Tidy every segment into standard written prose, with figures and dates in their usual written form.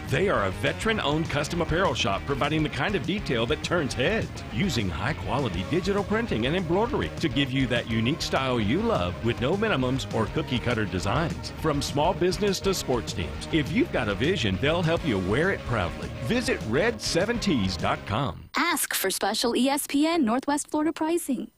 They are a veteran-owned custom apparel shop providing the kind of detail that turns heads, using high-quality digital printing and embroidery to give you that unique style you love with no minimums or cookie-cutter designs. From small business to sports teams, if you've got a vision, they'll help you wear it proudly. Visit red7tees.com. Ask for special ESPN Northwest Florida pricing.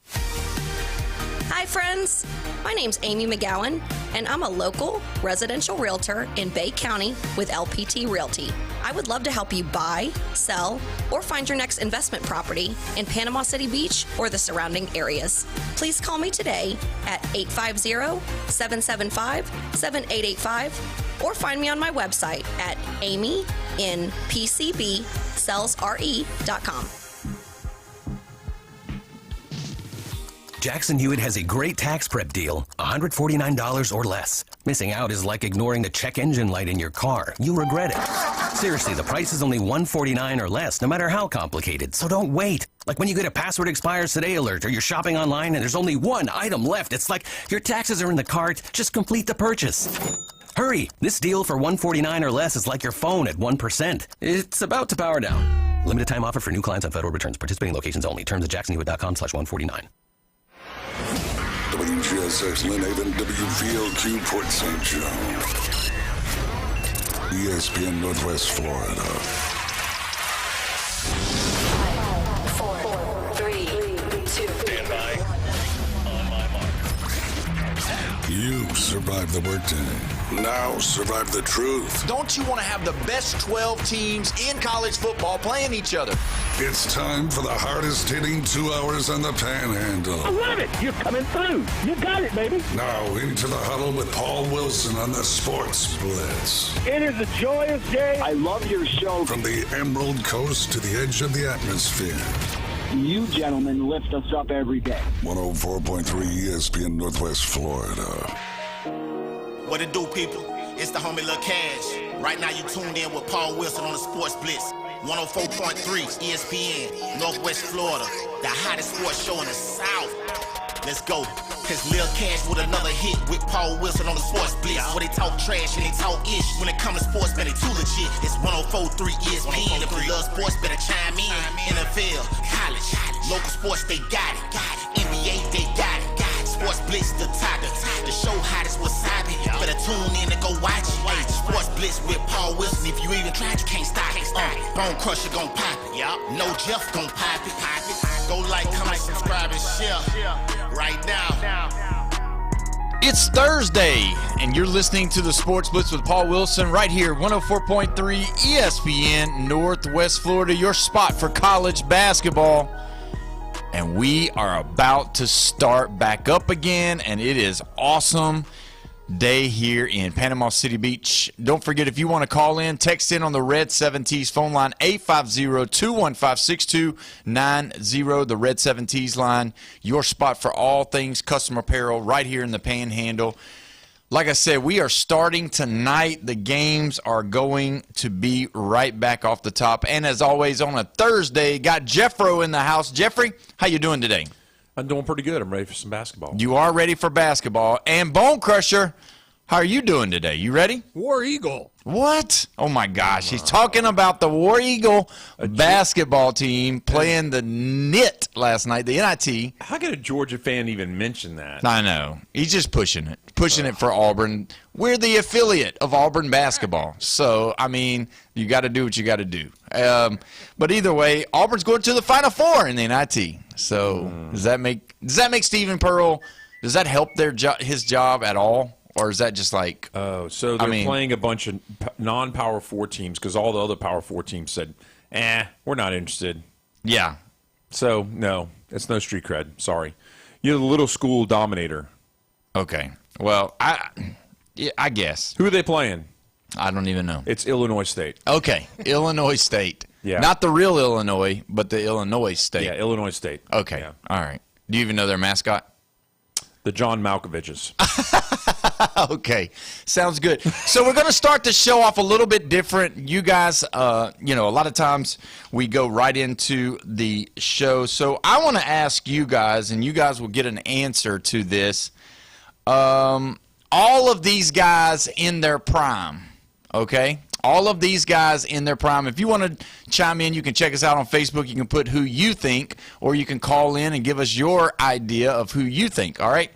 Hi, friends. My name's Amy McGowan, and I'm a local residential realtor in Bay County with LPT Realty. I would love to help you buy, sell, or find your next investment property in Panama City Beach or the surrounding areas. Please call me today at 850-775-7885 or find me on my website at amynpcbsellsre.com. Jackson Hewitt has a great tax prep deal, $149 or less. Missing out is like ignoring the check engine light in your car. You'll regret it. Seriously, the price is only $149 or less, no matter how complicated. So don't wait. Like when you get a password expires today alert or you're shopping online and there's only one item left. It's like your taxes are in the cart. Just complete the purchase. Hurry. This deal for $149 or less is like your phone at 1%. It's about to power down. Limited time offer for new clients on federal returns. Participating locations only. Terms at jacksonhewitt.com/149. WGSX Lynn Haven, WVLQ Port St. John. ESPN Northwest Florida. 5, 4, 3, 2. Stand by. On my mark. You survived the workday. Now survive the truth. Don't you want to have the best 12 teams in college football playing each other? It's time for the hardest hitting 2 hours on the Panhandle. I love it. You're coming through. You got it, baby. Now into the huddle with Paul Wilson on the Sports Blitz. It is a joyous day. I love your show. From the Emerald Coast to the edge of the atmosphere. You gentlemen lift us up every day. 104.3 ESPN Northwest Florida. What it do, people? It's the homie Lil Cash. Right now you tuned in with Paul Wilson on the Sports Blitz. 104.3 ESPN, Northwest Florida. The hottest sports show in the South. Let's go. It's Lil Cash with another hit with Paul Wilson on the Sports Blitz. Where they talk trash and they talk ish. When it comes to sports, man, they too legit. It's 104.3 ESPN. If you love sports, better chime in. NFL, college, local sports, they got it. NBA, they got it. Sports Blitz, the topic. The show hottest wasabi. Better tune in and go watch it. Hey, Sports Blitz with Paul Wilson. If you even tried, you can't stop it. Bone Crusher gon' pop it. No Jeff gon' pop it. Go like, comment, subscribe, and share right now. It's Thursday, and you're listening to the Sports Blitz with Paul Wilson right here, 104.3 ESPN Northwest Florida, your spot for college basketball. And we are about to start back up again, and it is awesome day here in Panama City Beach. Don't forget, if you want to call in, text in on the Red 7T's phone line, 850-215-6290, the Red 7T's line, your spot for all things custom apparel right here in the Panhandle. Like I said, we are starting tonight. The games are going to be right back off the top. And as always, on a Thursday, got Jeffro in the house. Jeffrey, how you doing today? I'm doing pretty good. I'm ready for some basketball. You are ready for basketball. And Bone Crusher, how are you doing today? You ready? War Eagle. What? Oh, my gosh. He's talking about the War Eagle basketball team playing the NIT last night, the NIT. How could a Georgia fan even mention that? I know. He's just pushing it for Auburn. We're the affiliate of Auburn basketball. So, I mean, you got to do what you got to do. But either way, Auburn's going to the Final Four in the NIT. So, does that make Stephen Pearl, does that help his job at all? Or is that just like... Oh, so they're playing a bunch of non-Power 4 teams because all the other Power 4 teams said, we're not interested. Yeah. So, no, it's no street cred. Sorry. You're the little school dominator. Okay. Well, I guess. Who are they playing? I don't even know. It's Illinois State. Okay. Illinois State. Yeah. Not the real Illinois, but the Illinois State. Yeah, Illinois State. Okay. Yeah. All right. Do you even know their mascot? The John Malkoviches. Okay. Sounds good. So we're going to start the show off a little bit different. You guys, a lot of times we go right into the show. So I want to ask you guys, and you guys will get an answer to this. All of these guys in their prime, okay? All of these guys in their prime. If you want to chime in, you can check us out on Facebook. You can put who you think, or you can call in and give us your idea of who you think, all right?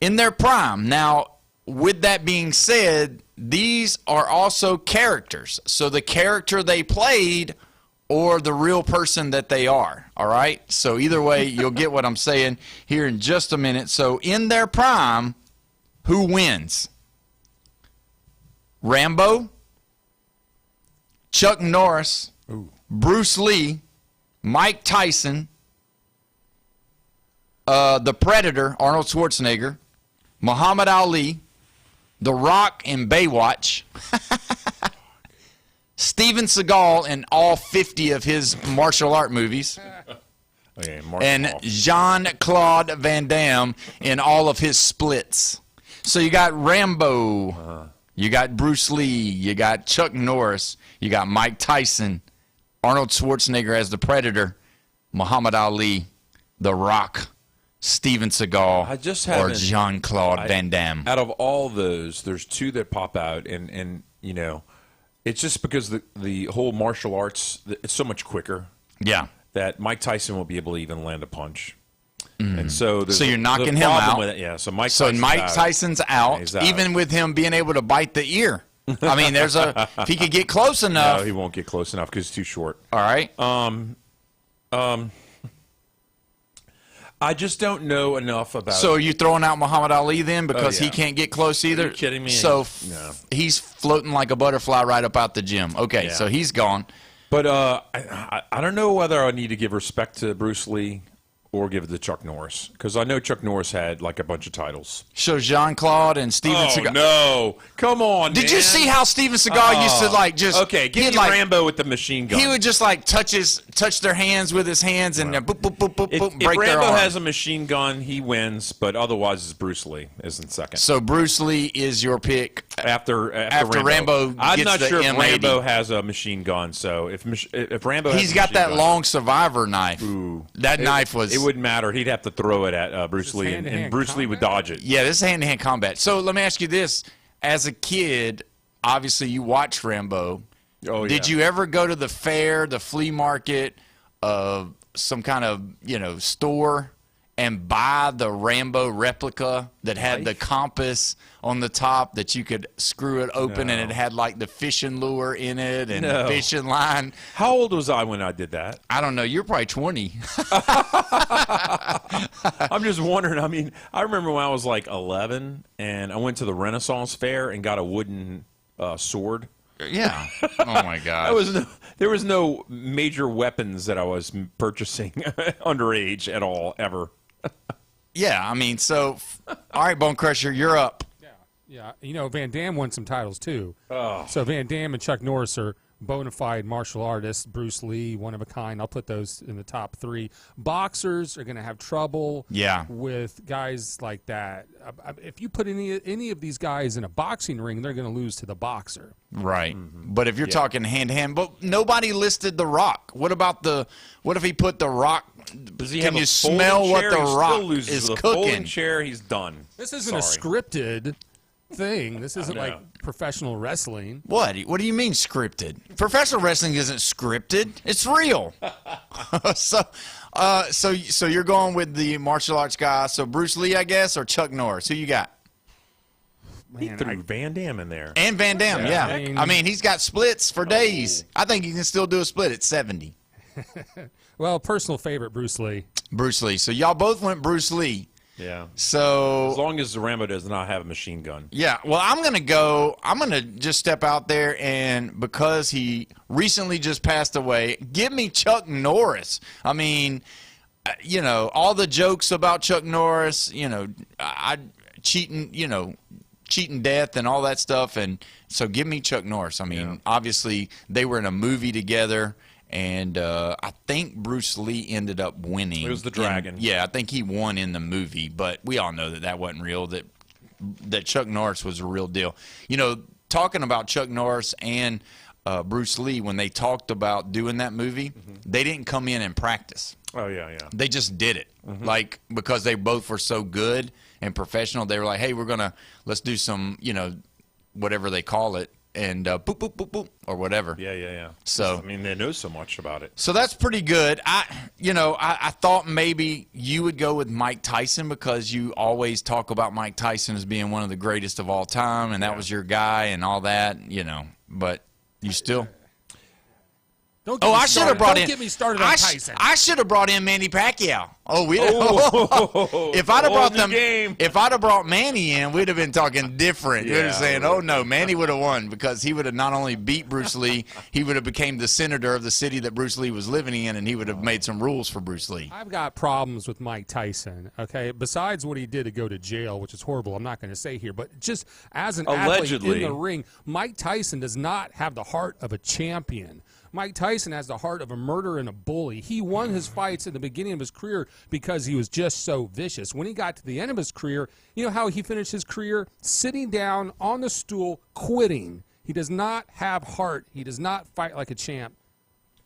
In their prime. Now, with that being said, these are also characters. So the character they played or the real person that they are, all right? So either way, you'll get what I'm saying here in just a minute. So in their prime, who wins? Rambo, Chuck Norris, Bruce Lee, Mike Tyson, the Predator, Arnold Schwarzenegger, Muhammad Ali, The Rock in Baywatch, Steven Seagal in all 50 of his martial art movies, and Jean-Claude Van Damme in all of his splits. So you got Rambo, you got Bruce Lee, you got Chuck Norris, you got Mike Tyson, Arnold Schwarzenegger as the Predator, Muhammad Ali, The Rock, Steven Seagal, or Jean-Claude Van Damme. Out of all those, there's two that pop out, and you know, it's just because the whole martial arts, it's so much quicker. Yeah. That Mike Tyson won't be able to even land a punch. And so you're knocking him out. with it. Yeah, so Mike Tyson's out, He's out, even with him being able to bite the ear. I mean, if he could get close enough. No, he won't get close enough because it's too short. All right. I just don't know enough about. So are you throwing out Muhammad Ali then because he can't get close either? Are you kidding me? So he's floating like a butterfly right up out the gym. Okay, so he's gone. But I don't know whether I need to give respect to Bruce Lee or give it to Chuck Norris, because I know Chuck Norris had like a bunch of titles. So Jean-Claude and Steven Seagal. Oh, no. Come on, Did you see how Steven Seagal used to like just... Okay, give me Rambo with the machine gun. He would just like touch their hands with his hands and boop, boop, boop, boop, boop, break their arm. If Rambo has a machine gun, he wins, but otherwise it's Bruce Lee is in second. So Bruce Lee is your pick after Rambo I'm gets not the sure if M80. Rambo has a machine gun, so if Rambo has He's a got machine that gun, long survivor knife. Ooh. That knife was... It wouldn't matter. He'd have to throw it at Bruce Lee, and Bruce Lee would dodge it. Yeah, this is hand-to-hand combat. So let me ask you this. As a kid, obviously you watched Rambo. Oh, yeah. Did you ever go to the fair, the flea market, some kind of, store and buy the Rambo replica that had the compass on the top that you could screw it open and it had like the fishing lure in it and the fishing line? How old was I when I did that? I don't know. You're probably 20. I'm just wondering. I mean, I remember when I was like 11 and I went to the Renaissance Fair and got a wooden sword. Yeah. Oh, my God. There was no major weapons that I was purchasing underage at all, ever. Yeah, I mean, so, all right, Bone Crusher, you're up. Yeah, Van Damme won some titles, too. Oh. So Van Damme and Chuck Norris are bona fide martial artists. Bruce Lee, one of a kind. I'll put those in the top three. Boxers are going to have trouble with guys like that. If you put any of these guys in a boxing ring, they're going to lose to the boxer. Right. Mm-hmm. But if you're talking hand-to-hand, but nobody listed The Rock. What if he put The Rock? Can you smell what The Rock is cooking? Folding chair, he's done. This isn't a scripted thing. This isn't like professional wrestling. What do you mean scripted? Professional wrestling isn't scripted. It's real. So you're going with the martial arts guy. So Bruce Lee, I guess, or Chuck Norris? Who you got? He threw Van Damme in there. And Van Damme, yeah. I mean, he's got splits for days. I think he can still do a split at 70. Well, personal favorite, Bruce Lee. Bruce Lee. So y'all both went Bruce Lee. Yeah. So as long as Rambo does not have a machine gun. Yeah. Well, I'm gonna just step out there, and because he recently just passed away, give me Chuck Norris. I mean, all the jokes about Chuck Norris, cheating death and all that stuff, and so give me Chuck Norris. I mean, obviously they were in a movie together. And I think Bruce Lee ended up winning. It was the Dragon. I think he won in the movie, but we all know that wasn't real, that Chuck Norris was a real deal. Talking about Chuck Norris and Bruce Lee, when they talked about doing that movie, they didn't come in and practice. Oh, yeah. They just did it. Because they both were so good and professional, they were like, hey, let's do some, whatever they call it, and boop, boop, boop, boop, or whatever. Yeah. So I mean, they know so much about it. So that's pretty good. I thought maybe you would go with Mike Tyson because you always talk about Mike Tyson as being one of the greatest of all time, and that was your guy and all that, But you still. I should have brought in. Don't get me started on Tyson. I should have brought in Manny Pacquiao. If I'd have brought Manny in, we'd have been talking different. We'd have saying, "Oh no, Manny would have won because he would have not only beat Bruce Lee, he would have became the senator of the city that Bruce Lee was living in, and he would have made some rules for Bruce Lee." I've got problems with Mike Tyson. Okay, besides what he did to go to jail, which is horrible. I'm not going to say here, but just as an athlete in the ring, Mike Tyson does not have the heart of a champion. Mike Tyson has the heart of a murderer and a bully. He won his fights in the beginning of his career because he was just so vicious. When he got to the end of his career, you know how he finished his career? Sitting down on the stool, quitting. He does not have heart. He does not fight like a champ.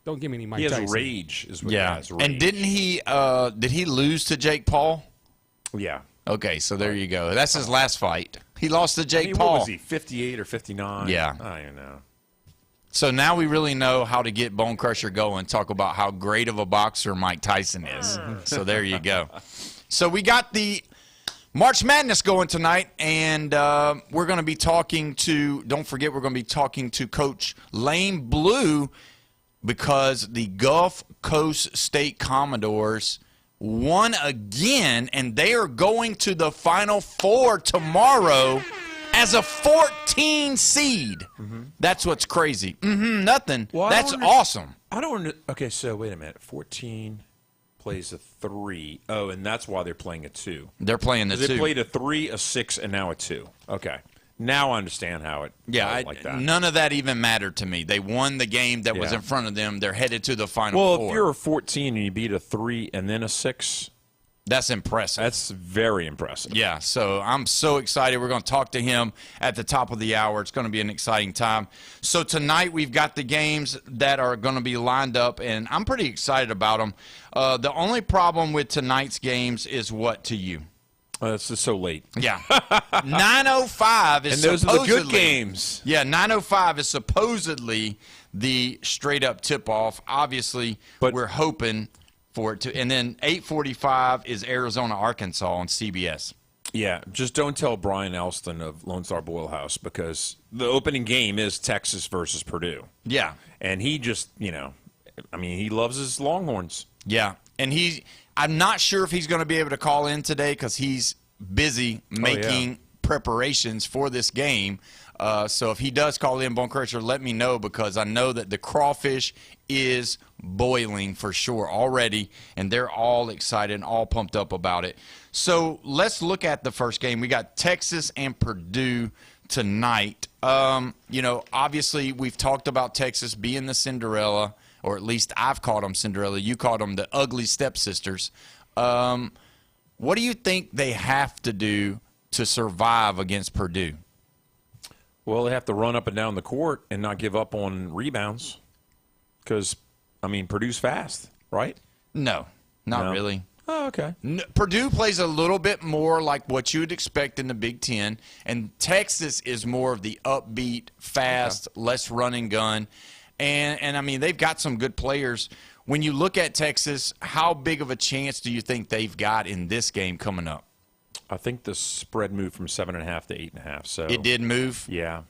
Don't give me any Mike Tyson. He has rage is what he has. Rage. And did he lose to Jake Paul? Yeah. Okay, so there you go. That's his last fight. He lost to Jake Paul. What was he, 58 or 59? Yeah. I don't know. So now we really know how to get Bone Crusher going, talk about how great of a boxer Mike Tyson is. So there you go. So we got the March Madness going tonight, and we're going to be talking to, don't forget, we're going to be talking to Coach Lane Blue because the Gulf Coast State Commodores won again, and they are going to the Final Four tomorrow as a 14 seed. That's what's crazy. Nothing. Well, that's awesome. Okay, so wait a minute. 14 plays a 3. Oh, and that's why they're playing a 2. They're playing the 2. They played a 3, a 6, and now a 2. Okay. Now I understand how it like that. None of that even mattered to me. They won the game that was in front of them. They're headed to the Final Four. Well, if you're a 14 and you beat a 3 and then a 6, that's impressive. That's very impressive. Yeah, so I'm so excited. We're going to talk to him at the top of the hour. It's going to be an exciting time. So tonight we've got the games that are going to be lined up, and I'm pretty excited about them. The only problem with tonight's games is what to you? It's just so late. Yeah. 9:05 is and those are the good games. Yeah, 9:05 is supposedly the straight-up tip-off. Obviously, we're hoping for it to, and then 8:45 is Arizona-Arkansas on CBS. Yeah, just don't tell Brian Elston of Lone Star Boil House because the opening game is Texas versus Purdue. Yeah. And he just, he loves his Longhorns. Yeah, and I'm not sure if he's going to be able to call in today because he's busy making preparations for this game. So if he does call in, Bone Crusher, let me know because I know that the crawfish is boiling for sure already, and they're all excited and all pumped up about it. So let's look at the first game. We got Texas and Purdue tonight. Obviously we've talked about Texas being the Cinderella, or at least I've called them Cinderella. You called them the ugly stepsisters. What do you think they have to do to survive against Purdue? Well, they have to run up and down the court and not give up on rebounds because, Purdue's fast, right? No, not really. Oh, okay. Purdue plays a little bit more like what you would expect in the Big Ten, and Texas is more of the upbeat, fast, less run and gun. And they've got some good players. When you look at Texas, how big of a chance do you think they've got in this game coming up? I think the spread moved from 7.5 to 8.5. So it did move? Yeah.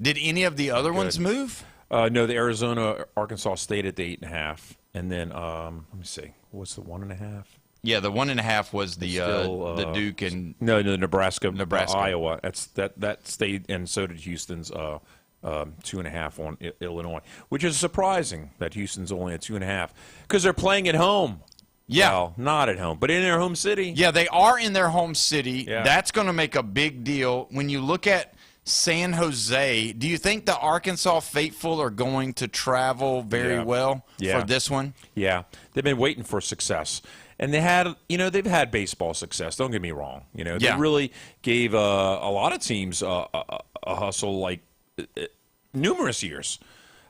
Did any of the other ones move? No, the Arizona, Arkansas stayed at the 8.5. And then, let me see. What's the 1.5? Yeah, the 1.5 was the Duke and no, Nebraska, Iowa. That stayed, and so did Houston's 2.5 on Illinois, which is surprising that Houston's only at 2.5 because they're playing at home. Yeah. Well, not at home, but in their home city. Yeah, they are in their home city. Yeah. That's going to make a big deal. When you look at San Jose, do you think the Arkansas faithful are going to travel very well for this one? Yeah. They've been waiting for success. And they've had baseball success. Don't get me wrong. They really gave a lot of teams a hustle numerous years.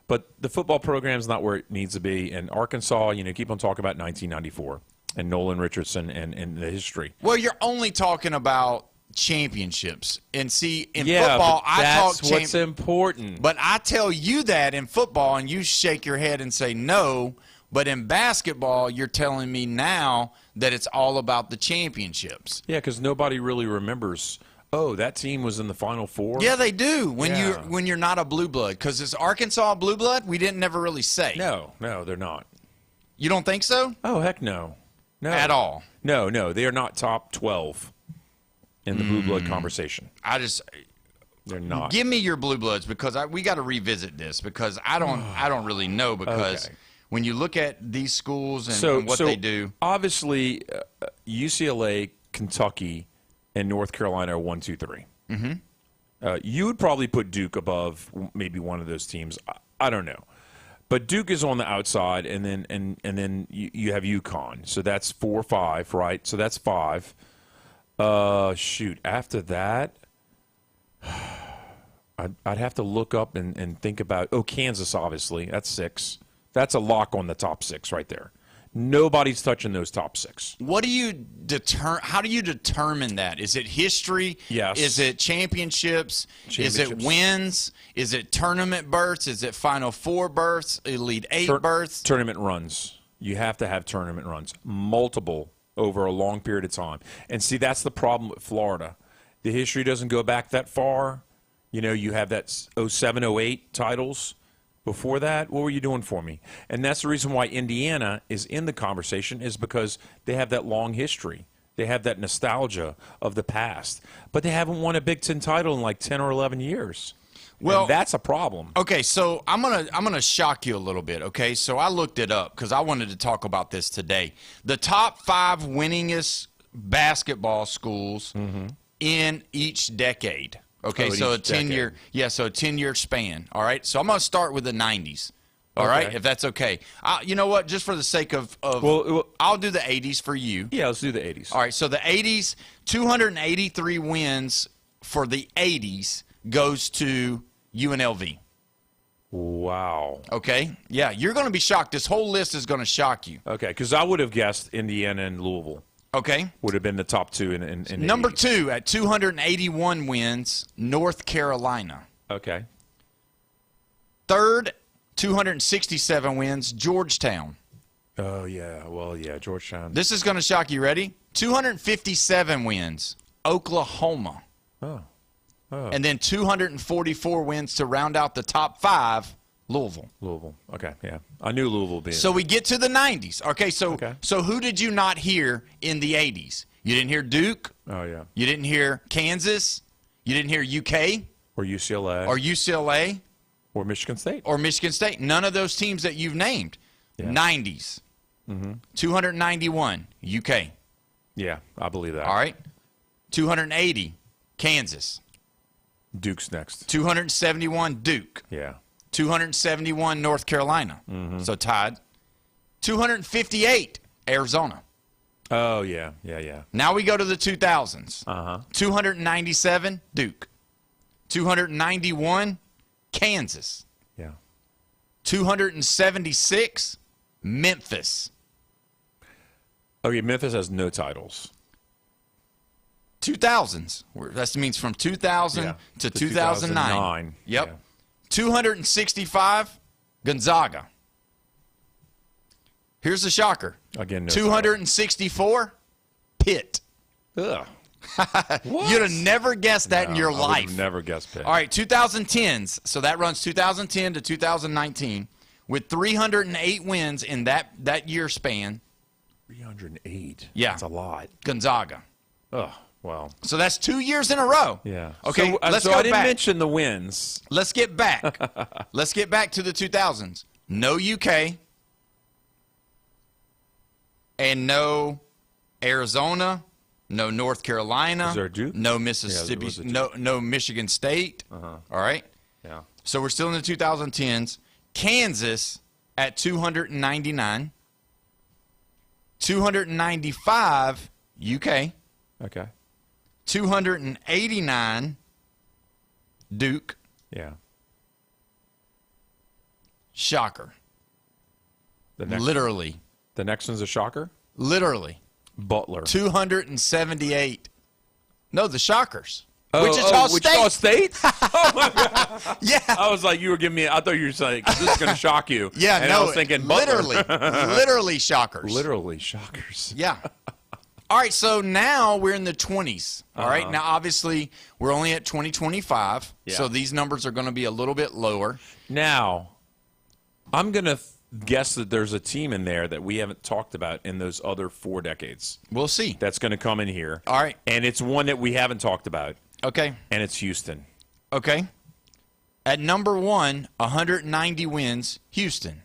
But the football program's not where it needs to be. And Arkansas, keep on talking about 1994 and Nolan Richardson and the history. Well, you're only talking about championships. And see, in football, that's what's important. But I tell you that in football, and you shake your head and say no. But in basketball, you're telling me now that it's all about the championships. Yeah, because nobody really remembers. Oh, that team was in the Final Four. Yeah, they do when you're not a blue blood. Because is Arkansas a blue blood? We didn't never really say. No, they're not. You don't think so? Oh, heck no. No. At all? No, they are not top 12 in the blue blood conversation. They're not. Give me your blue bloods because we got to revisit this because I don't really know because when you look at these schools and what they do. Obviously, UCLA, Kentucky, and North Carolina are 1, 2, 3. Mm-hmm. You would probably put Duke above maybe one of those teams. I don't know. But Duke is on the outside, and then you have UConn. So that's 4, 5, right? So that's 5. After that, I'd have to look up and think about. Oh, Kansas, obviously. That's 6. That's a lock on the top 6 right there. Nobody's touching those top 6. What do you how do you determine that? Is it history? Yes. Is it championships? Is it wins? Is it tournament berths? Is it Final Four berths? Elite 8 berths? Tournament runs. You have to have tournament runs. Multiple over a long period of time. And see, that's the problem with Florida. The history doesn't go back that far. You have that 07, 08 titles. Before that, what were you doing for me? And that's the reason why Indiana is in the conversation is because they have that long history. They have that nostalgia of the past. But they haven't won a Big Ten title in like 10 or 11 years. Well, and that's a problem. Okay, so I'm gonna shock you a little bit, okay? So I looked it up because I wanted to talk about this today. The top 5 winningest basketball schools in each decade. Okay, so a 10-year span. All right, so I'm going to start with the 90s. All right, if that's okay. You know what? Just for the sake of I'll do the 80s for you. Yeah, let's do the 80s. All right, so the 80s, 283 wins for the 80s goes to UNLV. Wow. Okay, yeah, you're going to be shocked. This whole list is going to shock you. Okay, because I would have guessed Indiana and Louisville. Okay. Would have been the top 2 in Number 80s. 2 at 281 wins, North Carolina. Okay. Third, 267 wins, Georgetown. Oh, yeah. Well, yeah, Georgetown. This is going to shock you. Ready? 257 wins, Oklahoma. Oh. And then 244 wins to round out the top 5, Louisville. Okay, yeah. I knew Louisville being. So we get to the 90s. Okay, so who did you not hear in the 80s? You didn't hear Duke. Oh, yeah. You didn't hear Kansas. You didn't hear UK. Or UCLA. Or Michigan State. None of those teams that you've named. Yeah. 90s. 291, UK. Yeah, I believe that. All right. 280, Kansas. Duke's next. 271, Duke. Yeah. 271, North Carolina. So tied. 258, Arizona. Oh, yeah. Now we go to the 2000s. 297, Duke. 291, Kansas. Yeah. 276, Memphis. Okay, Memphis has no titles. 2000s. That means from 2000 to 2009. Yep. Yeah. 265, Gonzaga. Here's the shocker. Again, no 264, Pitt. Ugh. You'd have never guessed that in your life. I would have never guessed Pitt. All right, 2010s. So that runs 2010 to 2019 with 308 wins in that year span. 308? Yeah. That's a lot. Gonzaga. Oh, wow. So that's 2 years in a row. Yeah. Okay, let's go go I didn't back. mention the wins. Let's get back. Let's get back to the 2000s. No UK. And no Arizona. No North Carolina. Is there a Duke? No Mississippi. No Michigan State. All right. Yeah. So we're still in the 2010s. Kansas at 299. 295 UK. Okay. 289 Duke. Yeah. Shocker. Literally. The next one's a shocker? Literally. Butler. 278 No, the Shockers. Wichita State? Oh, my God. Yeah. I was like, you were giving me, I thought you were saying, this is going to shock you. Yeah, and no. I was thinking Butler. Literally Shockers. Literally Shockers. Yeah. All right, so now we're in the 20s. All right, now obviously we're only at 2025, so these numbers are going to be a little bit lower. Now, I'm going to guess that there's a team in there that we haven't talked about in those other 4 decades. We'll see. That's going to come in here. All right. And it's one that we haven't talked about. Okay. And it's Houston. Okay. At number 1, 190 wins, Houston.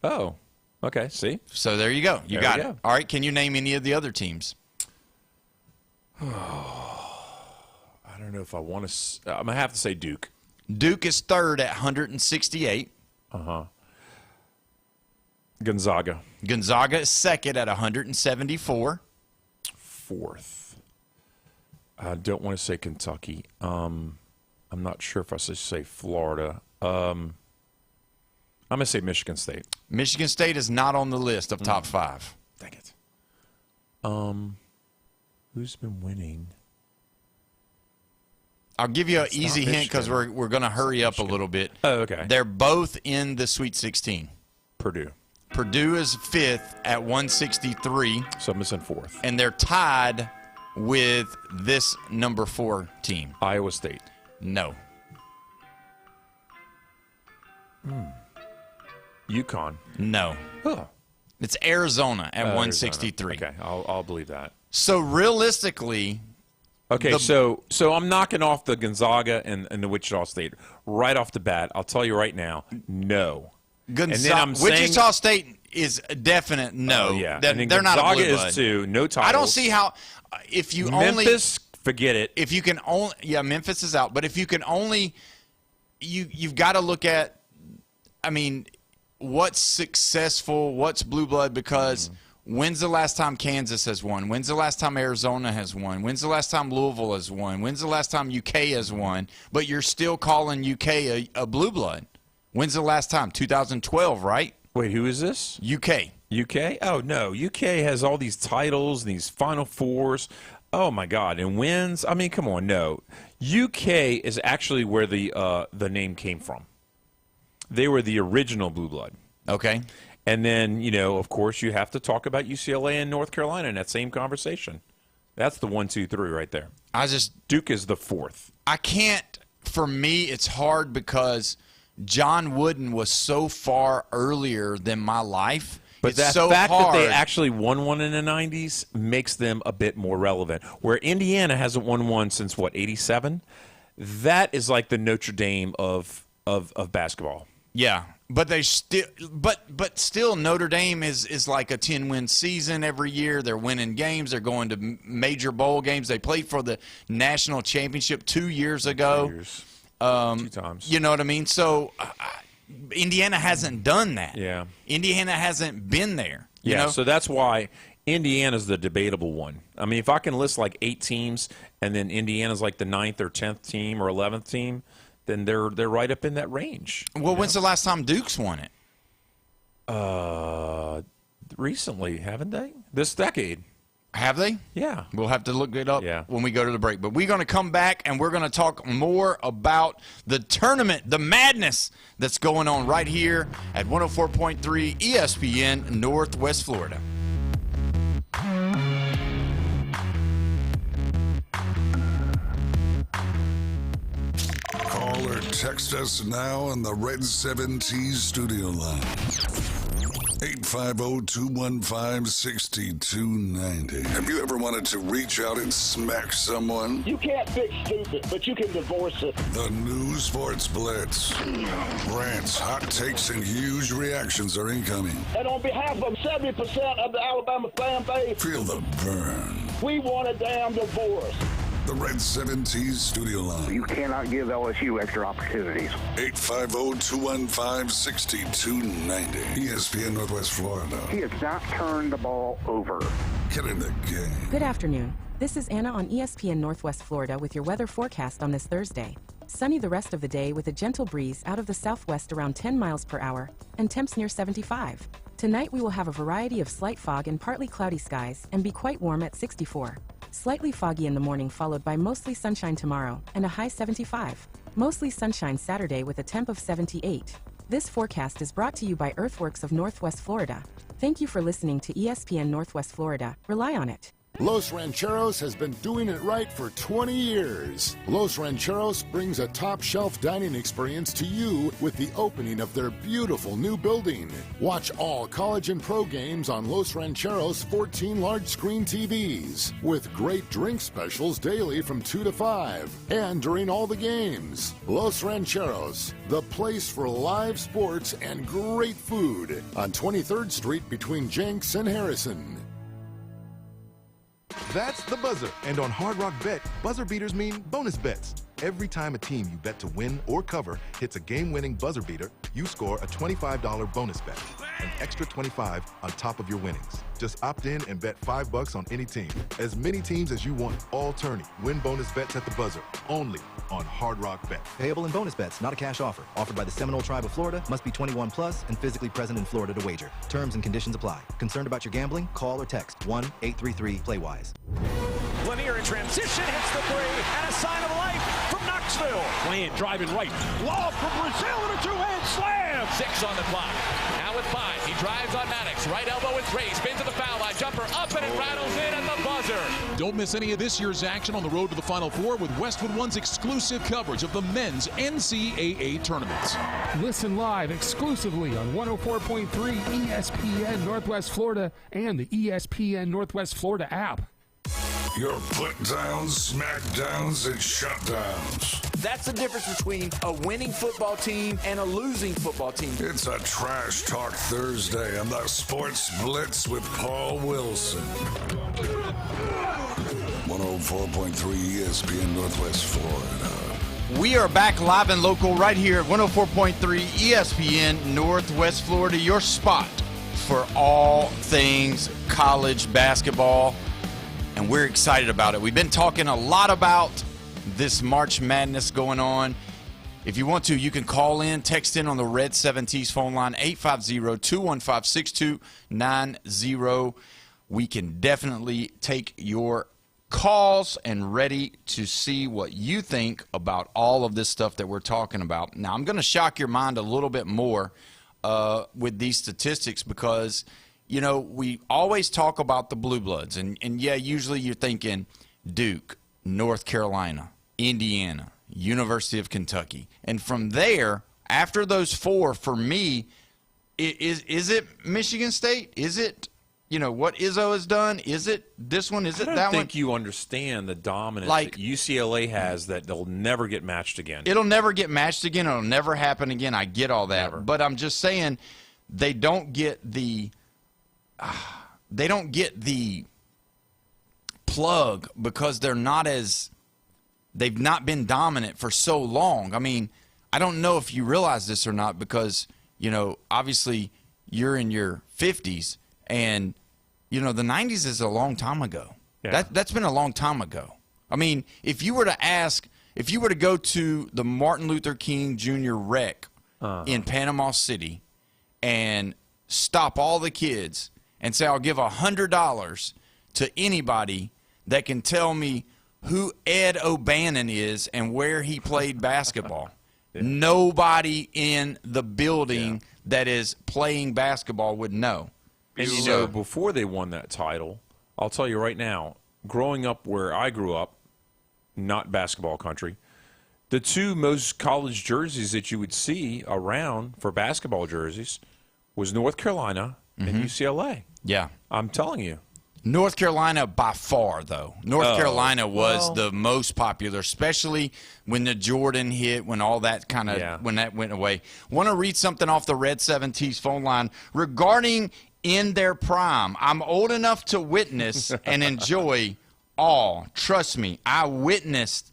Oh, okay. See? So there you go. You got it. go. All right, can you name any of the other teams? I don't know if I want to. I'm going to have to say Duke. Duke is third at 168. Gonzaga. Gonzaga is second at 174. Fourth. I don't want to say Kentucky. I'm not sure if I should say Florida. I'm going to say Michigan State. Michigan State is not on the list of top 5. Dang it. Who's been winning? I'll give you an easy hint because we're going to hurry up a little bit. Oh, okay. They're both in the Sweet 16. Purdue. Purdue is 5th at 163. So I'm missing 4th. And they're tied with this number 4 team. Iowa State. No. UConn. No. Oh. It's Arizona at 163. Okay, I'll believe that. So realistically, okay, so I'm knocking off the Gonzaga and the Wichita State right off the bat. I'll tell you right now, no. Wichita State is a definite no. Oh, yeah. They're not a blue blood. Gonzaga is too. No titles. I don't see how if you Memphis, forget it. If you can only Memphis is out, but if you can only you've got to look at what's successful, what's blue blood, because when's the last time Kansas has won? When's the last time Arizona has won? When's the last time Louisville has won? When's the last time UK has won? But you're still calling UK a blue blood. When's the last time? 2012, right? Wait, who is this? UK. UK? Oh, no. UK has all these titles and these Final Fours. Oh, my God. And wins? I mean, come on, no. UK is actually where the name came from. They were the original blue blood. Okay. And then, of course, you have to talk about UCLA and North Carolina in that same conversation. That's the 1, 2, 3 right there. Duke is the 4th. I can't. For me, it's hard because John Wooden was so far earlier than my life. But the fact that they actually won one in the 90s makes them a bit more relevant. Where Indiana hasn't won one since, 87? That is like the Notre Dame of basketball. Yeah, but they still, but still, Notre Dame is like a 10-win season every year. They're winning games. They're going to major bowl games. They played for the national championship 2 years ago. 2 years. 2 times. You know what I mean? So Indiana hasn't done that. Yeah. Indiana hasn't been there. You know? So that's why Indiana's the debatable one. I mean, if I can list like 8 teams and then Indiana's like the 9th or 10th team or 11th team, then they're right up in that range. Well, when's the last time Duke's won it? Recently, haven't they? This decade. Have they? Yeah. We'll have to look it up when we go to the break. But we're going to come back, and we're going to talk more about the tournament, the madness that's going on right here at 104.3 ESPN Northwest Florida. Call or text us now on the Red 7T studio line. 850-215-6290. Have you ever wanted to reach out and smack someone? You can't fix stupid, but you can divorce it. The new Sports Blitz. Rants, hot takes, and huge reactions are incoming. And on behalf of 70% of the Alabama fan base, feel the burn. We want a damn divorce. The Red 7T's studio line. You cannot give LSU extra opportunities. 850-215-6290. ESPN Northwest Florida. He has not turned the ball over. Get in the game. Good afternoon. This is Anna on ESPN Northwest Florida with your weather forecast on this Thursday. Sunny the rest of the day with a gentle breeze out of the southwest around 10 miles per hour and temps near 75. Tonight we will have a variety of slight fog and partly cloudy skies and be quite warm at 64. Slightly foggy in the morning followed by mostly sunshine tomorrow and a high 75. Mostly sunshine Saturday with a temp of 78. This forecast is brought to you by Earthworks of Northwest Florida. Thank you for listening to ESPN Northwest Florida. Rely on it. Los Rancheros has been doing it right for 20 years. Los Rancheros brings a top-shelf dining experience to you with the opening of their beautiful new building. Watch all college and pro games on Los Rancheros' 14 large-screen TVs, with great drink specials daily from 2 to 5, and during all the games. Los Rancheros, the place for live sports and great food, on 23rd Street between Jenks and Harrison. That's the buzzer. And on Hard Rock Bet, buzzer beaters mean bonus bets. Every time a team you bet to win or cover hits a game-winning buzzer beater, you score a $25 bonus bet, an extra $25 on top of your winnings. Just opt in and bet $5 on any team. As many teams as you want, all tourney. Win bonus bets at the buzzer, only on Hard Rock Bet. Payable in bonus bets, not a cash offer. Offered by the Seminole Tribe of Florida, must be 21 plus and physically present in Florida to wager. Terms and conditions apply. Concerned about your gambling? Call or text 1-833-PLAY-WISE. Lanier in transition, hits the three, and a sign of life from Knoxville. Plant driving right. Lob from Brazil and a two-hand slam. 6 on the clock. Now with 5. He drives on Maddox. Right elbow with 3. Spins to the foul line. Jumper up and it rattles in at the buzzer. Don't miss any of this year's action on the road to the Final Four with Westwood One's exclusive coverage of the men's NCAA tournaments. Listen live exclusively on 104.3 ESPN Northwest Florida and the ESPN Northwest Florida app. Your put-downs, smackdowns, and shutdowns. That's the difference between a winning football team and a losing football team. It's a Trash Talk Thursday on the Sports Blitz with Paul Wilson. 104.3 ESPN Northwest Florida. We are back live and local right here at 104.3 ESPN Northwest Florida, your spot for all things college basketball. And we're excited about it. We've been talking a lot about this March Madness going on. If you want to, you can call in, text in on the Red 7T's phone line, 850-215-6290. We can definitely take your calls and ready to see what you think about all of this stuff that we're talking about. Now, I'm going to shock your mind a little bit more with these statistics because – you know, we always talk about the Blue Bloods, and yeah, usually you're thinking Duke, North Carolina, Indiana, University of Kentucky. And from there, after those 4, for me, is it Michigan State? Is it, you know, what Izzo has done? Is it this one? Is it that one? I don't think you understand the dominance that UCLA has that they'll never get matched again. It'll never get matched again. It'll never happen again. I get all that. Never. But I'm just saying they don't get the plug because they've not been dominant for so long. I mean, I don't know if you realize this or not because, you know, obviously you're in your 50s and, you know, the 90s is a long time ago. Yeah. That's been a long time ago. I mean, if you were to go to the Martin Luther King Jr. rec in Panama City and stop all the kids and say, I'll give $100 to anybody that can tell me who Ed O'Bannon is and where he played basketball. Yeah. Nobody in the building that is playing basketball would know. And you know, before they won that title, I'll tell you right now, growing up where I grew up, not basketball country, the 2 most college jerseys that you would see around for basketball jerseys was North Carolina and UCLA. Yeah. I'm telling you. North Carolina by far, though. North Carolina was the most popular, especially when the Jordan hit, when all that kind of when that went away. Want to read something off the Red 7T's phone line regarding in their prime. I'm old enough to witness and enjoy all. Trust me, I witnessed.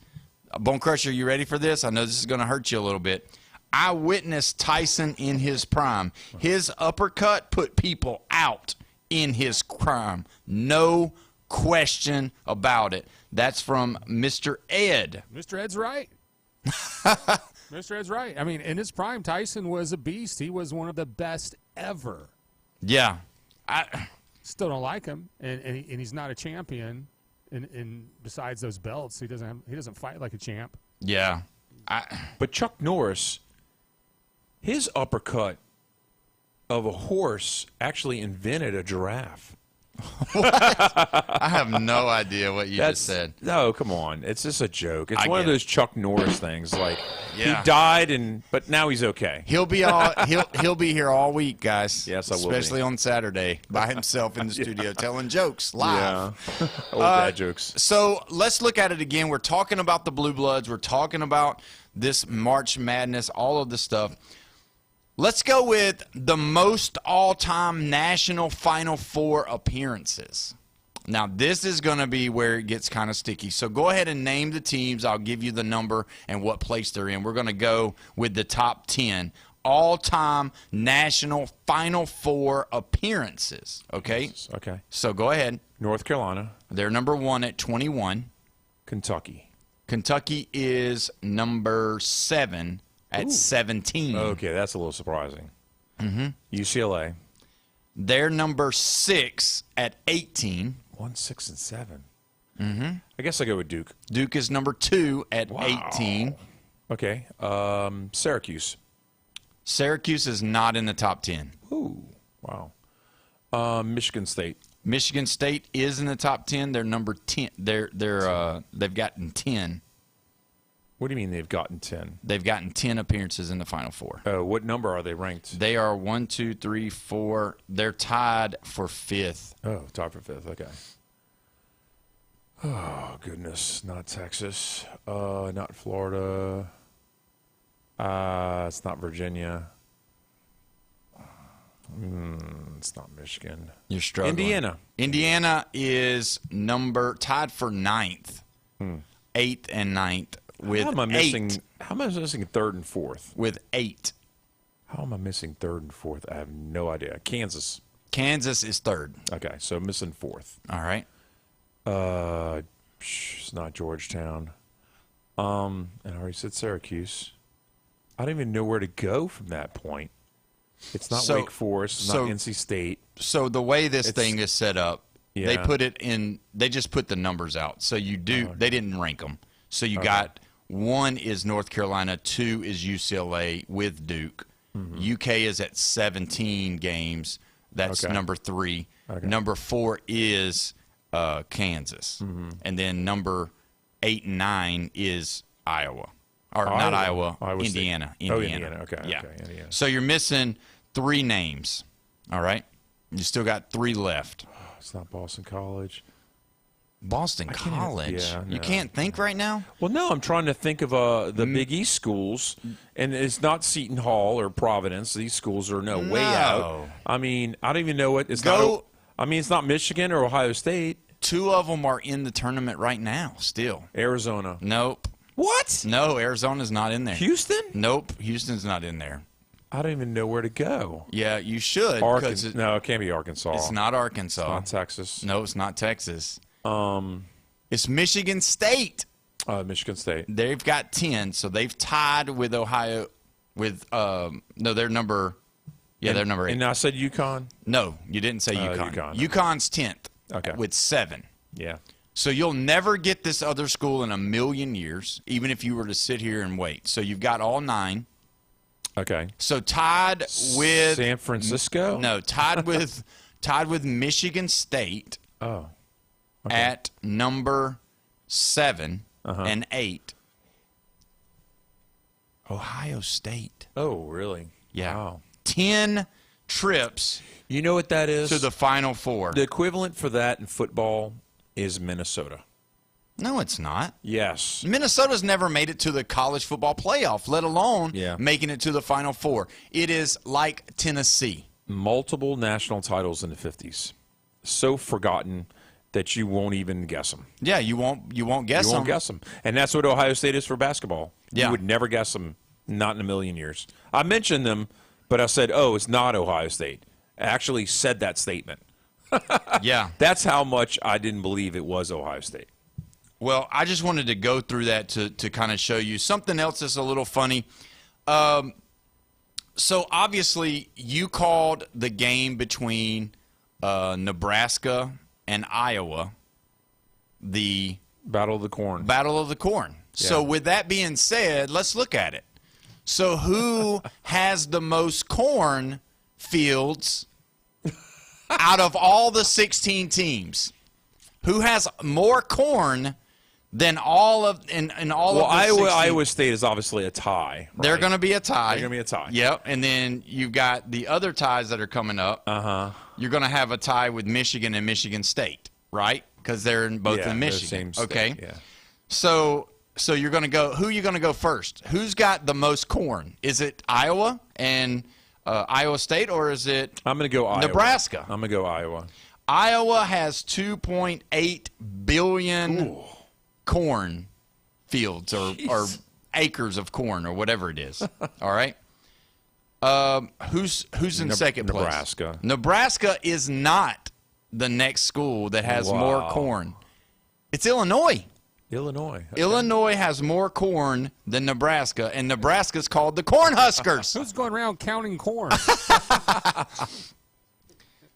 Bone Crusher, you ready for this? I know this is going to hurt you a little bit. I witnessed Tyson in his prime. His uppercut put people out in his prime. No question about it. That's from Mr. Ed. Mr. Ed's right. Mr. Ed's right. I mean, in his prime, Tyson was a beast. He was one of the best ever. Yeah. Still don't like him, and he's not a champion. in besides those belts, he doesn't fight like a champ. Yeah. But Chuck Norris, his uppercut of a horse actually invented a giraffe. I have no idea what you just said. No, come on. It's just a joke. It's I one of get those Chuck Norris things. Like Yeah. he died, but now he's okay. He'll be he'll be here all week, guys. Yes, I will. Especially on Saturday by himself in the studio telling jokes live. Yeah. Old dad jokes. So let's look at it again. We're talking about the Blue Bloods. We're talking about this March Madness, all of the stuff. Let's go with the most all-time national Final Four appearances. Now, this is going to be where it gets kind of sticky. So go ahead and name the teams. I'll give you the number and what place they're in. We're going to go with the top 10 all-time national Final Four appearances. Okay? Okay. So go ahead. North Carolina. They're number 1 at 21. Kentucky. Kentucky is number 7 at 17. Okay, that's a little surprising. Mm-hmm. UCLA. They're number 6 at 18. 1, 6, and 7. Mm-hmm. I guess I go with Duke. Duke is number 2 at 18. Okay. Syracuse. Syracuse is not in the top 10. Ooh, wow. Michigan State. Michigan State is in the top 10. They're number 10. They've gotten 10. What do you mean they've gotten 10? They've gotten 10 appearances in the Final Four. What number are they ranked? They are 1, 2, 3, 4. They're tied for 5th. Oh, tied for 5th. Okay. Oh, goodness. Not Texas. Not Florida. It's not Virginia. It's not Michigan. You're struggling. Indiana. Indiana is tied for 9th. 8th and 9th. With How am I 8. missing 3rd and 4th? With 8. How am I missing 3rd and 4th? I have no idea. Kansas. Kansas is 3rd. Okay, so missing 4th. All right. It's not Georgetown. And I already said Syracuse. I don't even know where to go from that point. It's not Wake Forest. It's not NC State. So the way this thing is set up, Yeah. they put it in. They just put the numbers out. So you do. They didn't rank them. So you got 1 is North Carolina, 2 is UCLA with Duke. UK is at 17 games. That's number 3. Number 4 is Kansas, and then number 8 and 9 is Iowa, or not Iowa, Indiana. Indiana. Okay. Yeah. Okay. Indiana. So you're missing 3 names. All right. You still got 3 left. It's not Boston College. Boston College? Yeah, You can't think right now? Well, no, I'm trying to think of the Big East schools, and it's not Seton Hall or Providence. These schools are way out. I mean, I don't even know what it's not. I mean, it's not Michigan or Ohio State. 2 of them are in the tournament right now still. Arizona. Nope. What? No, Arizona's not in there. Houston? Nope, Houston's not in there. I don't even know where to go. Yeah, you should. No, it can't be Arkansas. It's not Arkansas. It's not Texas. No, it's not Texas. It's Michigan State. Michigan State. They've got 10, so they've tied with Ohio. They're number. Yeah, they're number 8. And I said UConn. No, you didn't say UConn. UConn's 10th. Okay. With 7. Yeah. So you'll never get this other school in a million years, even if you were to sit here and wait. So you've got all 9. Okay. So tied with San Francisco. No, tied with Michigan State. Oh. Okay. At number 7 and 8. Ohio State. Oh, really? Yeah. Wow. 10 trips. You know what that is? To the Final Four. The equivalent for that in football is Minnesota. No, it's not. Yes. Minnesota's never made it to the college football playoff, let alone Yeah. making it to the Final Four. It is like Tennessee. Multiple national titles in the 50s. So forgotten that you won't even guess them. Yeah, you won't guess them. You won't guess them. And that's what Ohio State is for basketball. Yeah. You would never guess them, not in a million years. I mentioned them, but I said, oh, it's not Ohio State. I actually said that statement. Yeah. That's how much I didn't believe it was Ohio State. Well, I just wanted to go through that to kind of show you something else that's a little funny. So, obviously, you called the game between Nebraska and Iowa the Battle of the Corn. Battle of the Corn. Yeah. So with that being said, let's look at it. So who has the most corn fields out of all the 16 teams? Who has more corn than all of in all of the 16? Iowa State is obviously a tie. Right? They're going to be a tie. They're going to be a tie. Yep. And then you've got the other ties that are coming up. You're going to have a tie with Michigan and Michigan State, right? Because they're in both in Michigan. Okay. Yeah. So you're going to go. Who are you going to go first? Who's got the most corn? Is it Iowa and Iowa State, or is it? I'm going to go Iowa. Nebraska. I'm going to go Iowa. Iowa has 2.8 billion corn fields or acres of corn or whatever it is. All right. Who's in second place? Nebraska. Nebraska is not the next school that has more corn. It's Illinois. Illinois. Okay. Illinois has more corn than Nebraska, and Nebraska's called the Cornhuskers. Who's going around counting corn?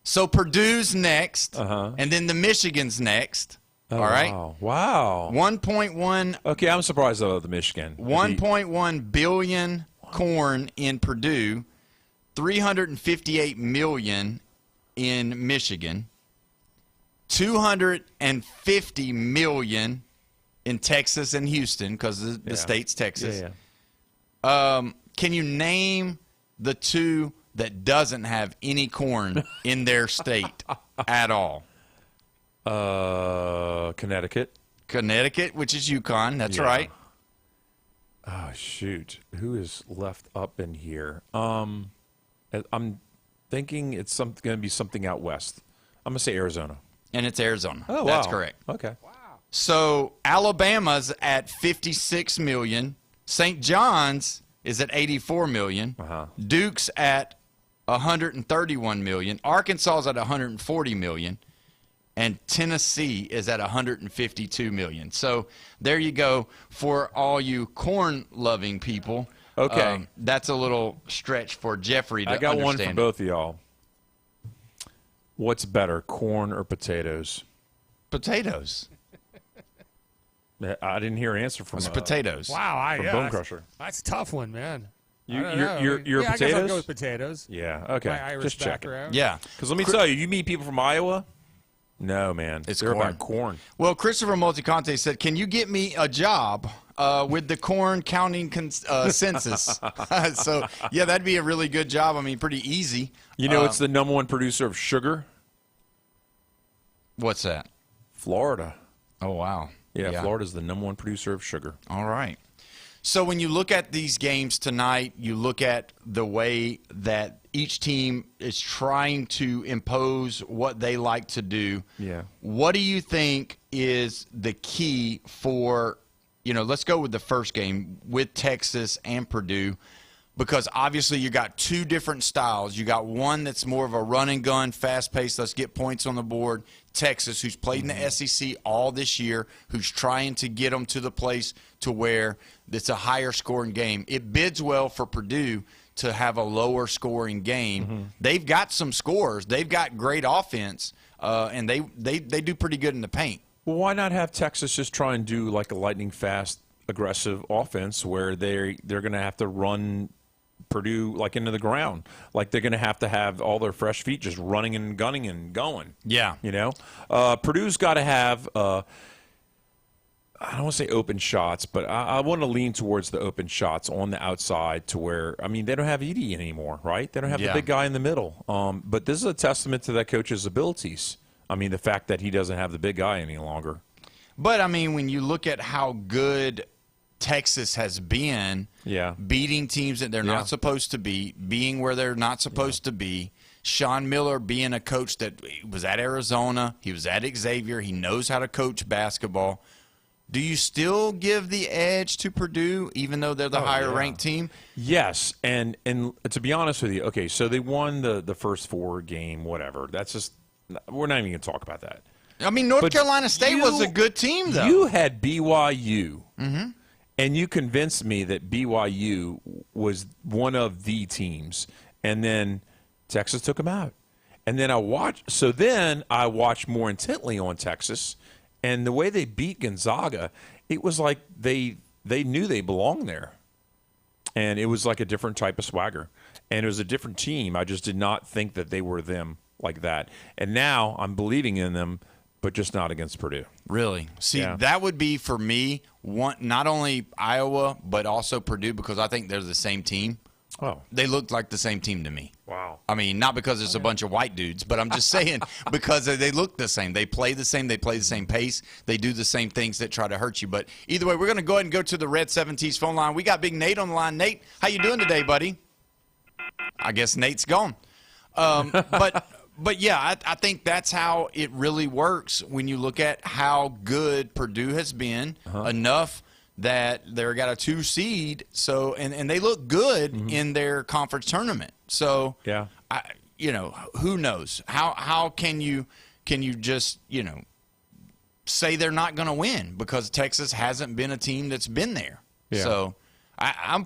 So Purdue's next, and then the Michigan's next. Oh, all right. Wow. 1.1. Okay, I'm surprised about the Michigan. 1.1 billion corn in Purdue, 358 million in Michigan, 250 million in Texas and Houston because the state's Texas. Can you name the two that doesn't have any corn in their state at all? Connecticut. Connecticut, which is UConn. That's right. Oh, shoot. Who is left up in here? I'm thinking it's going to be something out west. I'm going to say Arizona. And it's Arizona. Oh, That's wow. correct. Okay. Wow. So Alabama's at 56 million. St. John's is at 84 million. Duke's at 131 million. Arkansas's at 140 million. And Tennessee is at 152 million. So there you go for all you corn-loving people. Okay. That's a little stretch for Jeffrey to I got understand. one for both of y'all. What's better, corn or potatoes? Potatoes. I didn't hear an answer from potatoes. Wow, from Bone Crusher. That's a tough one, man. You're potatoes? potatoes? I guess I'll go with potatoes. Yeah, okay. My Irish Just check background. Yeah. Because let me tell you meet people from Iowa. No, man. They're about corn. Well, Christopher Multicante said, can you get me a job with the corn counting census? So, yeah, that'd be a really good job. I mean, pretty easy. You know, it's the #1 producer of sugar. What's that? Florida. Oh, wow. Yeah, Florida's the #1 producer of sugar. All right. So when you look at these games tonight, you look at the way that each team is trying to impose what they like to do. Yeah. What do you think is the key for, let's go with the first game with Texas and Purdue, because obviously you got two different styles. You got one that's more of a run and gun, fast-paced, let's get points on the board. Texas, who's played in the SEC all this year, who's trying to get them to the place to where it's a higher scoring game. It bids well for Purdue to have a lower scoring game. They've got some scores. They've got great offense, and they do pretty good in the paint. Well, why not have Texas just try and do like a lightning fast, aggressive offense where they're going to have to run Purdue like into the ground, like they're going to have all their fresh feet just running and gunning and going. Yeah, Purdue's got to have. I don't want to say open shots, but I want to lean towards the open shots on the outside to where, I mean, they don't have Edey anymore, right? They don't have the big guy in the middle. But this is a testament to that coach's abilities. I mean, the fact that he doesn't have the big guy any longer. But, I mean, when you look at how good Texas has been, beating teams that they're not supposed to beat, being where they're not supposed to be, Sean Miller being a coach that was at Arizona, he was at Xavier, he knows how to coach basketball. Do you still give the edge to Purdue, even though they're the higher-ranked team? Yes, and to be honest with you, okay, so they won the first 4 game, whatever. That's just – we're not even going to talk about that. I mean, North Carolina State was a good team, though. You had BYU, and you convinced me that BYU was one of the teams, and then Texas took them out. And then I watched more intently on Texas, And the way they beat Gonzaga, it was like they knew they belonged there. And it was like a different type of swagger. And it was a different team. I just did not think that they were them like that. And now I'm believing in them, but just not against Purdue. Really? See, that would be for me, not only Iowa, but also Purdue, because I think they're the same team. Oh. They looked like the same team to me. Wow. I mean, not because it's a bunch of white dudes, but I'm just saying because they look the same. They play the same. They play the same pace. They do the same things that try to hurt you. But either way, we're going to go ahead and go to the Red 17s phone line. We got Big Nate on the line. Nate, how you doing today, buddy? I guess Nate's gone. But yeah, I think that's how it really works when you look at how good Purdue has been, enough that they're got a 2 seed. So and they look good in their conference tournament. So yeah, who knows? How can you just say they're not going to win because Texas hasn't been a team that's been there. Yeah. So I'm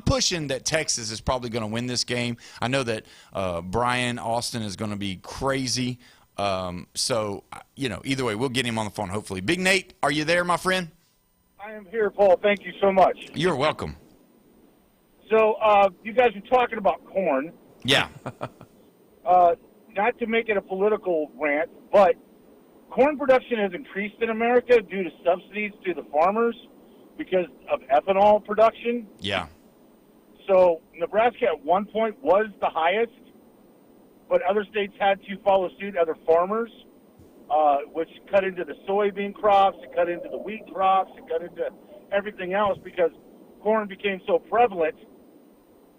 pushing that Texas is probably going to win this game. I know that Brian Austin is going to be crazy. So either way, we'll get him on the phone hopefully. Big Nate, are you there, my friend? I am here, Paul. Thank you so much. You're welcome. So you guys are talking about corn. Yeah. Not to make it a political rant, but corn production has increased in America due to subsidies to the farmers because of ethanol production. Yeah. So Nebraska at one point was the highest, but other states had to follow suit, other farmers, which cut into the soybean crops, it cut into the wheat crops, it cut into everything else because corn became so prevalent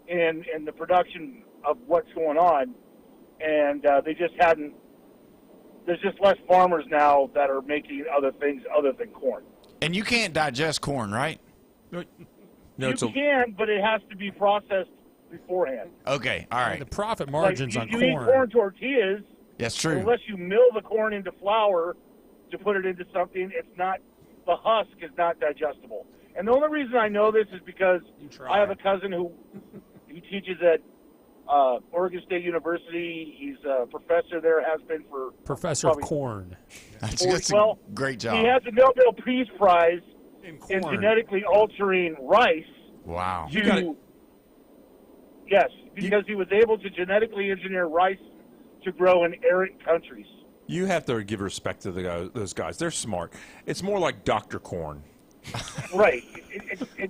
in the production of what's going on, and they just hadn't. There's just less farmers now that are making other things other than corn. And you can't digest corn, right? No, you can, but it has to be processed beforehand. Okay, all right. The profit margins on you corn. eat corn tortillas. That's true. Unless you mill the corn into flour to put it into something, it's not. The husk is not digestible. And the only reason I know this is because I have a cousin who he teaches at Oregon State University. He's a professor there, has been for Professor of corn. That's a great job. He has a Nobel Peace Prize in genetically altering rice. Wow. Yes, because he was able to genetically engineer rice to grow in arid countries. You have to give respect to those guys. They're smart. It's more like Dr. Corn. Right.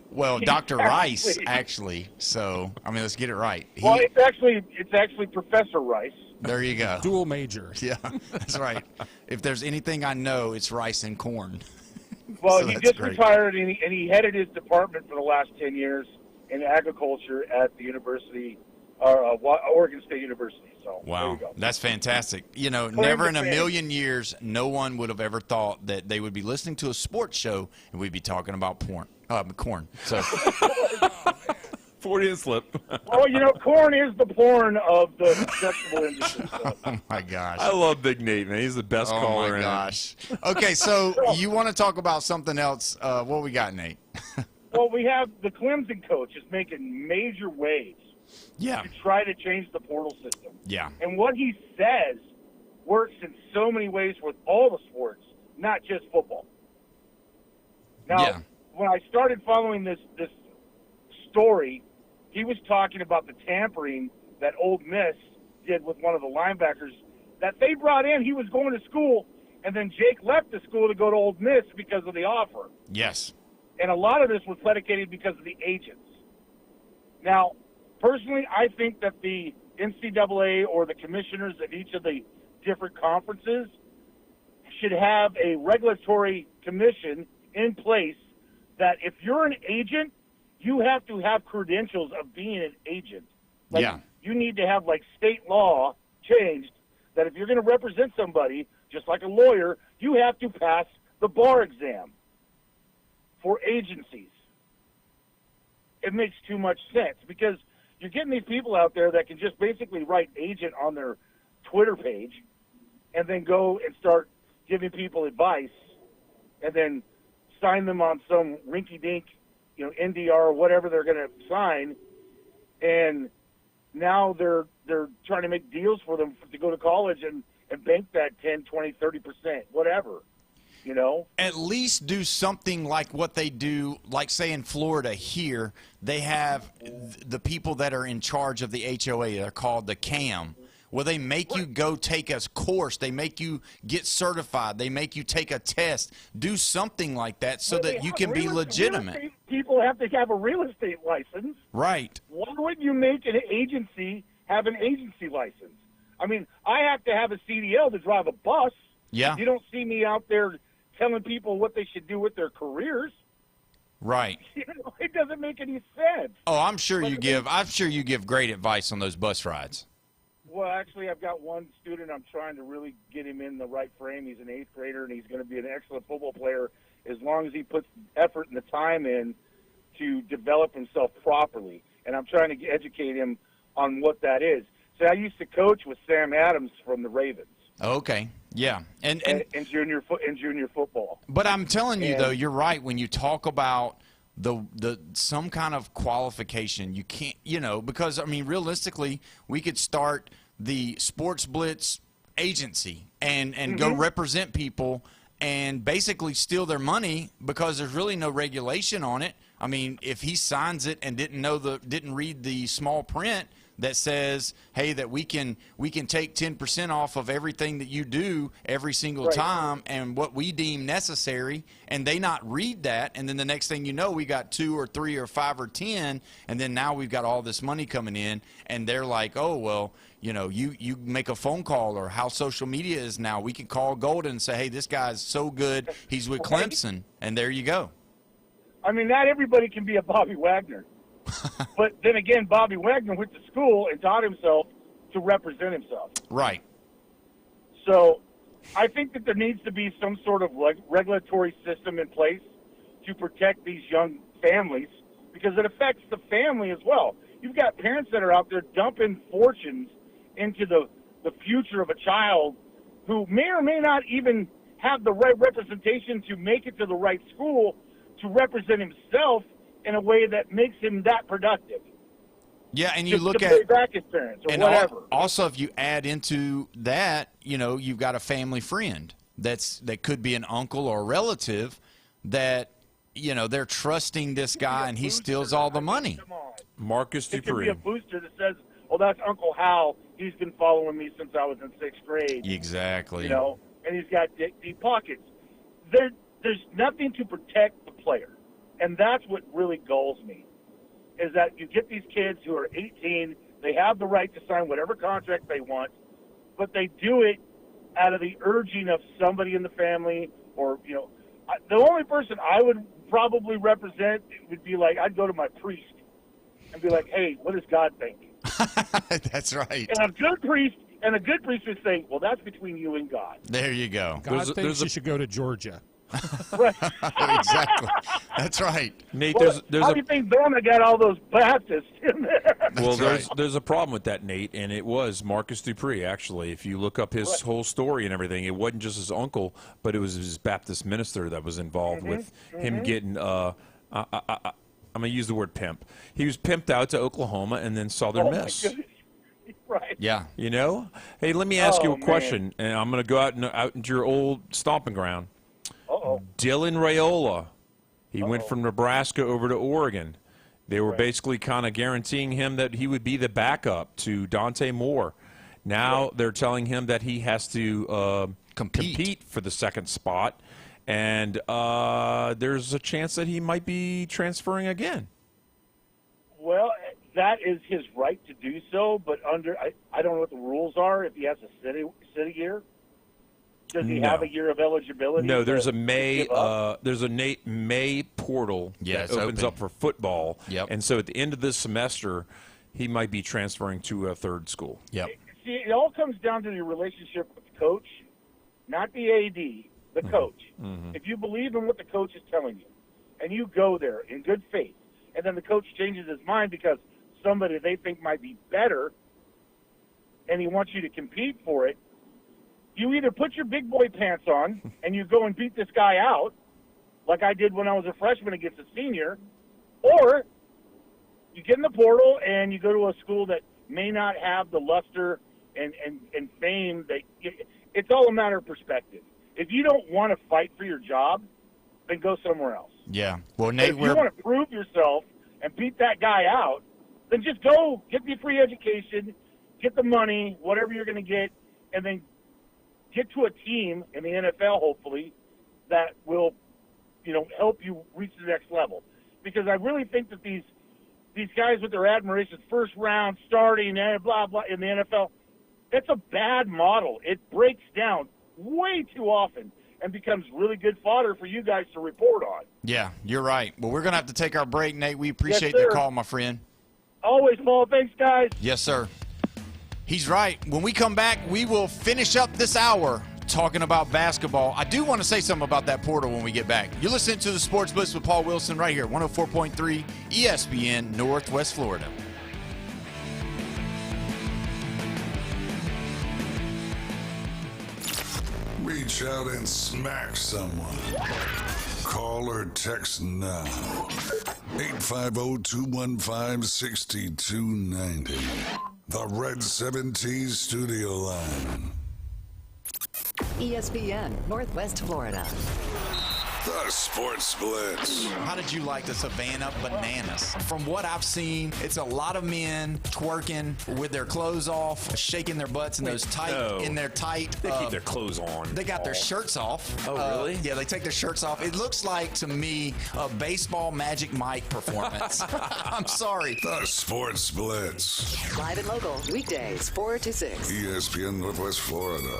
Well, Dr. Rice, actually. So, I mean, let's get it right. Well, it's actually Professor Rice. There you go. Dual major. Yeah, that's right. If there's anything I know, it's rice and corn. Well, So he that's just great. retired, and he headed his department for the last 10 years in agriculture at the University, Oregon State University. So there Wow, you go. that's fantastic. Never in a million years, no one would have ever thought that they would be listening to a sports show and we'd be talking about corn. So, Freudian slip. Well, corn is the porn of the vegetable industry. So. Oh my gosh, I love Big Nate, man. He's the best caller. Oh my gosh. Okay, so you want to talk about something else? What we got, Nate? Well, we have the Clemson coach is making major waves Yeah. to try to change the portal system. Yeah. And what he says works in so many ways with all the sports, not just football. Now, when I started following this story, he was talking about the tampering that Ole Miss did with one of the linebackers that they brought in. He was going to school, and then Jake left the school to go to Ole Miss because of the offer. Yes. And a lot of this was predicated because of the agents. Now, personally, I think that the NCAA or the commissioners of each of the different conferences should have a regulatory commission in place that if you're an agent, you have to have credentials of being an agent. You need to have, state law changed that if you're going to represent somebody, just like a lawyer, you have to pass the bar exam for agencies. It makes too much sense because you're getting these people out there that can just basically write agent on their Twitter page and then go and start giving people advice and then sign them on some rinky-dink, NDR or whatever they're going to sign. And now they're trying to make deals for them to go to college and bank that 10, 20, 30%, whatever. You know, at least do something like what they do, like say in Florida here, they have the people that are in charge of the HOA. They're called the CAM. Well, they make you go take a course. They make you get certified. They make you take a test. Do something like that so that you can be legitimate. Real estate people have to have a real estate license. Right. Why wouldn't you make an agency have an agency license? I mean, I have to have a CDL to drive a bus. Yeah. You don't see me out there telling people what they should do with their careers. Right. You know, it doesn't make any sense. Oh, I'm sure you give great advice on those bus rides. Well, actually, I've got one student I'm trying to really get him in the right frame. He's an 8th grader, and he's going to be an excellent football player as long as he puts effort and the time in to develop himself properly. And I'm trying to educate him on what that is. So I used to coach with Sam Adams from the Ravens. Okay. Yeah. And in junior football. But I'm telling you, though, you're right. When you talk about the some kind of qualification, you can't, because, I mean, realistically, we could start the Sports Blitz agency and go represent people and basically steal their money because there's really no regulation on it. I mean, if he signs it and didn't read the small print that says, hey, that we can take 10% off of everything that you do every single time and what we deem necessary, and they not read that, and then the next thing you know, we got 2 or 3 or 5 or 10, and then now we've got all this money coming in, and they're like, oh, well, you make a phone call, or how social media is now. We can call Golden and say, hey, this guy's so good, he's with Clemson, and there you go. I mean, not everybody can be a Bobby Wagner. But then again, Bobby Wagner went to school and taught himself to represent himself. Right. So I think that there needs to be some sort of regulatory system in place to protect these young families, because it affects the family as well. You've got parents that are out there dumping fortunes into the future of a child who may or may not even have the right representation to make it to the right school to represent himself in a way that makes him that productive. Yeah, and you look to at pay back his parents or whatever. Also, if you add into that, you've got a family friend that could be an uncle or a relative that they're trusting this guy and he steals all the money. Come on. Marcus Dupree. It could be a booster that says, "Oh, that's Uncle Hal. He's been following me since I was in 6th grade." Exactly. And he's got deep pockets. There's nothing to protect the player. And that's what really galls me, is that you get these kids who are 18, they have the right to sign whatever contract they want, but they do it out of the urging of somebody in the family, or, the only person I would probably represent would be like, I'd go to my priest and be like, hey, what does God think? That's right. And a good priest would say, well, that's between you and God. There you go. God thinks you should go to Georgia. Right. Exactly. That's right. Nate, Well, there's how do you think Bama got all those Baptists in there? Well, there's a problem with that, Nate, and it was Marcus Dupree, actually. If you look up his whole story and everything, it wasn't just his uncle, but it was his Baptist minister that was involved with him getting, I'm going to use the word pimp. He was pimped out to Oklahoma and then Southern Miss. My goodness. Right. Yeah. Hey, let me ask you a question, and I'm going to go out into your old stomping ground. Dylan Raiola, he went from Nebraska over to Oregon. They were basically kind of guaranteeing him that he would be the backup to Dante Moore. Now they're telling him that he has to compete for the second spot, and there's a chance that he might be transferring again. Well, that is his right to do so, but I don't know what the rules are if he has a city year. Does he have a year of eligibility? No, there's a May May portal that opens up for football. Yep. And so at the end of this semester, he might be transferring to a third school. Yep. See, it all comes down to your relationship with the coach, not the AD, the coach. Mm-hmm. If you believe in what the coach is telling you, and you go there in good faith, and then the coach changes his mind because somebody they think might be better, and he wants you to compete for it, you either put your big boy pants on and you go and beat this guy out, like I did when I was a freshman against a senior, or you get in the portal and you go to a school that may not have the luster and fame. It's all a matter of perspective. if you don't want to fight for your job, then go somewhere else. Yeah. Well, Nate, if you want to prove yourself and beat that guy out, then just go get the free education, get the money, whatever you're going to get, and then get to a team in the NFL, hopefully, that will, help you reach the next level. Because I really think that these guys with their admirations, first round, starting, blah, blah, in the NFL, that's a bad model. It breaks down way too often and becomes really good fodder for you guys to report on. Yeah, you're right. Well, we're going to have to take our break, Nate. We appreciate Yes, the sir. call, my friend. Always, Paul. Thanks, guys. Yes, sir. He's right. When we come back, we will finish up this hour talking about basketball. I do want to say something about that portal when we get back. You're listening to the Sports Blitz with Paul Wilson right here, 104.3 ESPN, Northwest Florida. Reach out and smack someone. Call or text now. 850-215-6290. The Red 17 studio line. ESPN, Northwest Florida. The Sports Blitz. How did you like the Savannah Bananas? From what I've seen, it's a lot of men twerking with their clothes off, shaking their butts in those tight. They keep their clothes on. They got their shirts off. Oh, really? Yeah, they take their shirts off. It looks like, to me, a baseball Magic Mike performance. I'm sorry. The Sports Blitz. Live and local, weekdays, 4 to 6. ESPN Northwest Florida.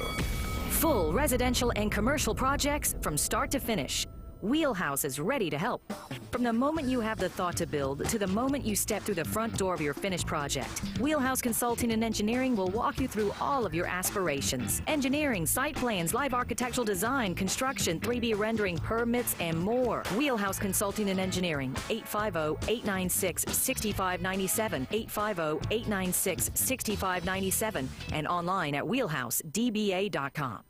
Full residential and commercial projects from start to finish. Wheelhouse is ready to help. From the moment you have the thought to build to the moment you step through the front door of your finished project, Wheelhouse Consulting and Engineering will walk you through all of your aspirations. Engineering, site plans, live architectural design, construction, 3D rendering, permits, and more. Wheelhouse Consulting and Engineering, 850-896-6597, 850-896-6597, and online at wheelhousedba.com.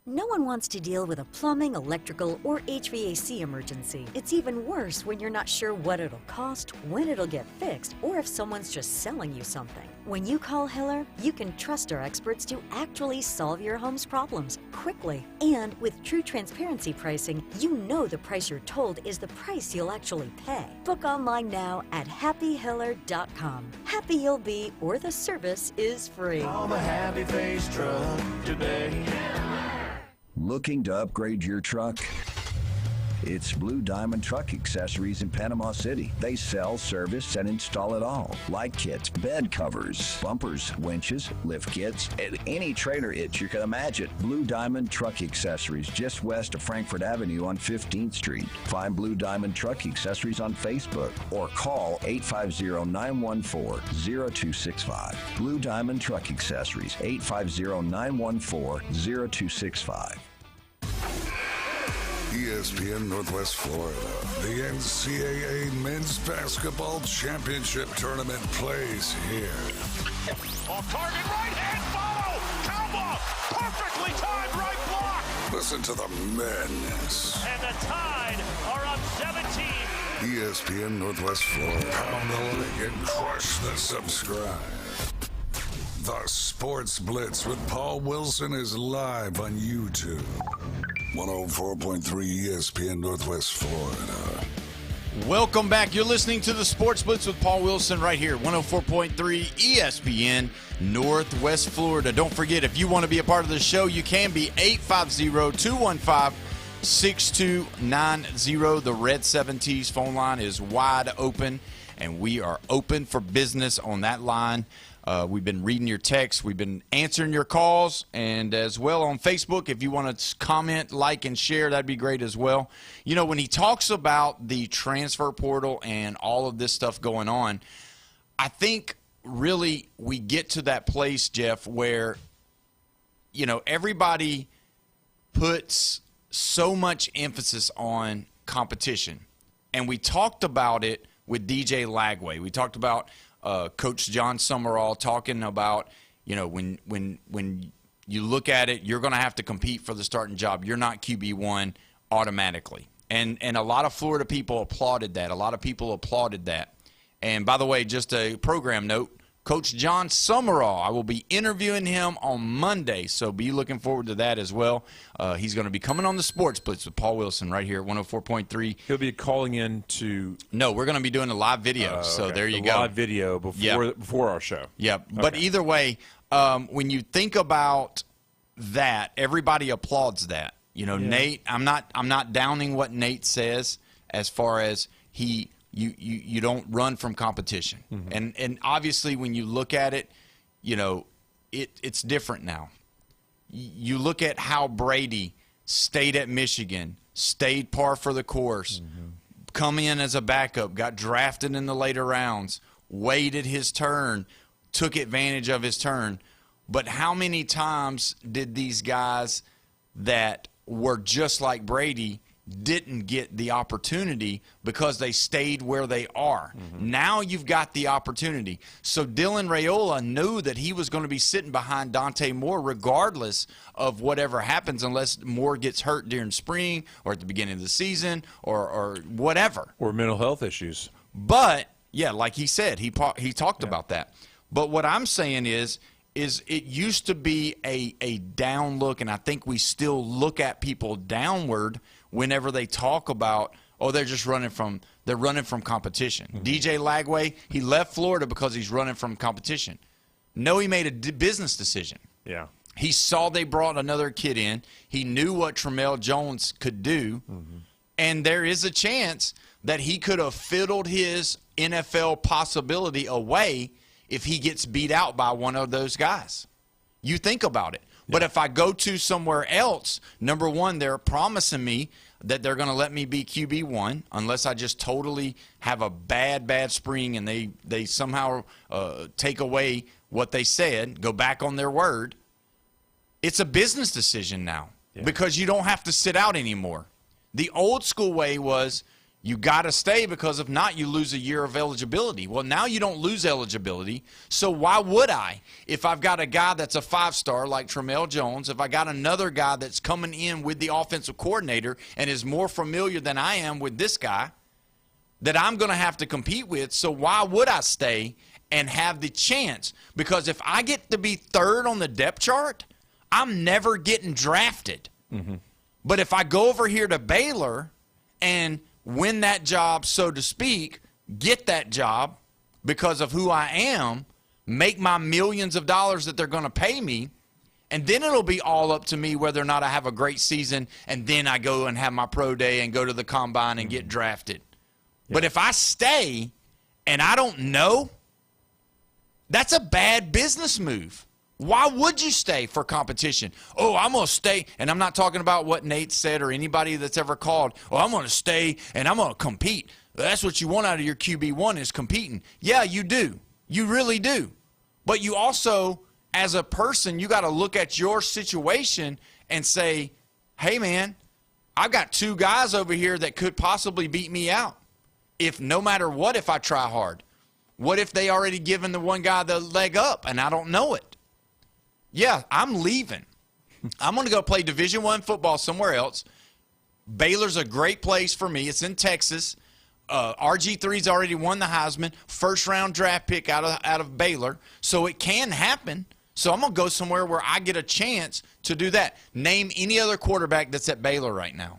No one wants to deal with a plumbing, electrical, or HVAC emergency. It's even worse when you're not sure what it'll cost, when it'll get fixed, or if someone's just selling you something. When you call Hiller, you can trust our experts to actually solve your home's problems quickly. And with true transparency pricing, you know the price you're told is the price you'll actually pay. Book online now at happyhiller.com. Happy you'll be, or the service is free. I'm a happy face truck today. Looking to upgrade your truck? It's Blue Diamond Truck Accessories in Panama City. They sell, service, and install it all. Light kits, bed covers, bumpers, winches, lift kits, and any trailer hitch you can imagine. Blue Diamond Truck Accessories, just west of Frankfort Avenue on 15th Street. Find Blue Diamond Truck Accessories on Facebook or call 850-914-0265. Blue Diamond Truck Accessories, 850-914-0265. ESPN Northwest Florida. The NCAA Men's Basketball Championship Tournament plays here. Off target, right hand follow. Kalma, perfectly timed right block. Listen to the madness. And the Tide are up 17. ESPN Northwest Florida. Pound the like and crush the subscribe. The Sports Blitz with Paul Wilson is live on YouTube. 104.3 ESPN Northwest Florida. Welcome back. You're listening to the Sports Blitz with Paul Wilson right here, 104.3 ESPN Northwest Florida. Don't forget, if you want to be a part of the show, you can be 850-215-6290. The Red 7T's phone line is wide open, and we are open for business on that line. We've been reading your texts. We've been answering your calls, and as well on Facebook. If you want to comment, like, and share, that'd be great as well. You know, when he talks about the transfer portal and all of this stuff going on, I think really we get to that place, Jeff, where, you know, everybody puts so much emphasis on competition. And we talked about it with DJ Lagway. We talked about Coach John Summerall talking about, you know, when you look at it, you're going to have to compete for the starting job. You're not QB1 automatically. And a lot of Florida people applauded that. A lot of people applauded that. And by the way, just a program note, Coach John Summerall. I will be interviewing him on Monday, so be looking forward to that as well. He's going to be coming on the Sports Blitz with Paul Wilson right here at 104.3. He'll be calling in to... No, we're going to be doing a live video, so okay. there you the go. Live video before our show. Yeah, Okay. but either way, when you think about that, everybody applauds that. You know, Nate, I'm not downing what Nate says as far as you don't run from competition. Mm-hmm. And obviously when you look at it, you know, it's different now. You look at how Brady stayed at Michigan, stayed par for the course, come in as a backup, got drafted in the later rounds, waited his turn, took advantage of his turn. But how many times did these guys that were just like Brady didn't get the opportunity because they stayed where they are? Now you've got the opportunity. So Dylan Raiola knew that he was going to be sitting behind Dante Moore regardless of whatever happens, unless Moore gets hurt during spring or at the beginning of the season or whatever. Or mental health issues. But, yeah, like he said, he talked about that. But what I'm saying is it used to be a down look, and I think we still look at people downward whenever they talk about, they're running from competition. DJ Lagway, he left Florida because he's running from competition. No, he made a business decision. Yeah. He saw they brought another kid in. He knew what Tramel Jones could do, and there is a chance that he could have fiddled his NFL possibility away if he gets beat out by one of those guys. You think about it. But if I go to somewhere else, number one, they're promising me that they're going to let me be QB1 unless I just totally have a bad spring and they somehow take away what they said, go back on their word. It's a business decision now because you don't have to sit out anymore. The old school way was you got to stay because if not, you lose a year of eligibility. Well, now you don't lose eligibility, so why would I? If I've got a guy that's a 5-star like Tramel Jones, if I got another guy that's coming in with the offensive coordinator and is more familiar than I am with this guy that I'm going to have to compete with, so why would I stay and have the chance? Because if I get to be third on the depth chart, I'm never getting drafted. But if I go over here to Baylor and win that job, so to speak, get that job because of who I am, make my millions of dollars that they're going to pay me, and then it'll be all up to me whether or not I have a great season, and then I go and have my pro day and go to the combine and get drafted. But if I stay and I don't know, that's a bad business move. Why would you stay for competition? I'm going to stay, and I'm not talking about what Nate said or anybody that's ever called. I'm going to stay, and I'm going to compete. That's what you want out of your QB1 is competing. Yeah, you do. You really do. But you also, as a person, you got to look at your situation and say, hey, man, I've got two guys over here that could possibly beat me out. No matter what, if I try hard. What if they already given the one guy the leg up and I don't know it? Yeah, I'm leaving. I'm going to go play Division I football somewhere else. Baylor's a great place for me. It's in Texas. RG3's already won the Heisman, first-round draft pick out of Baylor, so it can happen. So I'm going to go somewhere where I get a chance to do that. Name any other quarterback that's at Baylor right now.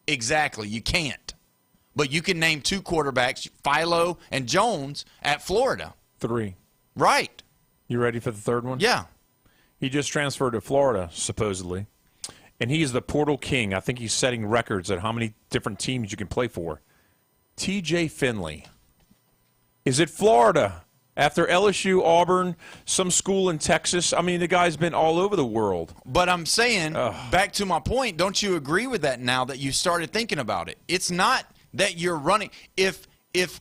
Exactly, you can't. But you can name two quarterbacks, Philo and Jones, at Florida. 3. Right. You ready for the third one? Yeah. He just transferred to Florida, supposedly. And he's the portal king. I think he's setting records at how many different teams you can play for. TJ Finley is at Florida after LSU, Auburn, some school in Texas. I mean, the guy's been all over the world. But I'm saying, back to my point, don't you agree with that now that you started thinking about it? It's not that you're running. If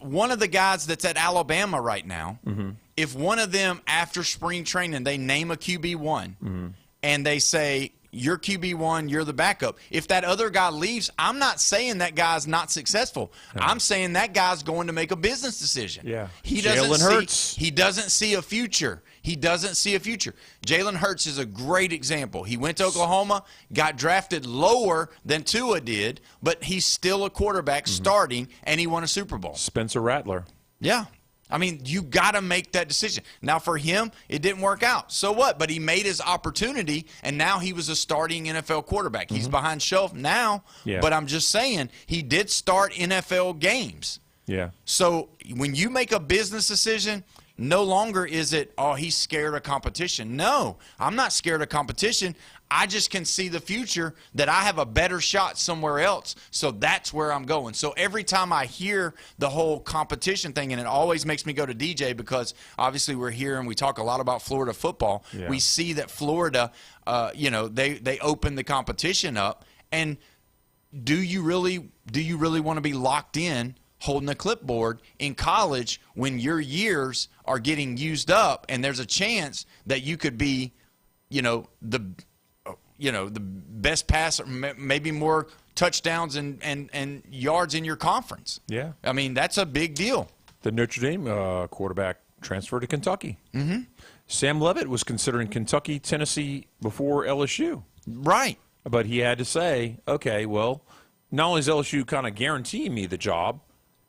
one of the guys that's at Alabama right now, if one of them after spring training, they name a QB1 and they say, you're QB1, you're the backup. If that other guy leaves, I'm not saying that guy's not successful. No. I'm saying that guy's going to make a business decision. Yeah. Jalen Hurts. He doesn't see a future. He doesn't see a future. Jalen Hurts is a great example. He went to Oklahoma, got drafted lower than Tua did, but he's still a quarterback starting, and he won a Super Bowl. Spencer Rattler. Yeah. I mean, you got to make that decision. Now, for him, it didn't work out. So what? But he made his opportunity, and now he was a starting NFL quarterback. He's behind shelf now, but I'm just saying he did start NFL games. Yeah. So when you make a business decision, no longer is it, oh, he's scared of competition. No, I'm not scared of competition. I just can see the future that I have a better shot somewhere else, so that's where I'm going. So every time I hear the whole competition thing, and it always makes me go to DJ because obviously we're here and we talk a lot about Florida football. Yeah. We see that Florida, they open the competition up, and do you really want to be locked in holding a clipboard in college when your years are getting used up and there's a chance that you could be, the best passer, maybe more touchdowns and yards in your conference. Yeah. I mean, that's a big deal. The Notre Dame quarterback transferred to Kentucky. Mm-hmm. Sam Leavitt was considering Kentucky, Tennessee before LSU. Right. But he had to say, okay, well, not only is LSU kind of guaranteeing me the job,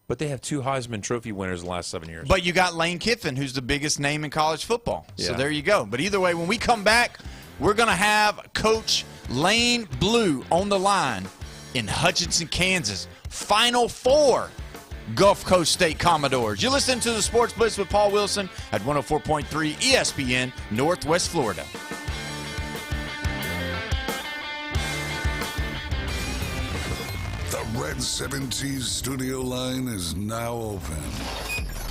but they have 2 Heisman Trophy winners in the last 7 years. But you got Lane Kiffin, who's the biggest name in college football. Yeah. So there you go. But either way, when we come back, we're going to have Coach Lane Blue on the line in Hutchinson, Kansas. Final 4 Gulf Coast State Commodores. You're listening to the Sports Blitz with Paul Wilson at 104.3 ESPN, Northwest Florida. The Red 70s studio line is now open.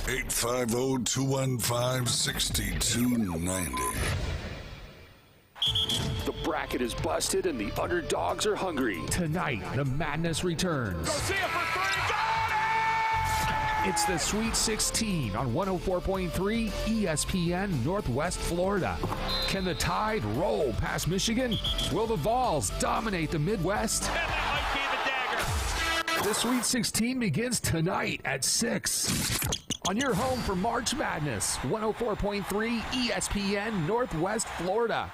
850-215-6290. The bracket is busted and the underdogs are hungry. Tonight, the madness returns. It's the Sweet 16 on 104.3 ESPN Northwest Florida. Can the Tide roll past Michigan? Will the Vols dominate the Midwest? The Sweet 16 begins tonight at 6. On your home for March Madness, 104.3 ESPN Northwest Florida.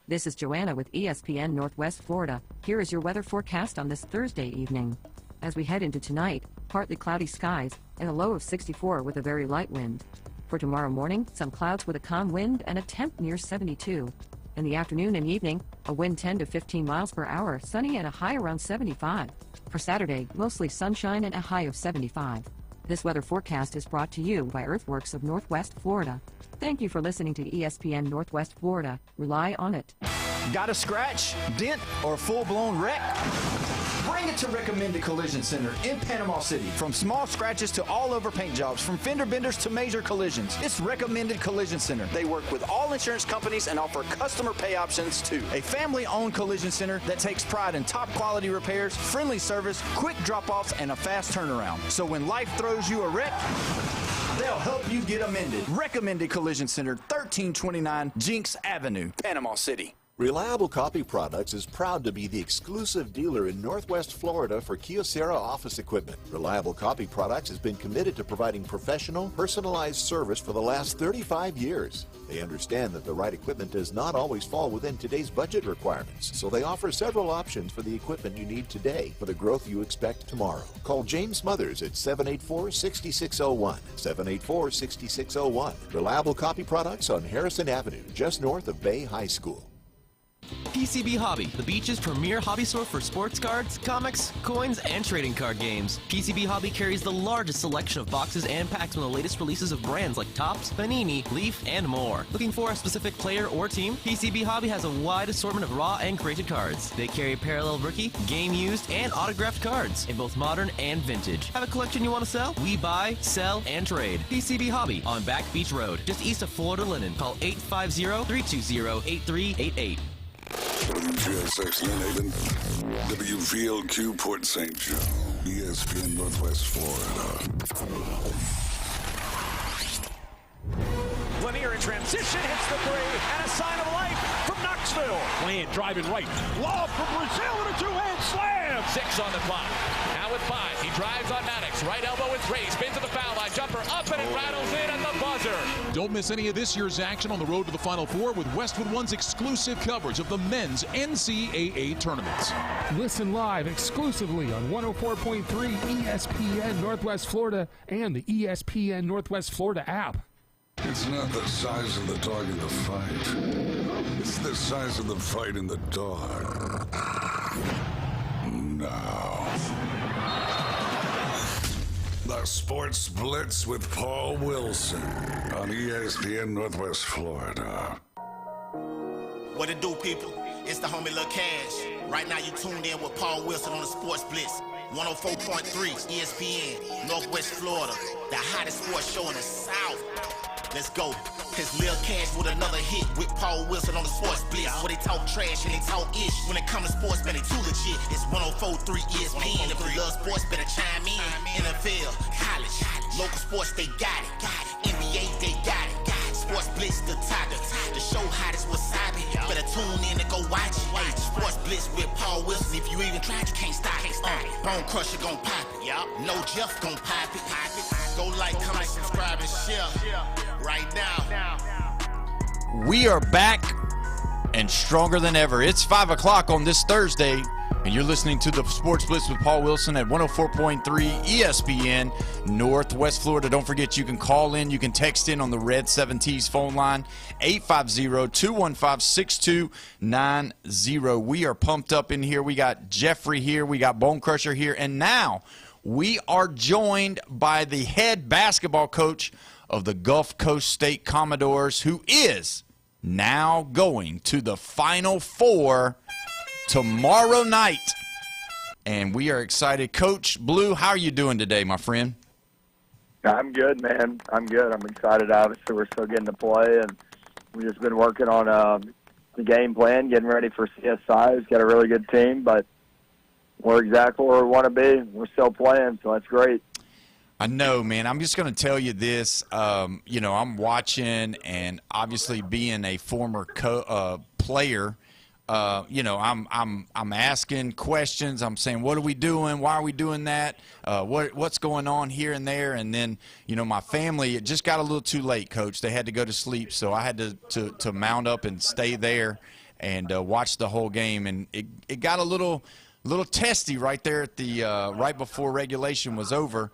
This is Joanna with ESPN Northwest Florida. Here is your weather forecast on this Thursday evening. As we head into tonight, partly cloudy skies and a low of 64 with a very light wind. For tomorrow morning, some clouds with a calm wind and a temp near 72. In the afternoon and evening, a wind 10 to 15 miles per hour, sunny and a high around 75. For Saturday, mostly sunshine and a high of 75. This weather forecast is brought to you by Earthworks of Northwest Florida. Thank you for listening to ESPN Northwest Florida. Rely on it. Got a scratch, dent, or full-blown wreck? Bring it to Recommended Collision Center in Panama City. From small scratches to all-over paint jobs, from fender benders to major collisions, it's Recommended Collision Center. They work with all insurance companies and offer customer pay options too. A family-owned collision center that takes pride in top-quality repairs, friendly service, quick drop-offs, and a fast turnaround. So when life throws you a wreck, they'll help you get amended. Recommended Collision Center, 1329 Jinx Avenue, Panama City. Reliable Copy Products is proud to be the exclusive dealer in Northwest Florida for Kyocera office equipment. Reliable Copy Products has been committed to providing professional, personalized service for the last 35 years. They understand that the right equipment does not always fall within today's budget requirements, so they offer several options for the equipment you need today for the growth you expect tomorrow. Call James Smothers at 784-6601. 784-6601. Reliable Copy Products on Harrison Avenue, just north of Bay High School. PCB Hobby, the beach's premier hobby store for sports cards, comics, coins, and trading card games. PCB Hobby carries the largest selection of boxes and packs from the latest releases of brands like Topps, Panini, Leaf, and more. Looking for a specific player or team? PCB Hobby has a wide assortment of raw and graded cards. They carry parallel rookie, game used, and autographed cards in both modern and vintage. Have a collection you want to sell? We buy, sell, and trade. PCB Hobby on Back Beach Road, just east of Florida Linen. Call 850-320-8388. WGSX Lynn WVLQ Port St. Joe, ESPN Northwest Florida. Lanier in transition hits the three and a sign of life from Knoxville. Brazil. Playing, driving right. Lob from Brazil and a two-hand slam. 6 on the clock. Now with 5. He drives on Maddox. Right elbow with Ray. Spins to the foul line. Jumper up and it rattles in at the buzzer. Don't miss any of this year's action on the road to the Final Four with Westwood One's exclusive coverage of the men's NCAA tournaments. Listen live exclusively on 104.3 ESPN Northwest Florida and the ESPN Northwest Florida app. It's not the size of the dog in the fight. It's the size of the fight in the dog. Now. The Sports Blitz with Paul Wilson on ESPN Northwest Florida. What it do, people? It's the homie Lil Cash. Right now you tuned in with Paul Wilson on the Sports Blitz. 104.3 ESPN, Northwest Florida. The hottest sports show in the South. Let's go. It's Lil Cash with another hit with Paul Wilson on the Sports Blitz. Where they talk trash and they talk ish. When it comes to sports, man, they too legit. It's 104.3 ESPN. If you love sports, better chime in. NFL, college, local sports, they got it. NBA, they got it. Sports Blitz, the topic. The show hottest was sabi. Better tune in and go watch it. Sports Blitz with Paul Wilson. If you even tried, you can't stop it. Bone Crusher gon' pop it. No Jeff gon' pop it. Go like, comment, subscribe, and share. Right now. We are back and stronger than ever. It's 5 o'clock on this Thursday, and you're listening to the Sports Blitz with Paul Wilson at 104.3 ESPN Northwest Florida. Don't forget, you can call in, you can text in on the Red 7T's phone line, 850-215-6290. We are pumped up in here. We got Jeffrey here, we got Bone Crusher here, and now we are joined by the head basketball coach of the Gulf Coast State Commodores, who is now going to the Final Four tomorrow night. And we are excited. Coach Blue, how are you doing today, my friend? I'm good, man. I'm good. I'm excited. Obviously, we're still getting to play, and we've just been working on the game plan, getting ready for CSI. We've got a really good team, but we're exactly where we want to be. We're still playing, so that's great. I know, man. I'm just going to tell you this. I'm watching, and obviously being a former player, I'm asking questions. I'm saying, what are we doing? Why are we doing that? What's going on here and there? And then, my family, it just got a little too late, Coach. They had to go to sleep, so I had to mount up and stay there and watch the whole game. And it got a little testy right there at the right before regulation was over.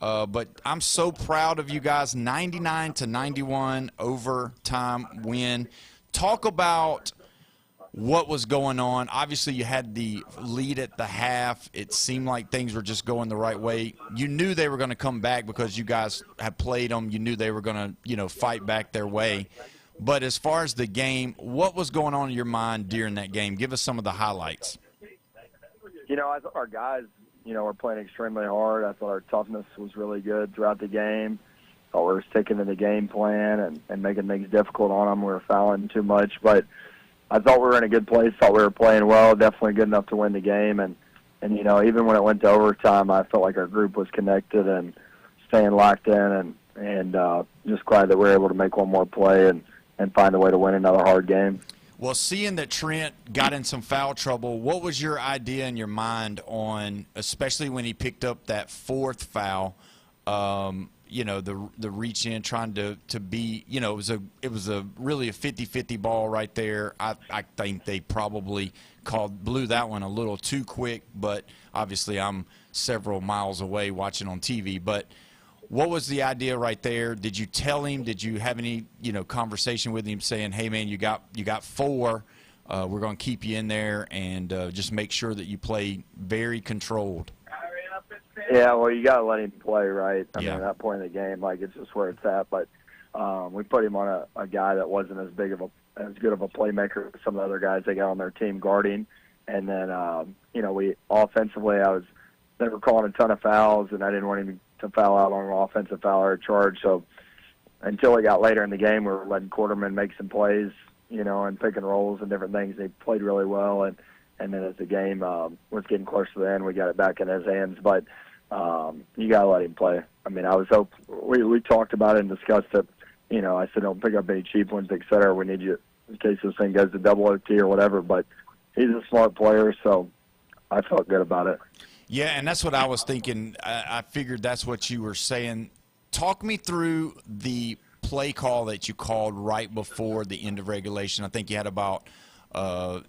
But I'm so proud of you guys. 99-91 overtime win. Talk about what was going on. Obviously, you had the lead at the half. It seemed like things were just going the right way. You knew they were going to come back because you guys had played them. You knew they were going to, fight back their way. But as far as the game, what was going on in your mind during that game? Give us some of the highlights. I thought our guys, we're playing extremely hard. I thought our toughness was really good throughout the game. I thought we were sticking to the game plan and making things difficult on them. We were fouling too much. But I thought we were in a good place. Thought we were playing well, definitely good enough to win the game. And even when it went to overtime, I felt like our group was connected and staying locked in and just glad that we were able to make one more play and find a way to win another hard game. Well, seeing that Trent got in some foul trouble, what was your idea in your mind on, especially when he picked up that fourth foul, the reach in, trying to be, it was a really a 50-50 ball right there. I think they probably blew that one a little too quick, but obviously I'm several miles away watching on TV. But what was the idea right there? Did you tell him? Did you have any, conversation with him saying, hey, man, you got 4. We're going to keep you in there and just make sure that you play very controlled? Yeah, well, you got to let him play, right? I mean, at that point in the game, it's just where it's at. But we put him on a guy that wasn't as good of a playmaker as some of the other guys they got on their team guarding. And then, we offensively, they were calling a ton of fouls, and I didn't want him to foul out on an offensive foul or a charge. So until we got later in the game, we were letting Quarterman make some plays, and pick and rolls and different things. They played really well. And then as the game was getting close to the end, we got it back in his hands. But you got to let him play. I mean, we talked about it and discussed it. I said, don't pick up any cheap ones, et cetera. We need you in case this thing goes to double OT or whatever. But he's a smart player, so I felt good about it. Yeah, and that's what I was thinking. I figured that's what you were saying. Talk me through the play call that you called right before the end of regulation. I think you had about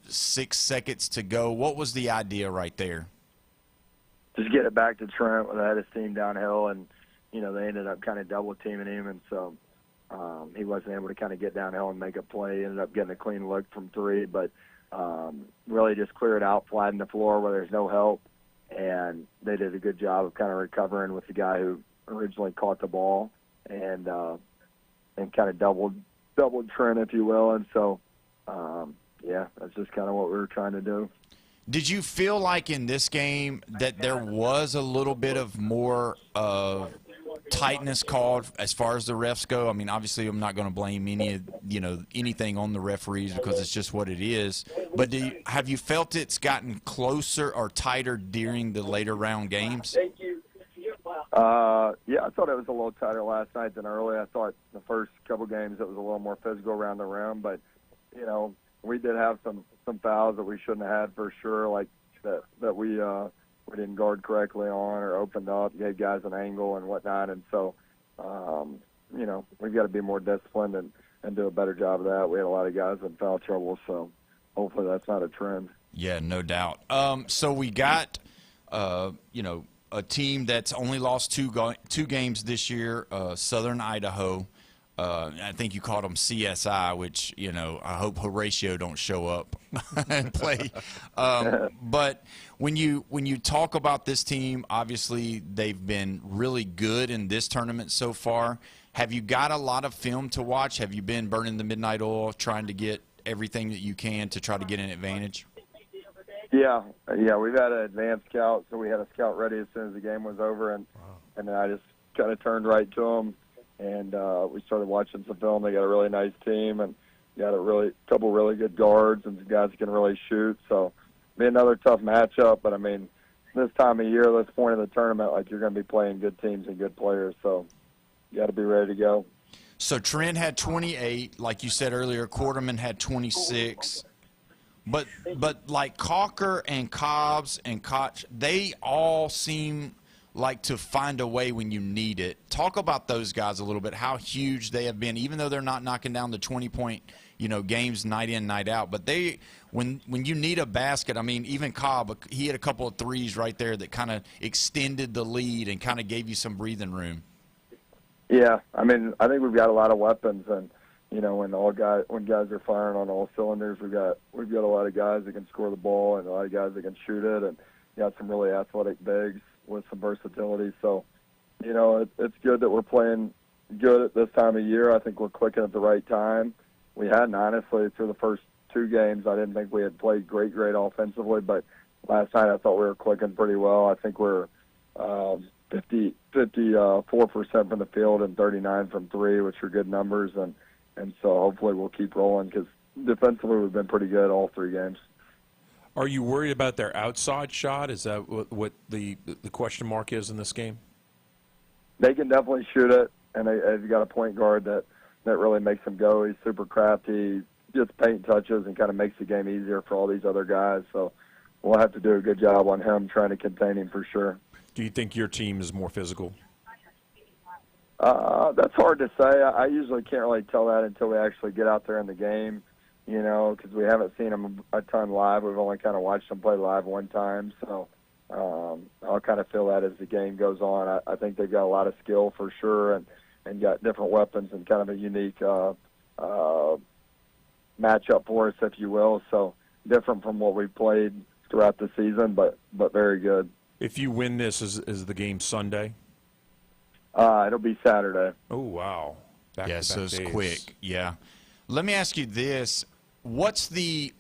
6 seconds to go. What was the idea right there? Just get it back to Trent when they had his team downhill, and, you know, they ended up kind of double-teaming him, and so he wasn't able to kind of get downhill and make a play. He ended up getting a clean look from 3, but really just clear it out, flatten the floor where there's no help, and they did a good job of kind of recovering with the guy who originally caught the ball and kind of doubled Trent, if you will. And so, yeah, that's just kind of what we were trying to do. Did you feel like in this game that there was a little bit of more tightness called as far as the refs go? I mean, obviously, I'm not going to blame anything on the referees because it's just what it is. But have you felt it's gotten closer or tighter during the later round games? Yeah, I thought it was a little tighter last night than early. I thought the first couple games it was a little more physical around the rim, but you know, we did have some fouls that we shouldn't have had for sure, like that we didn't guard correctly on or opened up, gave guys an angle and whatnot. And so, you know, we've got to be more disciplined and do a better job of that. We had a lot of guys in foul trouble, so hopefully that's not a trend. Yeah, no doubt. So we got, you know, a team that's only lost two games this year, Southern Idaho. I think you called them CSI, which, you know, I hope Horatio don't show up and play. But when you talk about this team, obviously they've been really good in this tournament so far. Have you got a lot of film to watch? Have you been burning the midnight oil, trying to get everything that you can to try to get an advantage? Yeah, we've had an advanced scout, so we had a scout ready as soon as the game was over, and then I just kind of turned right to them, and we started watching some film. They got a really nice team, and got a couple really good guards, and some guys that can really shoot. So, be another tough matchup. But I mean, this time of year, this point of the tournament, like you're going to be playing good teams and good players, so you got to be ready to go. So Trent had 28, like you said earlier. Quarterman had 26. But like Cocker and Cobbs and Koch, they all seem like to find a way when you need it. Talk about those guys a little bit, how huge they have been, even though they're not knocking down the 20-point, you know, games night in, night out. But they, when you need a basket, I mean, even Cobb, he had a couple of threes right there that kind of extended the lead and kind of gave you some breathing room. Yeah, I mean, I think we've got a lot of weapons, and you know, when guys are firing on all cylinders, we've got a lot of guys that can score the ball and a lot of guys that can shoot it, and got some really athletic bigs with some versatility. So, you know, it's good that we're playing good at this time of year. I think we're clicking at the right time. We hadn't, honestly, through the first two games. I didn't think we had played great offensively, but last night I thought we were clicking pretty well. I think we're 54% from the field and 39 from three, which are good numbers, and so hopefully we'll keep rolling because defensively we've been pretty good all three games. Are you worried about their outside shot? Is that what the question mark is in this game? They can definitely shoot it, and they've got a point guard that really makes them go. He's super crafty, just paint touches and kind of makes the game easier for all these other guys. So we'll have to do a good job on him trying to contain him for sure. Do you think your team is more physical? That's hard to say. I usually can't really tell that until we actually get out there in the game, you know, because we haven't seen them a ton live. We've only kind of watched them play live one time. So I'll kind of feel that as the game goes on. I think they've got a lot of skill for sure and got different weapons and kind of a unique matchup for us, if you will. So different from what we've played throughout the season, but very good. If you win this, is the game Sunday? It'll be Saturday. Oh, wow. Yeah, so it's quick. Yeah. Let me ask you this. What's the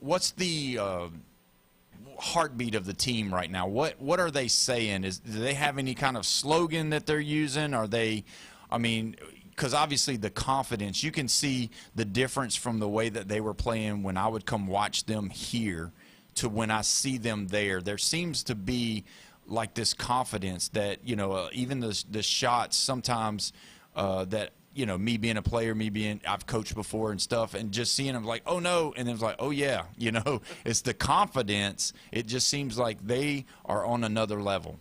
heartbeat of the team right now? What are they saying? Do they have any kind of slogan that they're using? Are they, I mean, because obviously the confidence, you can see the difference from the way that they were playing when I would come watch them here to when I see them there. There seems to be like this confidence that, you know, even the shots sometimes that, me being a player, I've coached before and stuff, and just seeing them like, oh no, and then it's like, oh yeah, it's the confidence. It just seems like they are on another level.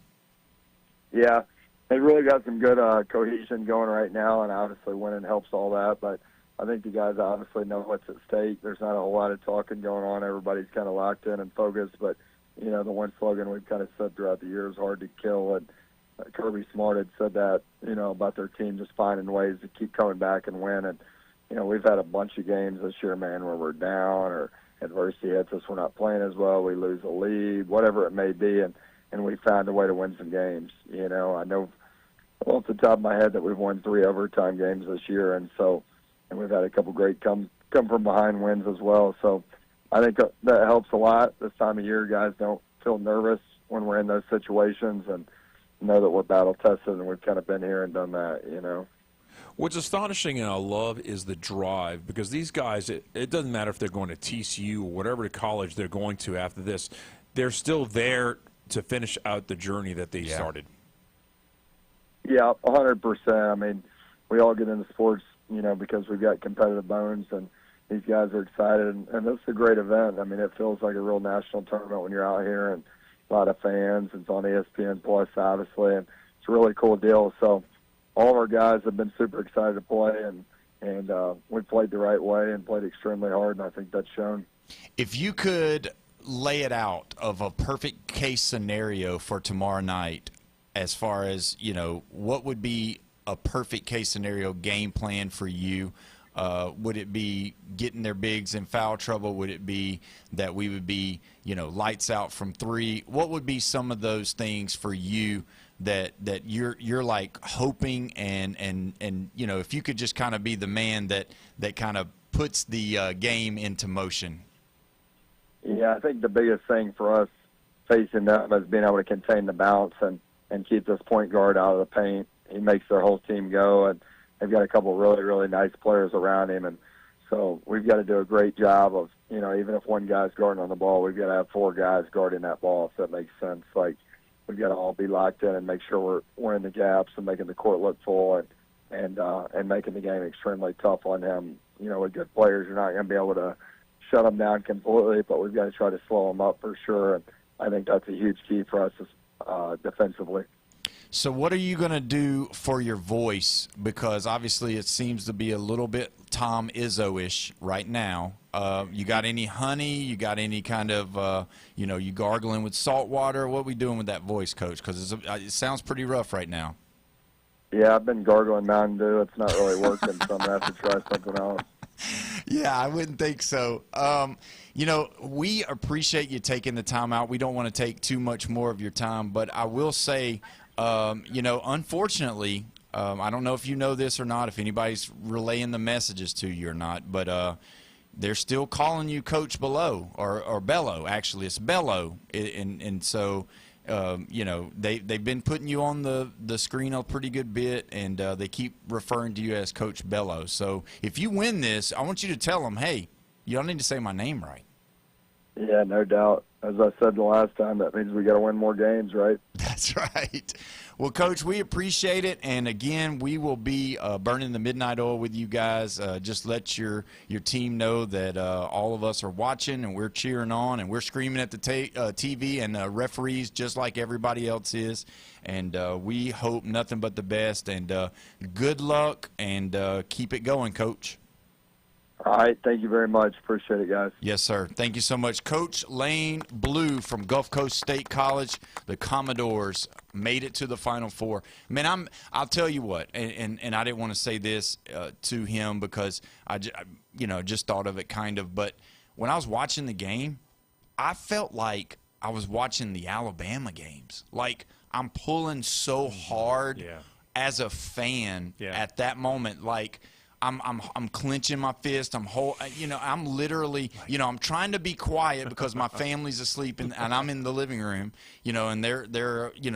Yeah, they really got some good cohesion going right now, and obviously winning helps all that. But I think the guys obviously know what's at stake. There's not a whole lot of talking going on. Everybody's kind of locked in and focused. But the one slogan we've kind of said throughout the year is hard to kill. And Kirby Smart had said that, about their team just finding ways to keep coming back and win. And, we've had a bunch of games this year, man, where we're down or adversity hits us, we're not playing as well, we lose a lead, whatever it may be, and we found a way to win some games. I know off the top of my head that we've won 3 overtime games this year, and we've had a couple great come from behind wins as well. So I think that helps a lot. This time of year, guys don't feel nervous when we're in those situations and know that we're battle tested, and we've kind of been here and done that, What's astonishing and I love is the drive, because these guys, it doesn't matter if they're going to TCU or whatever college they're going to after this, they're still there to finish out the journey that they started. Yeah, 100%. I mean, we all get into sports, because we've got competitive bones, and these guys are excited, and this is a great event. I mean, it feels like a real national tournament when you're out here, and a lot of fans. It's on ESPN Plus, obviously, and it's a really cool deal. So all of our guys have been super excited to play, and we played the right way and played extremely hard, and I think that's shown. If you could lay it out of a perfect case scenario for tomorrow night, as far as, what would be a perfect case scenario game plan for you? Would it be getting their bigs in foul trouble? Would it be that we would be, lights out from 3? What would be some of those things for you that you're like hoping and if you could just kind of be the man that kind of puts the game into motion? Yeah, I think the biggest thing for us facing them is being able to contain the bounce and keep this point guard out of the paint. He makes their whole team go, and they've got a couple really, really nice players around him. And so we've got to do a great job of, even if one guy's guarding on the ball, we've got to have 4 guys guarding that ball, if that makes sense. Like, we've got to all be locked in and make sure we're in the gaps and making the court look full and making the game extremely tough on him. With good players, you're not going to be able to shut them down completely, but we've got to try to slow them up for sure. And I think that's a huge key for us defensively. So what are you going to do for your voice? Because obviously it seems to be a little bit Tom Izzo-ish right now. You got any honey? You got any kind of, you gargling with salt water? What are we doing with that voice, Coach? Because it sounds pretty rough right now. Yeah, I've been gargling Mountain Dew. It's not really working, so I'm going to have to try something else. Yeah, I wouldn't think so. We appreciate you taking the time out. We don't want to take too much more of your time, but I will say, unfortunately, I don't know if you know this or not, if anybody's relaying the messages to you or not, but they're still calling you Coach Below or Bello. Actually, it's Bello, and so they've been putting you on the screen a pretty good bit, and they keep referring to you as Coach Bello. So if you win this, I want you to tell them, hey, you don't need to say my name right. Yeah, no doubt. As I said the last time, that means we got to win more games, right? That's right. Well, Coach, we appreciate it, and again, we will be burning the midnight oil with you guys. Just let your team know that all of us are watching, and we're cheering on, and we're screaming at the TV and referees just like everybody else is. And we hope nothing but the best. And good luck, and keep it going, Coach. All right. Thank you very much. Appreciate it, guys. Yes, sir. Thank you so much. Coach Lane Blue from Gulf Coast State College. The Commodores made it to the Final Four. Man, I'll tell you what, and I didn't want to say this to him because I just thought of it kind of, but when I was watching the game, I felt like I was watching the Alabama games. Like, I'm pulling so hard as a fan at that moment. Like, I'm clenching my fist. I'm literally, I'm trying to be quiet because my family's asleep and I'm in the living room, and they're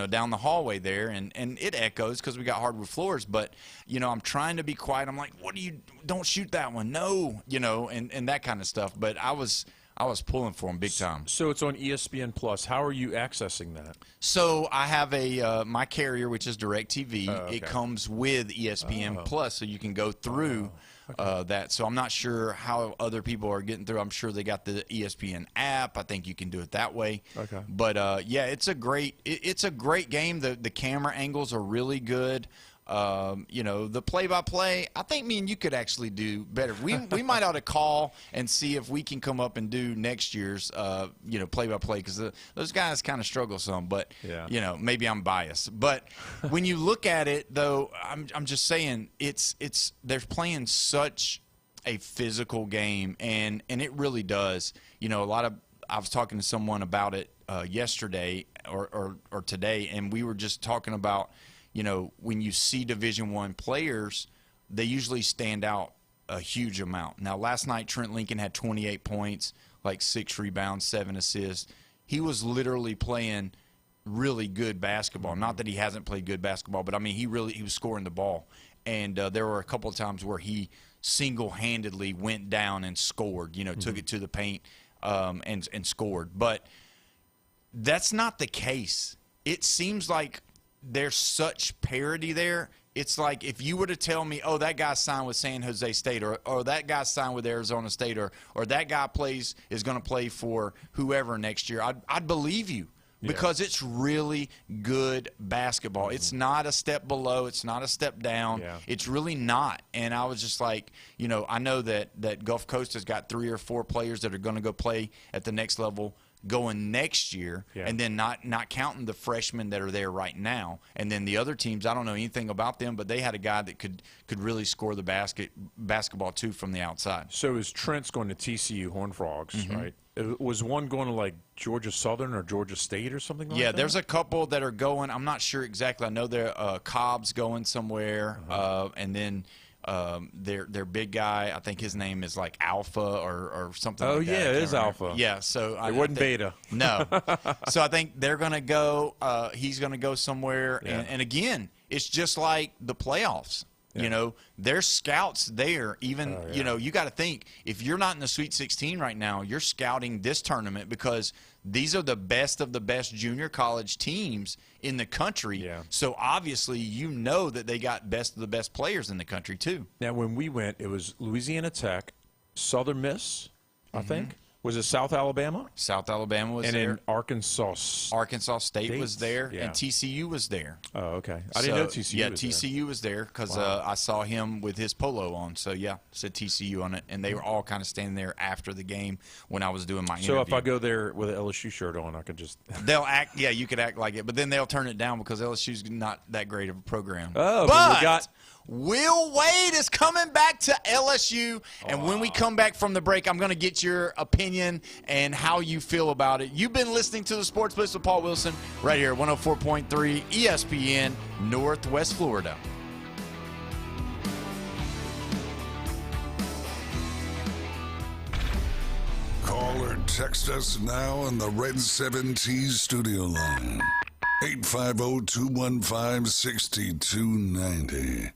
down the hallway there, and it echoes because we got hardwood floors. But I'm trying to be quiet. I'm like, don't shoot that one, no, and that kind of stuff. But I was I was pulling for them big time. So it's on ESPN Plus. How are you accessing that? So I have my carrier, which is DirecTV. Okay. It comes with ESPN Plus, so you can go through that. So I'm not sure how other people are getting through. I'm sure they got the ESPN app. I think you can do it that way. Okay. But yeah, it's a great game. The camera angles are really good. The play-by-play, I think me and you could actually do better. We might ought to call and see if we can come up and do next year's, play-by-play, because those guys kind of struggle some. But maybe I'm biased. But when you look at it, though, I'm just saying they're playing such a physical game, and it really does. I was talking to someone about it yesterday or today, and we were just talking about. When you see Division I players, they usually stand out a huge amount. Now, last night, Trent Lincoln had 28 points, like 6 rebounds, 7 assists. He was literally playing really good basketball. Not that he hasn't played good basketball, but, I mean, he was scoring the ball. And there were a couple of times where he single-handedly went down and scored, took it to the paint and scored. But that's not the case. It seems like there's such parity there. It's like if you were to tell me, oh, that guy signed with San Jose State or that guy signed with Arizona State or that guy is going to play for whoever next year, I'd believe you because it's really good basketball. It's not a step below. It's not a step down. Yeah. It's really not. And I was just like, I know that Gulf Coast has got 3 or 4 players that are going to go play at the next level going next year, and then not counting the freshmen that are there right now. And then the other teams, I don't know anything about them, but they had a guy that could really score the basketball too from the outside. So is Trent's going to TCU Horned Frogs, right? Was one going to like Georgia Southern or Georgia State or something like that? Yeah, there's a couple that are going. I'm not sure exactly. I know Cobb's going somewhere, and then their big guy, I think his name is like Alpha or something like that. Oh, yeah, it is Alpha. Yeah, so it wasn't Beta. No. So I think they're going to go he's going to go somewhere. Yeah. And again, it's just like the playoffs. Yeah. There's scouts there. Even, you got to think, if you're not in the Sweet 16 right now, you're scouting this tournament because these are the best of the best junior college teams in the country. Yeah. So obviously that they got best of the best players in the country too. Now, when we went, it was Louisiana Tech, Southern Miss, I think. Was it South Alabama? South Alabama was there. And then Arkansas State was there, and TCU was there. Oh, okay. I didn't know TCU was there. Yeah, TCU was there because I saw him with his polo on. So, yeah, it said TCU on it. And they were all kind of standing there after the game when I was doing my interview. So if I go there with an LSU shirt on, I could just – They'll act – yeah, you could act like it. But then they'll turn it down because LSU's not that great of a program. Oh, but we got – Will Wade is coming back to LSU, and when we come back from the break, I'm going to get your opinion and how you feel about it. You've been listening to the Sports Blitz with Paul Wilson right here at 104.3 ESPN, Northwest Florida. Call or text us now on the Red 7T studio line. 850-215-6290.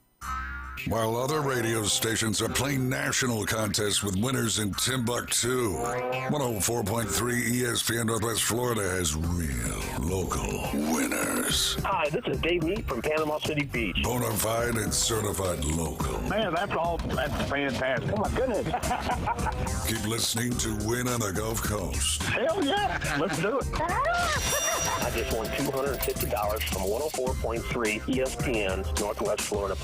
While other radio stations are playing national contests with winners in Timbuktu, 104.3 ESPN Northwest Florida has real local winners. Hi, this is Dave Meat from Panama City Beach. Bona fide and certified local. Man, that's fantastic. Oh, my goodness. Keep listening to Win on the Gulf Coast. Hell yeah. Let's do it. I just won $250 from 104.3 ESPN Northwest Florida.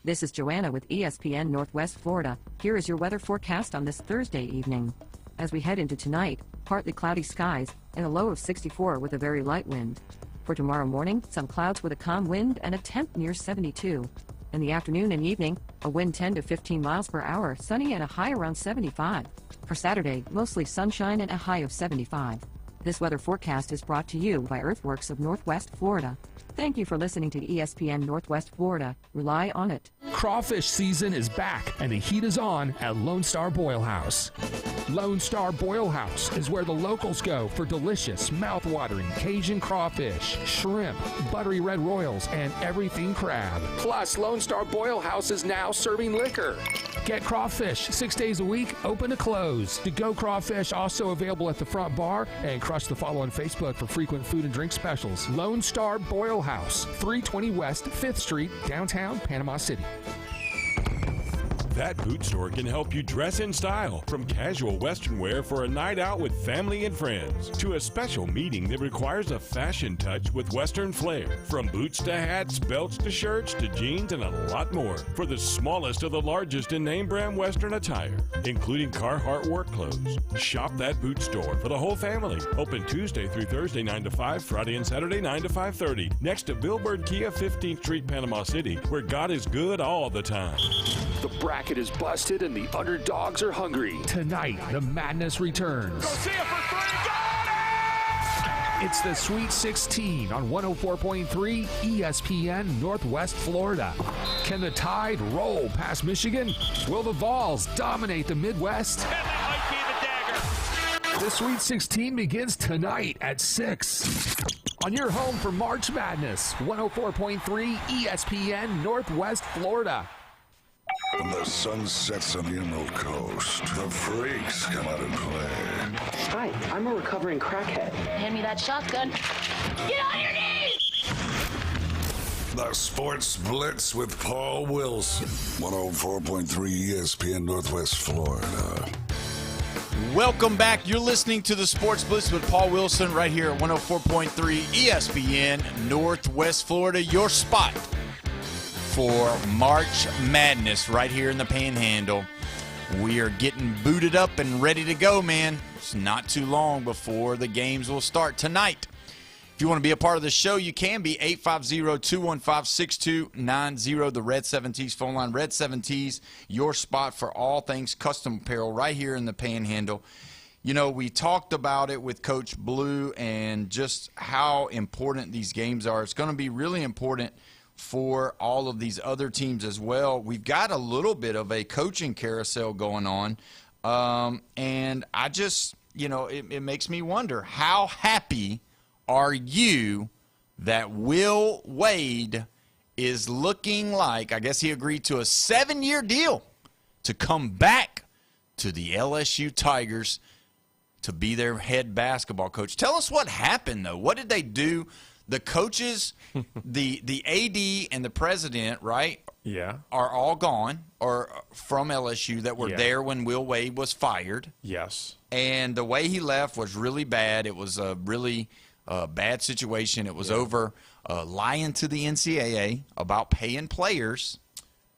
This is Joanna with ESPN Northwest Florida. Here is your weather forecast on this Thursday evening. As we head into tonight, partly cloudy skies and a low of 64 with a very light wind. For tomorrow morning, some clouds with a calm wind and a temp near 72. In the afternoon and evening, a wind 10 to 15 miles per hour, sunny and a high around 75. For Saturday, mostly sunshine and a high of 75. This weather forecast is brought to you by Earthworks of Northwest Florida. Thank you for listening to ESPN Northwest Florida. Rely on it. Crawfish season is back, and the heat is on at Lone Star Boil House. Lone Star Boil House is where the locals go for delicious, mouth-watering Cajun crawfish, shrimp, buttery red royals, and everything crab. Plus, Lone Star Boil House is now serving liquor. Get crawfish 6 days a week, open to close. To-go crawfish also available at the front bar, and crush the follow on Facebook for frequent food and drink specials. Lone Star Boil House, 320 West 5th Street, downtown Panama City. That boot store can help you dress in style, from casual Western wear for a night out with family and friends to a special meeting that requires a fashion touch with Western flair. From boots to hats, belts to shirts to jeans, and a lot more for the smallest of the largest in name brand Western attire, including Carhartt work clothes. Shop that boot store for the whole family. Open Tuesday through Thursday 9 to 5, Friday and Saturday 9 to 5:30. Next to Billboard Kia, 15th Street, Panama City, where God is good all the time. The bracket is busted and the underdogs are hungry. Tonight, the madness returns. It's the Sweet 16 on 104.3 ESPN Northwest Florida. Can the Tide roll past Michigan? Will the Vols dominate the Midwest? The Sweet 16 begins tonight at 6. On your home for March Madness, 104.3 ESPN Northwest Florida. When the sun sets on the Emerald Coast, the freaks come out and play. Hi, I'm a recovering crackhead. Hand me that shotgun. Get on your knees! The Sports Blitz with Paul Wilson. 104.3 ESPN Northwest Florida. Welcome back. You're listening to the Sports Blitz with Paul Wilson right here at 104.3 ESPN Northwest Florida. Your spot for March Madness right here in the Panhandle. We are getting booted up and ready to go, man. It's not too long before the games will start tonight. If you want to be a part of the show, you can be 850-215-6290, the Red 7Ts phone line. Red 7Ts, your spot for all things custom apparel right here in the Panhandle. You know, we talked about it with Coach Blue and just how important these games are. It's going to be really important for all of these other teams as well. We've got a little bit of a coaching carousel going on, and I just, you know, it makes me wonder, how happy are you that Will Wade is looking like, I guess he agreed to a 7-year deal to come back to the LSU Tigers to be their head basketball coach. Tell us what happened, though. What did they do? The coaches, the AD and the president, right? Yeah. Are all gone, or from LSU, that were there when Will Wade was fired. Yes. And the way he left was really bad. It was a really bad situation. It was over lying to the NCAA about paying players.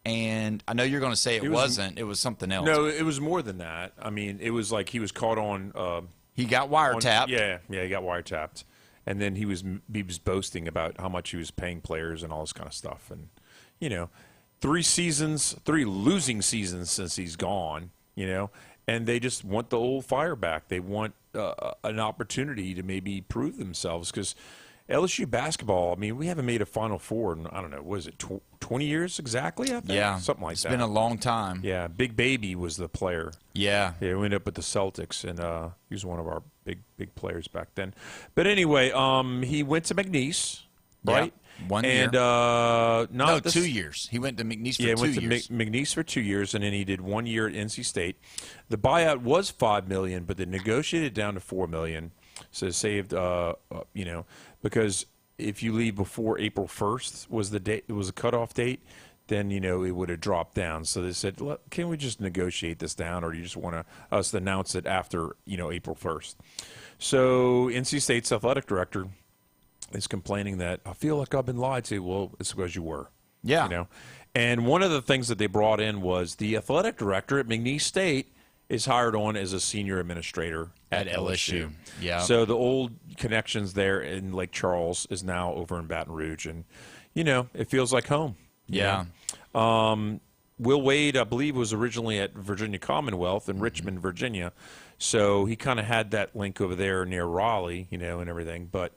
And I know you're going to say it wasn't. It was something else. No, it was more than that. I mean, it was like he was caught on he got wiretapped. He got wiretapped. And then he was boasting about how much he was paying players and all this kind of stuff. And, you know, 3 losing seasons since he's gone, you know, and they just want the old fire back. They want an opportunity to maybe prove themselves, because LSU basketball, I mean, we haven't made a Final Four in, I don't know, what is it, 20 years exactly, I think? Yeah. Something like that. It's been a long time. Yeah. Big Baby was the player. Yeah. Yeah, we ended up with the Celtics, and he was one of our big players back then. But anyway, he went to McNeese, right? Yeah, 1 year. And no, 2 years. He went to McNeese for 2 years. Yeah, he went to McNeese for 2 years, and then he did 1 year at NC State. The buyout was $5 million, but they negotiated it down to $4 million. So it saved, you know, because if you leave before April 1st was the date, it was a cutoff date, then, you know, it would have dropped down. So they said, look, can we just negotiate this down, or do you just want us to announce it after, you know, April 1st? So NC State's athletic director is complaining that, I feel like I've been lied to. Well, it's because you were. Yeah. You know? And one of the things that they brought in was the athletic director at McNeese State is hired on as a senior administrator at LSU. Yeah. So the old connections there in Lake Charles is now over in Baton Rouge, and, you know, it feels like home. Yeah. Will Wade, I believe, was originally at Virginia Commonwealth in Richmond, Virginia. So he kind of had that link over there near Raleigh, you know, and everything. But,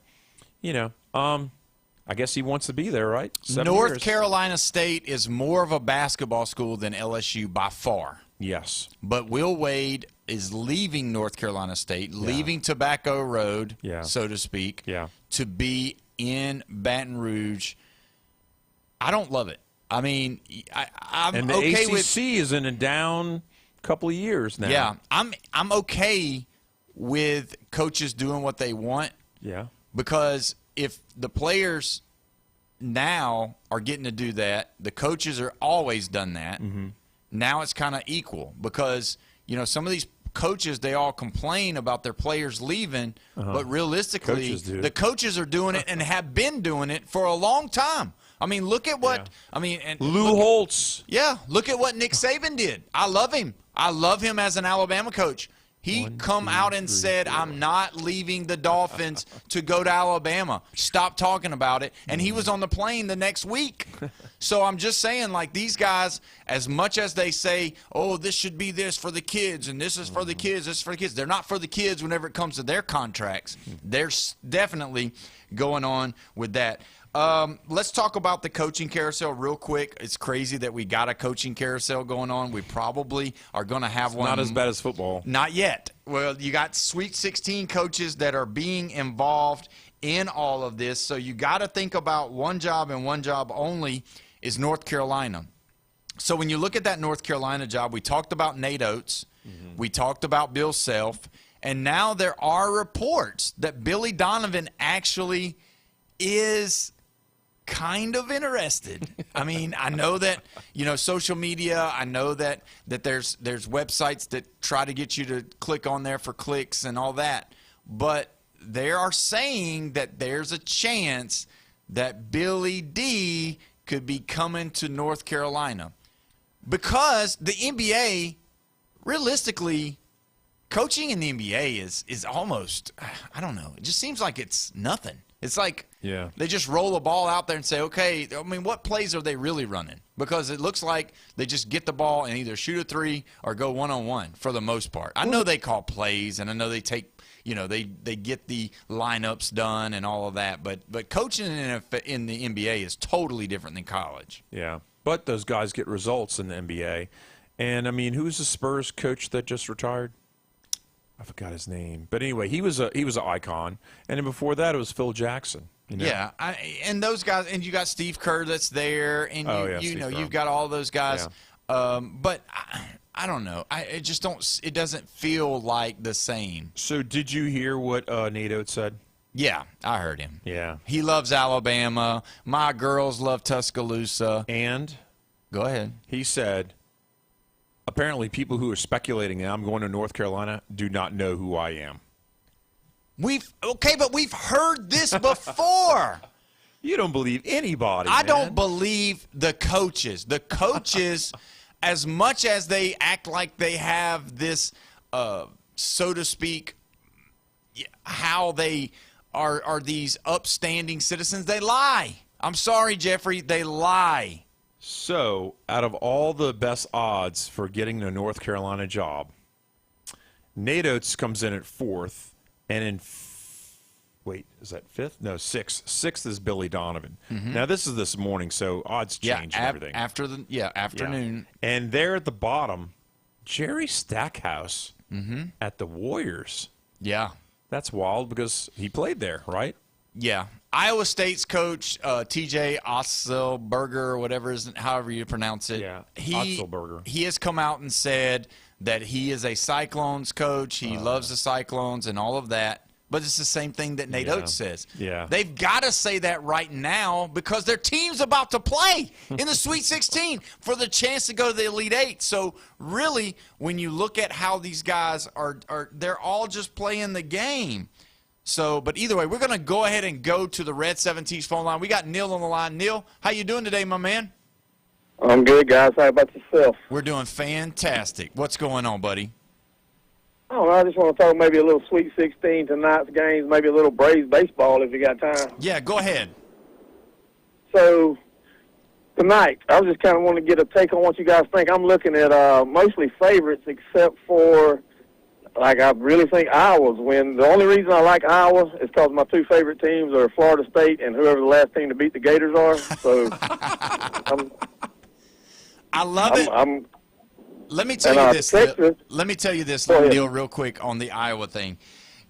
you know, I guess he wants to be there, right? 7 North years. Carolina State is more of a basketball school than LSU by far. Yes. But Will Wade is leaving North Carolina State, leaving Tobacco Road, so to speak, to be in Baton Rouge. I don't love it. I mean, I'm and the okay ACC with is in a down couple of years now. Yeah, I'm okay with coaches doing what they want. Yeah. Because if the players now are getting to do that, the coaches are always done that. Mm-hmm. Now it's kind of equal because, you know, some of these coaches, they all complain about their players leaving, but realistically, the coaches are doing it and have been doing it for a long time. I mean, look at what Lou Holtz. Yeah, look at what Nick Saban did. I love him. I love him as an Alabama coach. He come out and said, I'm not leaving the Dolphins to go to Alabama. Stop talking about it. And he was on the plane the next week. So I'm just saying, like, these guys, as much as they say, oh, this should be this for the kids, and this is for the kids, this is for the kids, they're not for the kids whenever it comes to their contracts. They're definitely going on with that. Let's talk about the coaching carousel real quick. It's crazy that we got a coaching carousel going on. We probably are going to have one. Not as bad as football. Not yet. Well, you got Sweet 16 coaches that are being involved in all of this. So you got to think about one job and one job only is North Carolina. So when you look at that North Carolina job, we talked about Nate Oates. Mm-hmm. We talked about Bill Self. And now there are reports that Billy Donovan actually is kind of interested. I mean, I know that, you know, social media, I know that there's websites that try to get you to click on there for clicks and all that. But they are saying that there's a chance that Billy D could be coming to North Carolina. Because the NBA, realistically, coaching in the NBA is almost, I don't know, it just seems like it's nothing. It's like they just roll a ball out there and say, okay, I mean, what plays are they really running? Because it looks like they just get the ball and either shoot a three or go one-on-one for the most part. I know they call plays, and I know they take, you know, they get the lineups done and all of that. But coaching in the NBA is totally different than college. Yeah, but those guys get results in the NBA. And, I mean, who's the Spurs coach that just retired? I forgot his name, but anyway, he was an icon, and then before that it was Phil Jackson. You know? Yeah, and those guys, and you got Steve Kerr that's there, and you know you've got all those guys. Yeah. But I don't know. It just don't. It doesn't feel like the same. So did you hear what Nate Oates said? Yeah, I heard him. Yeah, he loves Alabama. My girls love Tuscaloosa. And go ahead. He said, apparently, people who are speculating that I'm going to North Carolina do not know who I am. But we've heard this before. You don't believe anybody. I don't believe the coaches. The coaches, as much as they act like they have this, so to speak, how they are these upstanding citizens, they lie. I'm sorry, Jeffrey, they lie. So, out of all the best odds for getting the North Carolina job, Nate Oates comes in at fourth, and is that fifth? No, sixth. Sixth is Billy Donovan. Mm-hmm. Now, this is this morning, so odds change and everything. Afternoon. Yeah. And there at the bottom, Jerry Stackhouse at the Warriors. Yeah. That's wild because he played there, right? Yeah. Iowa State's coach, TJ Otzelberger, or whatever, however you pronounce it. Yeah, Otzelberger. He has come out and said that he is a Cyclones coach. He loves the Cyclones and all of that. But it's the same thing that Nate Oates says. Yeah. They've got to say that right now because their team's about to play in the Sweet 16 for the chance to go to the Elite Eight. So, really, when you look at how these guys are they're all just playing the game. So, but either way, we're going to go ahead and go to the Red 17's phone line. We got Neil on the line. Neil, how you doing today, my man? I'm good, guys. How about yourself? We're doing fantastic. What's going on, buddy? Oh, I just want to talk maybe a little Sweet 16 tonight's games, maybe a little Braves baseball if you got time. Yeah, go ahead. So, tonight, I just kind of want to get a take on what you guys think. I'm looking at mostly favorites except for, like, I really think Iowa's win. The only reason I like Iowa is because my two favorite teams are Florida State and whoever the last team to beat the Gators are. So, I love it. Let me tell you this. Let me tell you this, Neil, real quick on the Iowa thing.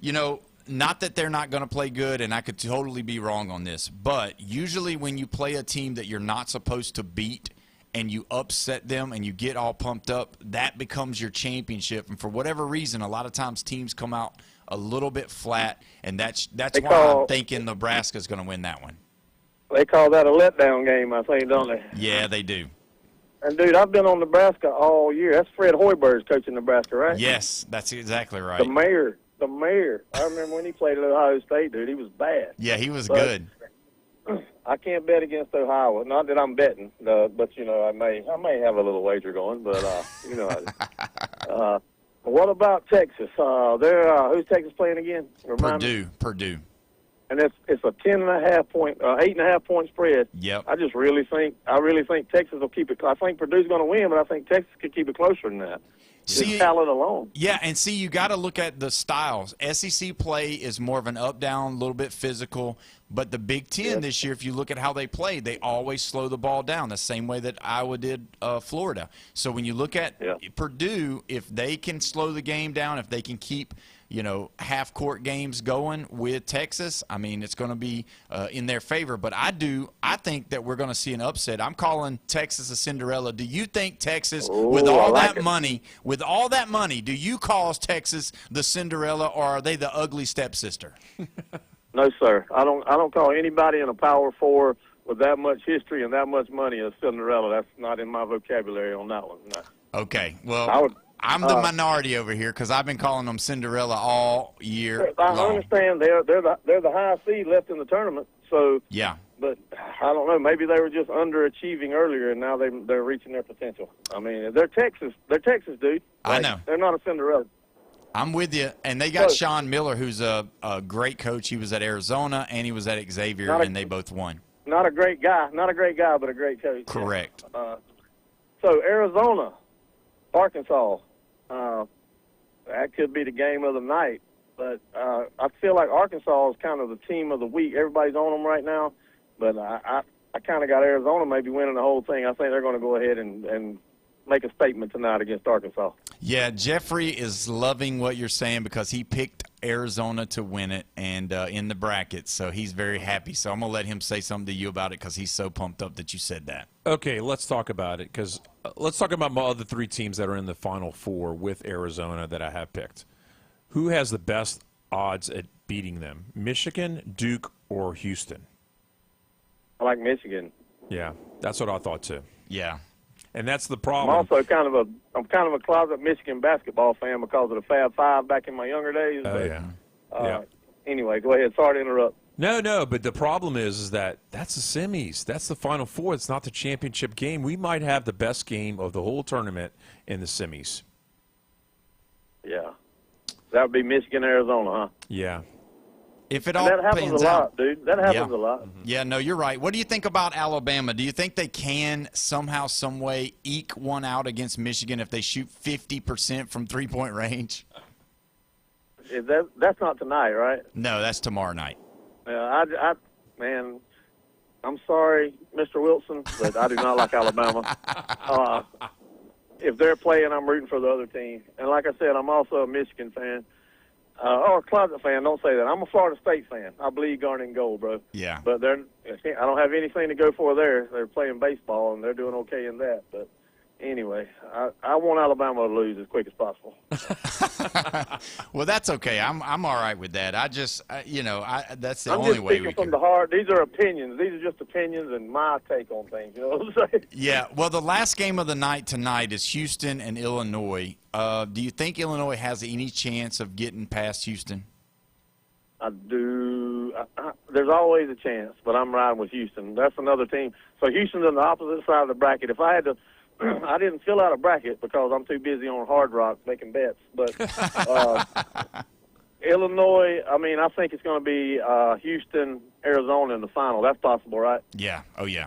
You know, not that they're not going to play good, and I could totally be wrong on this, but usually when you play a team that you're not supposed to beat and you upset them and you get all pumped up, that becomes your championship. And for whatever reason, a lot of times teams come out a little bit flat, and that's why I'm thinking Nebraska's going to win that one. They call that a letdown game, I think, don't they? Yeah, they do. And, dude, I've been on Nebraska all year. That's Fred Hoiberg's coaching Nebraska, right? Yes, that's exactly right. The mayor. I remember when he played at Ohio State, dude. He was bad. Yeah, he was good. I can't bet against Ohio. Not that I'm betting, but you know, I may have a little wager going. But you know, what about Texas? Who's Texas playing again? Purdue. And it's a 8.5 point spread. Yep. I really think Texas will keep it. I think Purdue's going to win, but I think Texas could keep it closer than that. See, talent alone. Yeah, and see, you got to look at the styles. SEC play is more of an up-down, a little bit physical. But the Big Ten this year, if you look at how they play, they always slow the ball down the same way that Iowa did Florida. So when you look at Purdue, if they can slow the game down, if they can keep half-court games going with Texas, I mean, it's going to be in their favor. But I think that we're going to see an upset. I'm calling Texas a Cinderella. Do you think Texas, with all that money, do you call Texas the Cinderella, or are they the ugly stepsister? No, sir. I don't call anybody in a Power Four with that much history and that much money a Cinderella. That's not in my vocabulary on that one. No. Okay. Well, I'm the minority over here because I've been calling them Cinderella all year long. I understand they're the high seed left in the tournament. So yeah. But I don't know. Maybe they were just underachieving earlier, and now they're reaching their potential. I mean, they're Texas. They're Texas, dude. I know. They're not a Cinderella. I'm with you. And they got Sean Miller, who's a great coach. He was at Arizona and he was at Xavier, and they both won. Not a great guy, but a great coach. Correct. So Arizona, Arkansas, that could be the game of the night. But I feel like Arkansas is kind of the team of the week. Everybody's on them right now, but I kind of got Arizona maybe winning the whole thing. I think they're going to go ahead and make a statement tonight against Arkansas. Yeah, Jeffrey is loving what you're saying because he picked Arizona to win it and in the bracket, so he's very happy. So I'm going to let him say something to you about it because he's so pumped up that you said that. Okay, let's talk about it because let's talk about my other three teams that are in the Final Four with Arizona that I have picked. Who has the best odds at beating them, Michigan, Duke, or Houston? I like Michigan. Yeah, that's what I thought too. Yeah. And that's the problem. I'm also kind of a closet Michigan basketball fan because of the Fab Five back in my younger days. Oh, but, Anyway, go ahead. Sorry to interrupt. No, but the problem is that that's the semis. That's the Final Four. It's not the championship game. We might have the best game of the whole tournament in the semis. Yeah. That would be Michigan, Arizona, huh? Yeah. If it all that happens a lot, dude. That happens a lot. Yeah, no, you're right. What do you think about Alabama? Do you think they can somehow, some way eke one out against Michigan if they shoot 50% from three-point range? That's not tonight, right? No, that's tomorrow night. Yeah, man, I'm sorry, Mr. Wilson, but I do not like Alabama. If they're playing, I'm rooting for the other team. And like I said, I'm also a Michigan fan. Or a closet fan, don't say that. I'm a Florida State fan. I bleed garnet and gold, bro. Yeah. But I don't have anything to go for there. They're playing baseball, and they're doing okay in that. But anyway, I want Alabama to lose as quick as possible. Well, that's okay. I'm all right with that. I just, that's the only way we can. I'm just speaking from the heart. These are opinions. These are just opinions and my take on things. You know what I'm saying? Yeah. Well, the last game of the night tonight is Houston and Illinois. Do you think Illinois has any chance of getting past Houston? I do. There's always a chance, but I'm riding with Houston. That's another team. So Houston's on the opposite side of the bracket. If I had to, I didn't fill out a bracket because I'm too busy on Hard Rock making bets. But Illinois, I think it's going to be Houston, Arizona in the final. That's possible, right? Yeah. Oh, yeah.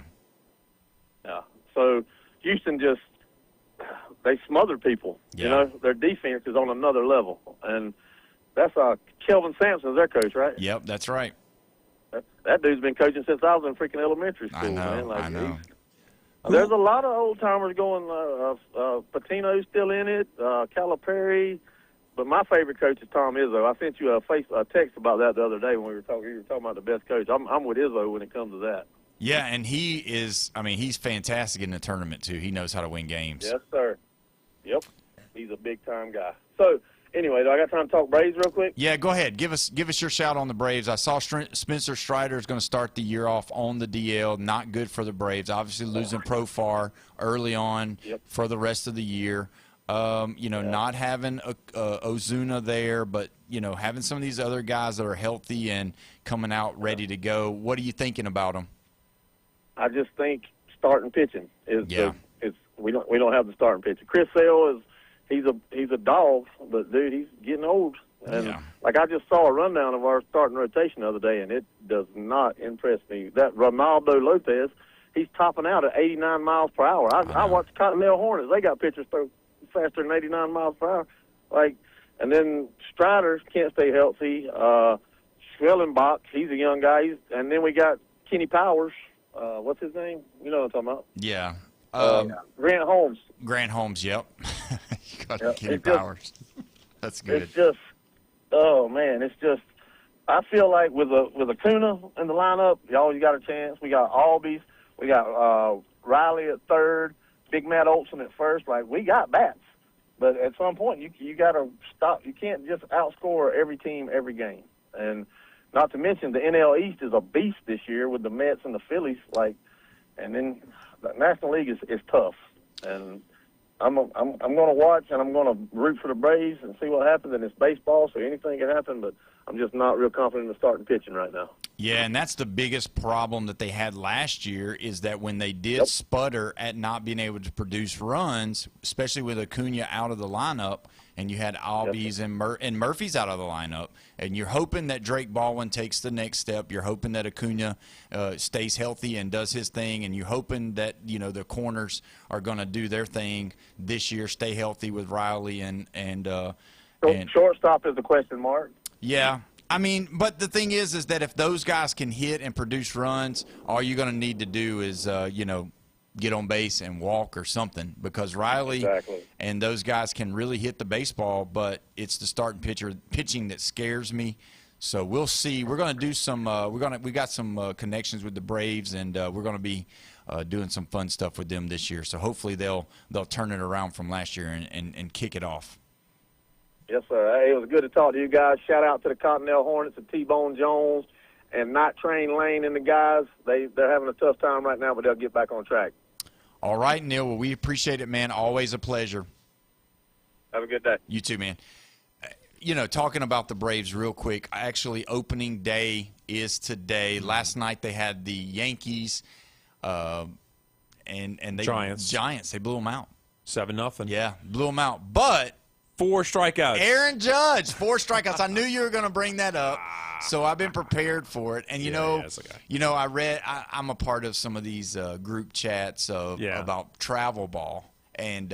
Yeah. So Houston they smother people. Yeah. You know, their defense is on another level. And that's Kelvin Sampson's their coach, right? Yep, that's right. That dude's been coaching since I was in freaking elementary school. I know, man. I know. There's a lot of old timers going. Patino's still in it. Calipari. But my favorite coach is Tom Izzo. I sent you a text about that the other day when we were talking. You were talking about the best coach. I'm with Izzo when it comes to that. Yeah, and he is. I mean, he's fantastic in the tournament too. He knows how to win games. Yes, sir. Yep, he's a big time guy. So anyway, do I got time to talk Braves real quick? Yeah, go ahead. Give us your shout on the Braves. I saw Spencer Strider is going to start the year off on the DL. Not good for the Braves. Obviously losing Profar early on for the rest of the year. Not having Ozuna there, but, having some of these other guys that are healthy and coming out ready to go. What are you thinking about them? I just think starting pitching is we don't have the starting pitcher. Chris Sale he's a dog, but dude, he's getting old. And like I just saw a rundown of our starting rotation the other day, and it does not impress me. That Ronaldo Lopez, he's topping out at 89 miles per hour. I watched Continental Hornets. They got pitchers throw faster than 89 miles per hour. And then Strider can't stay healthy. Schwellenbach, he's a young guy. And then we got Kenny Powers. What's his name? You know what I'm talking about? Yeah. Grant Holmes. Grant Holmes, yep. You got Kenny Powers. That's good. It's just, oh, man, I feel like with Acuna in the lineup, you got a chance. We got Albies. We got Riley at third. Big Matt Olson at first. Like, we got bats. But at some point, you got to stop. You can't just outscore every team every game. And not to mention the NL East is a beast this year with the Mets and the Phillies. And then the National League is tough. And I'm going to watch and I'm going to root for the Braves and see what happens. And it's baseball, so anything can happen. But I'm just not real confident in starting pitching right now. Yeah, and that's the biggest problem that they had last year is that when they did sputter at not being able to produce runs, especially with Acuna out of the lineup, and you had Albies and Murphy's out of the lineup, and you're hoping that Drake Baldwin takes the next step. You're hoping that Acuna stays healthy and does his thing, and you're hoping that the corners are going to do their thing this year, stay healthy with Riley and shortstop is the question mark. Yeah. I mean, but the thing is that if those guys can hit and produce runs, all you're going to need to do is, get on base and walk or something because Riley and those guys can really hit the baseball, but it's the starting pitching that scares me. So we'll see. We're going to do some. We got some connections with the Braves, and we're going to be doing some fun stuff with them this year. So hopefully they'll turn it around from last year and kick it off. Yes, sir. Hey, it was good to talk to you guys. Shout out to the Continental Hornets and T-Bone Jones and Not Train Lane and the guys. They're having a tough time right now, but they'll get back on track. All right, Neil. Well, we appreciate it, man. Always a pleasure. Have a good day. You too, man. Talking about the Braves real quick, actually opening day is today. Last night they had the Yankees and they Giants. They blew them out. 7-0. Yeah, blew them out. But 4 strikeouts. Aaron Judge, 4 strikeouts. I knew you were going to bring that up, so I've been prepared for it. And I read. I'm a part of some of these group chats about travel ball, and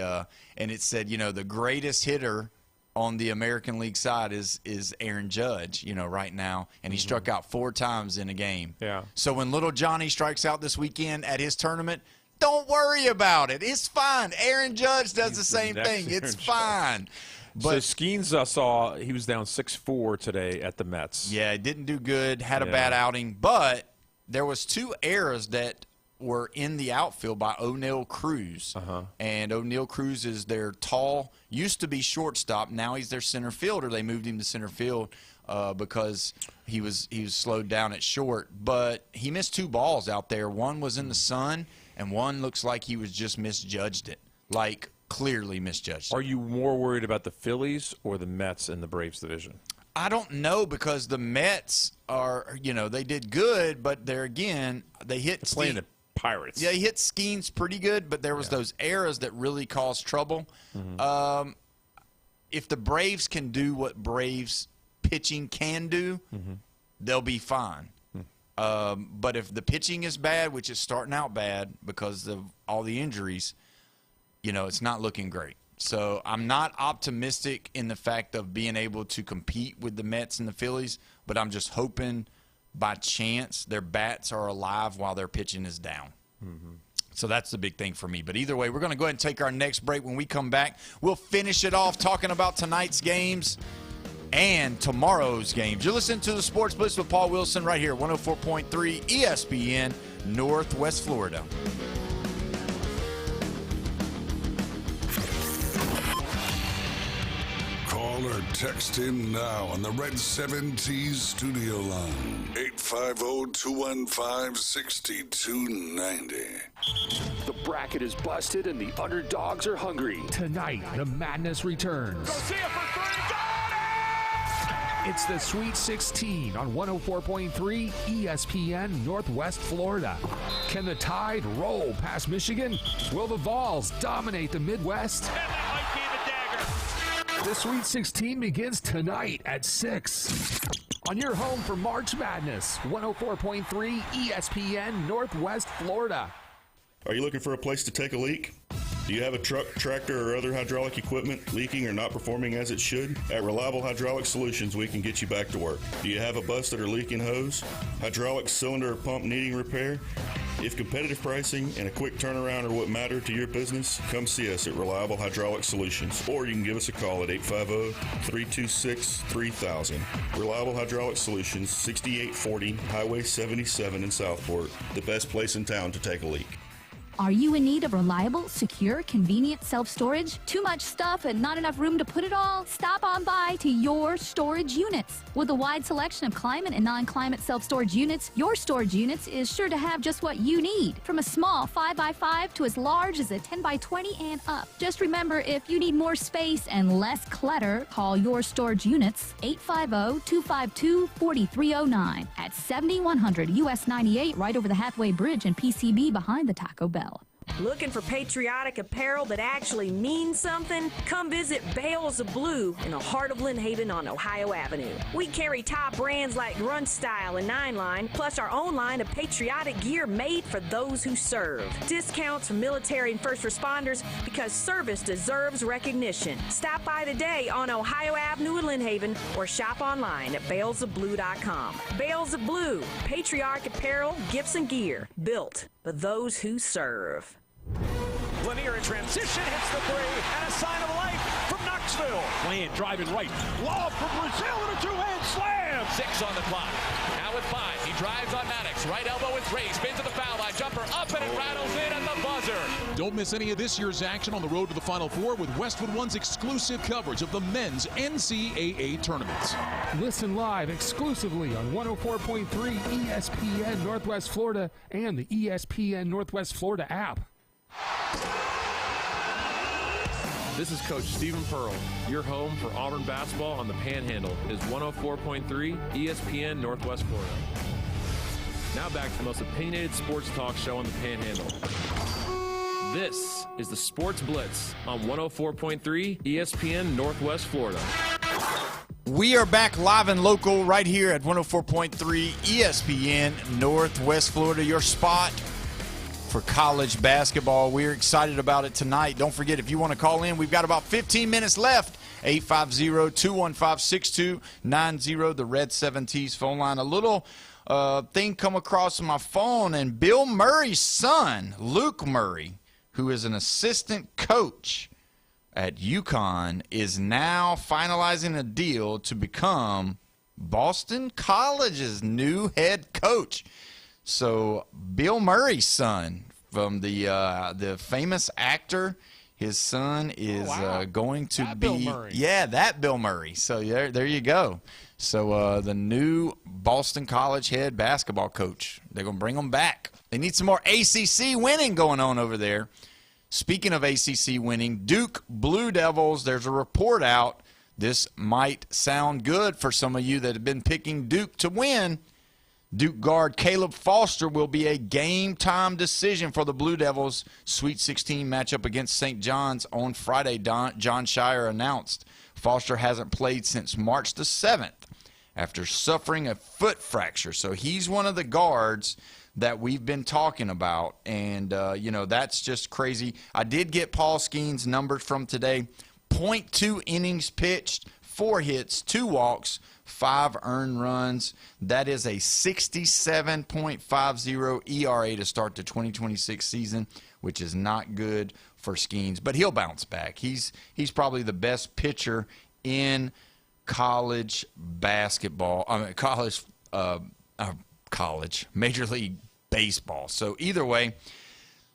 it said the greatest hitter on the American League side is Aaron Judge, right now, and he struck out 4 times in a game. Yeah. So when little Johnny strikes out this weekend at his tournament, don't worry about it. It's fine. Aaron Judge does the same thing. It's fine. But Skeens saw he was down 6-4 today at the Mets. Yeah, didn't do good. Had a bad outing. But there was 2 errors that were in the outfield by O'Neal Cruz. And O'Neal Cruz is their tall, used to be shortstop. Now he's their center fielder. They moved him to center field because he was slowed down at short. But he missed 2 balls out there. One was in the sun, and one looks like he was just misjudged it. Like, clearly misjudged it. Are you more worried about the Phillies or the Mets in the Braves division? I don't know because the Mets are, they did good, but they hit playing the Pirates. Yeah, he hit Skeens pretty good, but there was those errors that really caused trouble. If the Braves can do what Braves pitching can do, they'll be fine. But if the pitching is bad, which is starting out bad because of all the injuries, it's not looking great. So I'm not optimistic in the fact of being able to compete with the Mets and the Phillies, but I'm just hoping by chance their bats are alive while their pitching is down. So that's the big thing for me. But either way, we're going to go ahead and take our next break. When we come back, we'll finish it off talking about tonight's games and tomorrow's games. You're listening to the Sports Blitz with Paul Wilson right here, 104.3 ESPN, Northwest Florida. Call or text in now on the Red 7T studio line. 850-215-6290. The bracket is busted and the underdogs are hungry. Tonight, the madness returns. It's the Sweet 16 on 104.3 ESPN Northwest Florida. Can the Tide roll past Michigan? Will the Vols dominate the Midwest? The Sweet 16 begins tonight at 6 on your home for March Madness, 104.3 ESPN Northwest Florida. Are you looking for a place to take a leak? Do you have a truck, tractor, or other hydraulic equipment leaking or not performing as it should? At Reliable Hydraulic Solutions, we can get you back to work. Do you have a busted or leaking hose? Hydraulic cylinder or pump needing repair? If competitive pricing and a quick turnaround are what matter to your business, come see us at Reliable Hydraulic Solutions, or you can give us a call at 850-326-3000. Reliable Hydraulic Solutions, 6840 Highway 77 in Southport, the best place in town to take a leak. Are you in need of reliable, secure, convenient self-storage? Too much stuff and not enough room to put it all? Stop on by to Your Storage Units. With a wide selection of climate and non-climate self-storage units, Your Storage Units is sure to have just what you need. From a small 5x5 to as large as a 10x20 and up. Just remember, if you need more space and less clutter, call Your Storage Units, 850-252-4309 at 7100 US 98 right over the Hathaway Bridge and PCB behind the Taco Bell. Looking for patriotic apparel that actually means something? Come visit Bales of Blue in the heart of Lynn Haven on Ohio Avenue. We carry top brands like Run Style and Nine Line, plus our own line of patriotic gear made for those who serve. Discounts for military and first responders because service deserves recognition. Stop by today on Ohio Avenue in Lynn Haven or shop online at balesofblue.com. Bales of Blue, patriotic apparel, gifts, and gear built for those who serve. Lanier in transition, hits the three, and a sign of life from Knoxville. Playing, driving right. Lob from Brazil and a two-hand slam. 6 on the clock. Now with 5. He drives on Maddox. Right elbow with Ray. Spins to the foul line. Jumper up and it rattles in at the buzzer. Don't miss any of this year's action on the road to the Final Four with Westwood One's exclusive coverage of the men's NCAA tournaments. Listen live exclusively on 104.3 ESPN Northwest Florida and the ESPN Northwest Florida app. This is Coach Stephen Pearl. Your home for Auburn basketball on the Panhandle is 104.3 ESPN Northwest Florida. Now back to the most opinionated sports talk show on the Panhandle. This is the Sports Blitz on 104.3 ESPN Northwest Florida. We are back live and local right here at 104.3 ESPN Northwest Florida, your spot for college basketball. We're excited about it tonight. Don't forget, if you want to call in, we've got about 15 minutes left. 850-215-6290, the Red 7T's phone line. A little thing come across my phone, and Bill Murray's son, Luke Murray, who is an assistant coach at UConn, is now finalizing a deal to become Boston College's new head coach. So Bill Murray's son, from the famous actor, his son is going to that be Bill Murray. Yeah, that Bill Murray. So there you go. So the new Boston College head basketball coach, they're going to bring him back. They need some more ACC winning going on over there. Speaking of ACC winning, Duke Blue Devils, there's a report out. This might sound good for some of you that have been picking Duke to win. Duke guard Caleb Foster will be a game-time decision for the Blue Devils' Sweet 16 matchup against St. John's on Friday, John Shire announced. Foster hasn't played since March the 7th after suffering a foot fracture. So he's one of the guards that we've been talking about, and, that's just crazy. I did get Paul Skeen's numbers from today. 0.2 innings pitched, 4 hits, 2 walks, 5 earned runs. That is a 67.50 ERA to start the 2026 season, which is not good for Skeens, but he'll bounce back. He's probably the best pitcher in college basketball. I mean, college, Major League Baseball. So either way,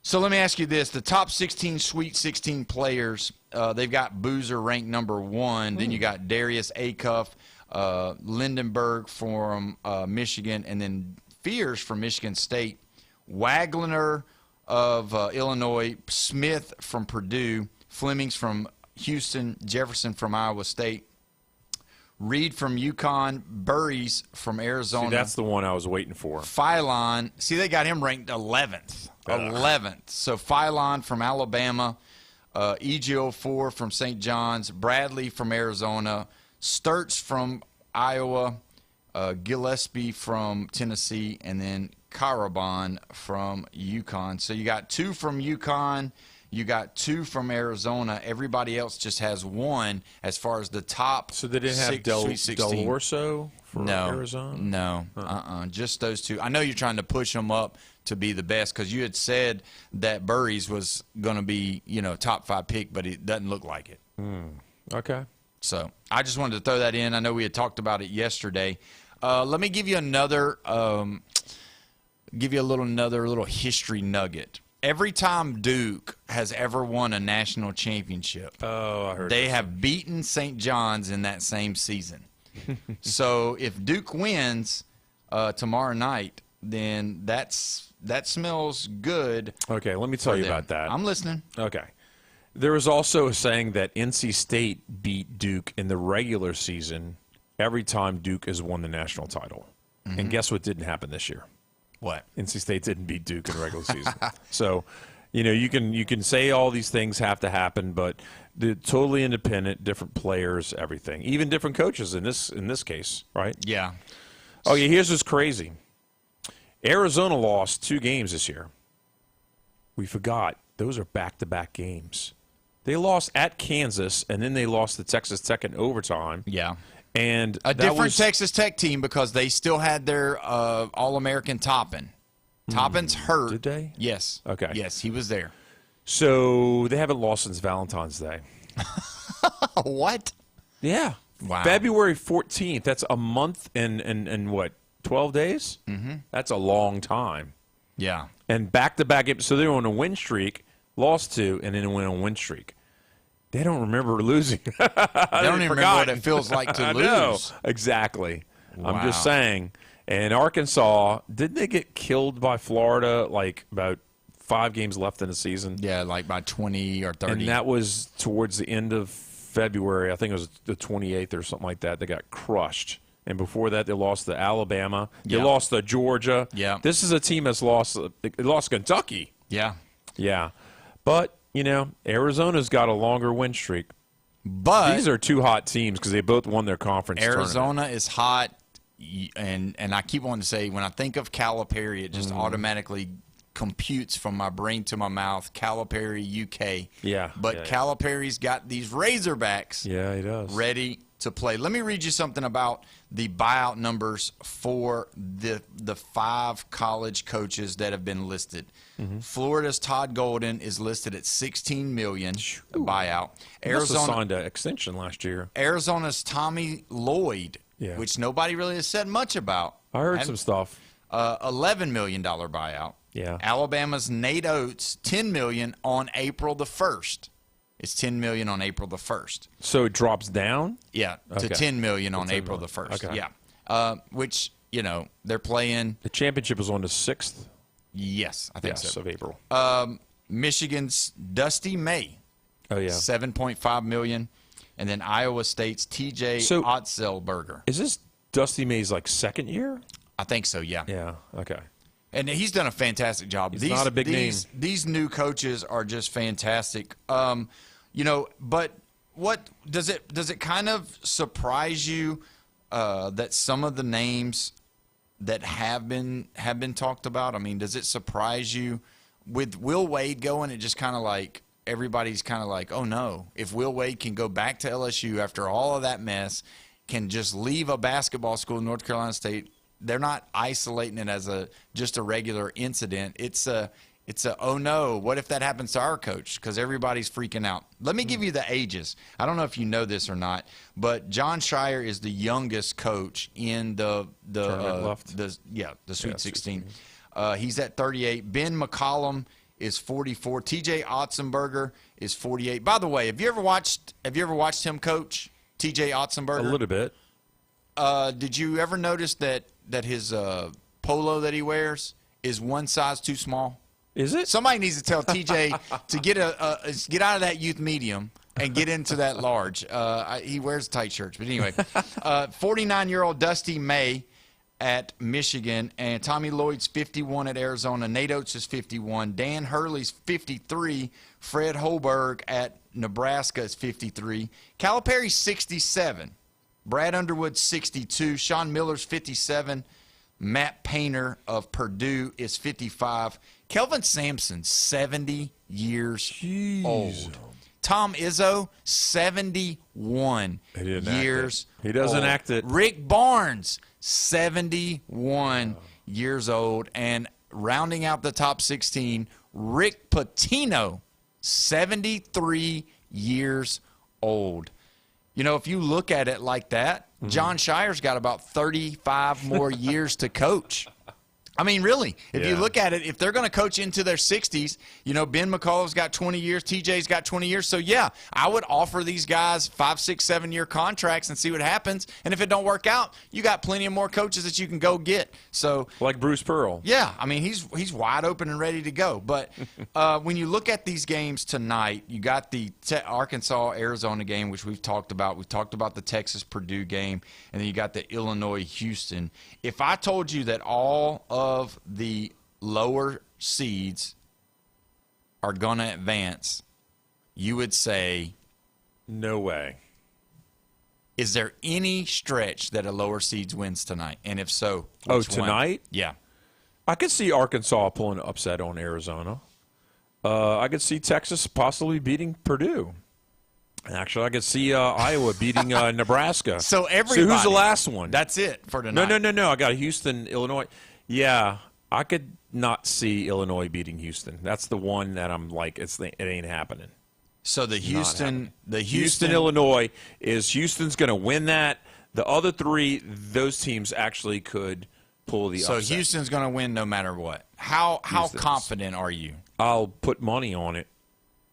so let me ask you this. The top 16 Sweet 16 players, they've got Boozer ranked number 1. Then you got Darius Acuff, Lindenberg from Michigan, and then Fears from Michigan State, Wagner of Illinois, Smith from Purdue, Flemings from Houston, Jefferson from Iowa State, Reed from UConn, Burries from Arizona. See, that's the one I was waiting for. Philon. See, they got him ranked 11th. 11th. So Philon from Alabama, EG04 from St. John's, Bradley from Arizona, Sturts from Iowa, Gillespie from Tennessee, and then Caraban from UConn. So you got 2 from UConn. You got 2 from Arizona. Everybody else just has 1 as far as the top. So they didn't have Del Orso for Arizona? No. Just those 2. I know you're trying to push them up to be the best because you had said that Burries was going to be, top 5 pick, but it doesn't look like it. Okay. So I just wanted to throw that in. I know we had talked about it yesterday. Let me give you another little history nugget. Every time Duke has ever won a national championship, I heard they have beaten St. John's in that same season. So if Duke wins tomorrow night, then that smells good. Okay, let me tell you about that. I'm listening. Okay. There was also a saying that NC State beat Duke in the regular season every time Duke has won the national title. And guess what didn't happen this year? What? NC State didn't beat Duke in the regular season. So, you can say all these things have to happen, but they're totally independent, different players, everything, even different coaches in this case, right? Yeah. Oh yeah, here's what's crazy. Arizona lost 2 games this year. We forgot those are back-to-back games. They lost at Kansas, and then they lost to Texas Tech in overtime. Yeah. And a different Texas Tech team because they still had their All-American Toppin. Toppin's hurt. Did they? Yes. Okay. Yes, he was there. So they haven't lost since Valentine's Day. What? Yeah. Wow. February 14th. That's a month and what, 12 days? Mm-hmm. That's a long time. Yeah. And back-to-back. So they were on a win streak, lost 2, and then went on a win streak. They don't remember losing. They don't even remember what it feels like to lose. Know. Exactly. Wow. I'm just saying. And Arkansas, didn't they get killed by Florida like about 5 games left in the season? Yeah, like by 20 or 30. And that was towards the end of February. I think it was the 28th or something like that. They got crushed. And before that, they lost to Alabama. They lost to Georgia. Yeah. This is a team that's lost Kentucky. Yeah. Yeah. But, Arizona's got a longer win streak. But these are 2 hot teams because they both won their conference Arizona tournament. is hot, and I keep wanting to say, when I think of Calipari, it just automatically computes from my brain to my mouth, Calipari, UK. Yeah. But Calipari's got these Razorbacks Yeah, he does. ready to play. Let me read you something about the buyout numbers for the 5 college coaches that have been listed. Florida's Todd Golden is listed at $16 million buyout. Arizona signed an extension last year. Arizona's Tommy Lloyd, which nobody really has said much about. I heard some stuff. $11 million buyout. Yeah. Alabama's Nate Oates, $10 million on April the 1st. It's $10 million on April the 1st. So it drops down? Yeah, to $10 million on April the 1st. Okay. Yeah. Which, they're playing. The championship is on the 6th? Yes, I think so. Of April. Michigan's Dusty May. Oh, yeah. $7.5 million. And then Iowa State's TJ Otzelberger. Is this Dusty May's, second year? I think so, yeah. Yeah, okay. And he's done a fantastic job. He's not a big name. These new coaches are just fantastic. But what does it kind of surprise you that some of the names that have been talked about? I mean, does it surprise you with Will Wade going? It just kind of everybody's kind of like, oh, no. If Will Wade can go back to LSU after all of that mess, can just leave a basketball school, North Carolina State, they're not isolating it as just a regular incident. It's a oh, no, what if that happens to our coach? Because everybody's freaking out. Let me give you the ages. I don't know if you know this or not, but John Shire is the youngest coach in the Sweet 16. He's at 38. Ben McCollum is 44. TJ Otzenberger is 48. By the way, have you ever watched him coach, TJ Otzenberger? A little bit. Did you ever notice that his polo that he wears is one size too small? Is it? Somebody needs to tell TJ to get out of that youth medium and get into that large. He wears tight shirts. But anyway, 49-year-old Dusty May at Michigan, and Tommy Lloyd's 51 at Arizona. Nate Oates is 51. Dan Hurley's 53. Fred Hoiberg at Nebraska is 53. Calipari's 67. Brad Underwood 62. Sean Miller's 57. Matt Painter of Purdue is 55. Kelvin Sampson, 70 years old. Tom Izzo, 71 years old. He doesn't act it. Rick Barnes, 71 years old. And rounding out the top 16, Rick Pitino, 73 years old. You know, if you look at it like that, John Shire's got about 35 more years to coach. I mean, really, if you look at it, if they're going to coach into their 60s, you know, Ben McCullough's got 20 years, TJ's got 20 years. So, yeah, I would offer these guys 5, 6, 7-year contracts and see what happens. And if it don't work out, you got plenty of more coaches that you can go get. So, like Bruce Pearl. Yeah, I mean, he's wide open and ready to go. But when you look at these games tonight, you got the Arkansas-Arizona game, which we've talked about. We've talked about the Texas-Purdue game, and then you got the Illinois-Houston. If I told you that all of the lower seeds are going to advance, you would say, no way. Is there any stretch that a lower seeds wins tonight? And if so, tonight? Yeah. I could see Arkansas pulling an upset on Arizona. I could see Texas possibly beating Purdue. Actually, I could see Iowa beating Nebraska. So everybody. So who's the last one? That's it for tonight. No. I got Houston, Illinois. Yeah, I could not see Illinois beating Houston. That's the one that I'm like, it ain't happening. So Houston, Illinois Houston's going to win that. The other three, those teams actually could pull the upset. So Houston's going to win no matter what. How confident are you? I'll put money on it.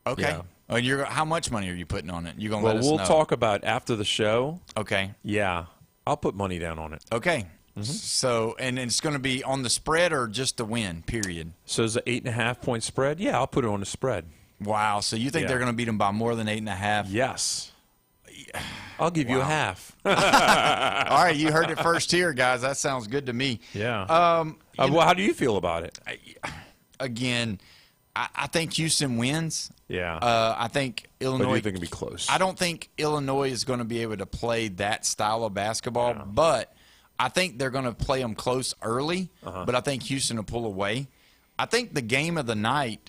Okay. Yeah. How much money are you putting on it? You going to let us know? We'll talk about after the show. Okay. Yeah, I'll put money down on it. Okay. Mm-hmm. So, and it's going to be on the spread or just the win, period? So it's an 8.5-point spread? Yeah, I'll put it on the spread. Wow. So you think they're going to beat them by more than 8.5? Yes. I'll give you a half. All right, you heard it first here, guys. That sounds good to me. Yeah. Well, how do you feel about it? Again, I think Houston wins. Yeah. I think Illinois. But do you think it'll be close? I don't think Illinois is going to be able to play that style of basketball, but I think they're going to play them close early, but I think Houston will pull away. I think the game of the night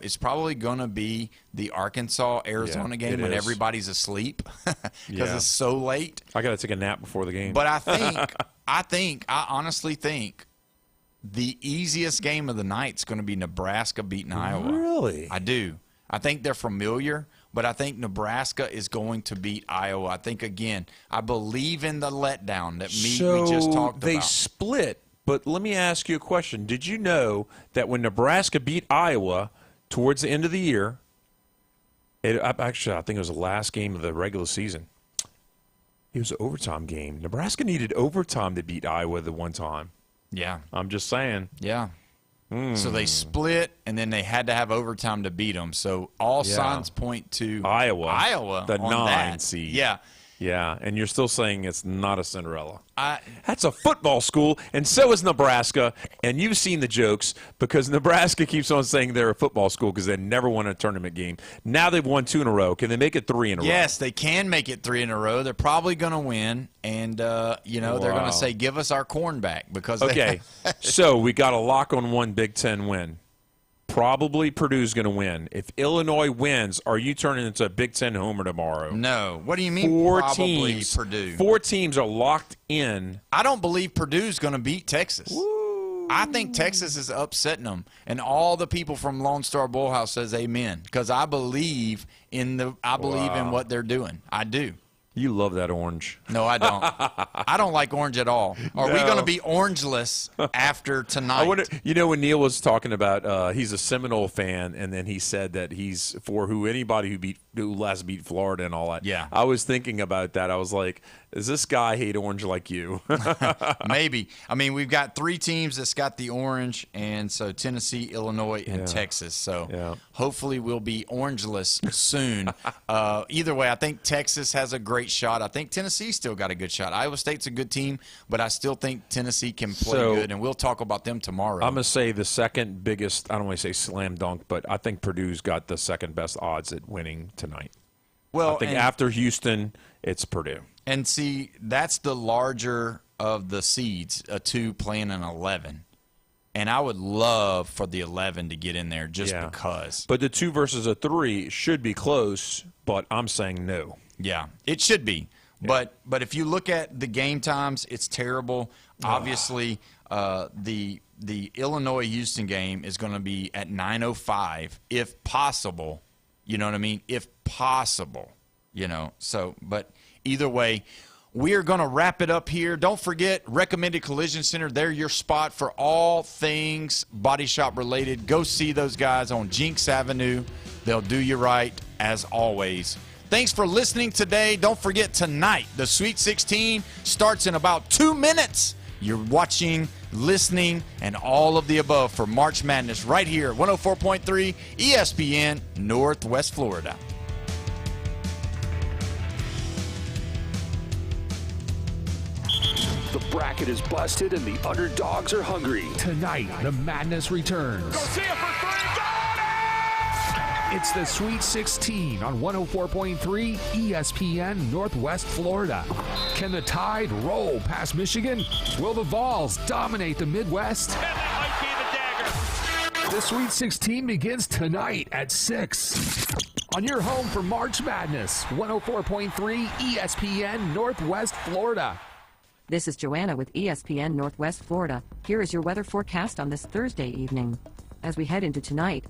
is probably going to be the Arkansas-Arizona game when everybody's asleep because it's so late. I got to take a nap before the game. But I honestly think the easiest game of the night is going to be Nebraska beating Iowa. Really? I do. I think they're familiar, but I think Nebraska is going to beat Iowa. I think, again, I believe in the letdown that we just talked about. They split, but let me ask you a question. Did you know that when Nebraska beat Iowa towards the end of the year, actually, I think it was the last game of the regular season, it was an overtime game. Nebraska needed overtime to beat Iowa the one time. Yeah. I'm just saying. Yeah. So they split, and then they had to have overtime to beat them. So all signs point to Iowa, the 9 seed. Yeah. Yeah, and you're still saying it's not a Cinderella. That's a football school, and so is Nebraska. And you've seen the jokes because Nebraska keeps on saying they're a football school because they never won a tournament game. Now they've won 2 in a row. Can they make it 3 in a row? Yes, they can make it 3 in a row. They're probably going to win, and they're going to say, "Give us our corn back." Because so we got a lock on one Big Ten win. probably Purdue's going to win. If Illinois wins, are you turning into a Big Ten homer tomorrow? No. What do you mean probably Purdue? 4 teams are locked in. I don't believe Purdue's going to beat Texas. Woo. I think Texas is upsetting them. And all the people from Lone Star Bullhouse says amen. Because I believe in what they're doing. I do. You love that orange. No, I don't. I don't like orange at all. Are we going to be orangeless after tonight? When Neil was talking about he's a Seminole fan, and then he said that he's for anybody who last beat Florida and all that. Yeah. I was thinking about that. I was like, does this guy hate orange like you? Maybe. I mean, we've got 3 teams that's got the orange, and so Tennessee, Illinois, and Texas. So hopefully we'll be orangeless soon. Either way, I think Texas has a great shot. I think Tennessee's still got a good shot. Iowa State's a good team, but I still think Tennessee can play good, and we'll talk about them tomorrow. I'm going to say the second biggest, I don't want to say slam dunk, but I think Purdue's got the second best odds at winning tonight. Well, I think after Houston, it's Purdue. And see, that's the larger of the seeds, a 2 playing an 11. And I would love for the 11 to get in there just because. But the 2 versus a 3 should be close, but I'm saying no. Yeah, it should be. Yeah. But if you look at the game times, it's terrible. Obviously, the Illinois-Houston game is going to be at 9:05 if possible. You know what I mean? If possible, So, but either way, we are going to wrap it up here. Don't forget, Recommended Collision Center. They're your spot for all things body shop related. Go see those guys on Jinx Avenue. They'll do you right, as always. Thanks for listening today. Don't forget, tonight, the Sweet 16 starts in about 2 minutes. You're watching, listening, and all of the above for March Madness right here at 104.3 ESPN Northwest Florida. The bracket is busted and the underdogs are hungry. Tonight, the madness returns. Garcia for 3. It's the Sweet 16 on 104.3 ESPN Northwest Florida. Can the Tide roll past Michigan? Will the Vols dominate the Midwest? And that might be the dagger. The Sweet 16 begins tonight at 6. On your home for March Madness, 104.3 ESPN Northwest Florida. This is Joanna with ESPN Northwest Florida. Here is your weather forecast on this Thursday evening. As we head into tonight,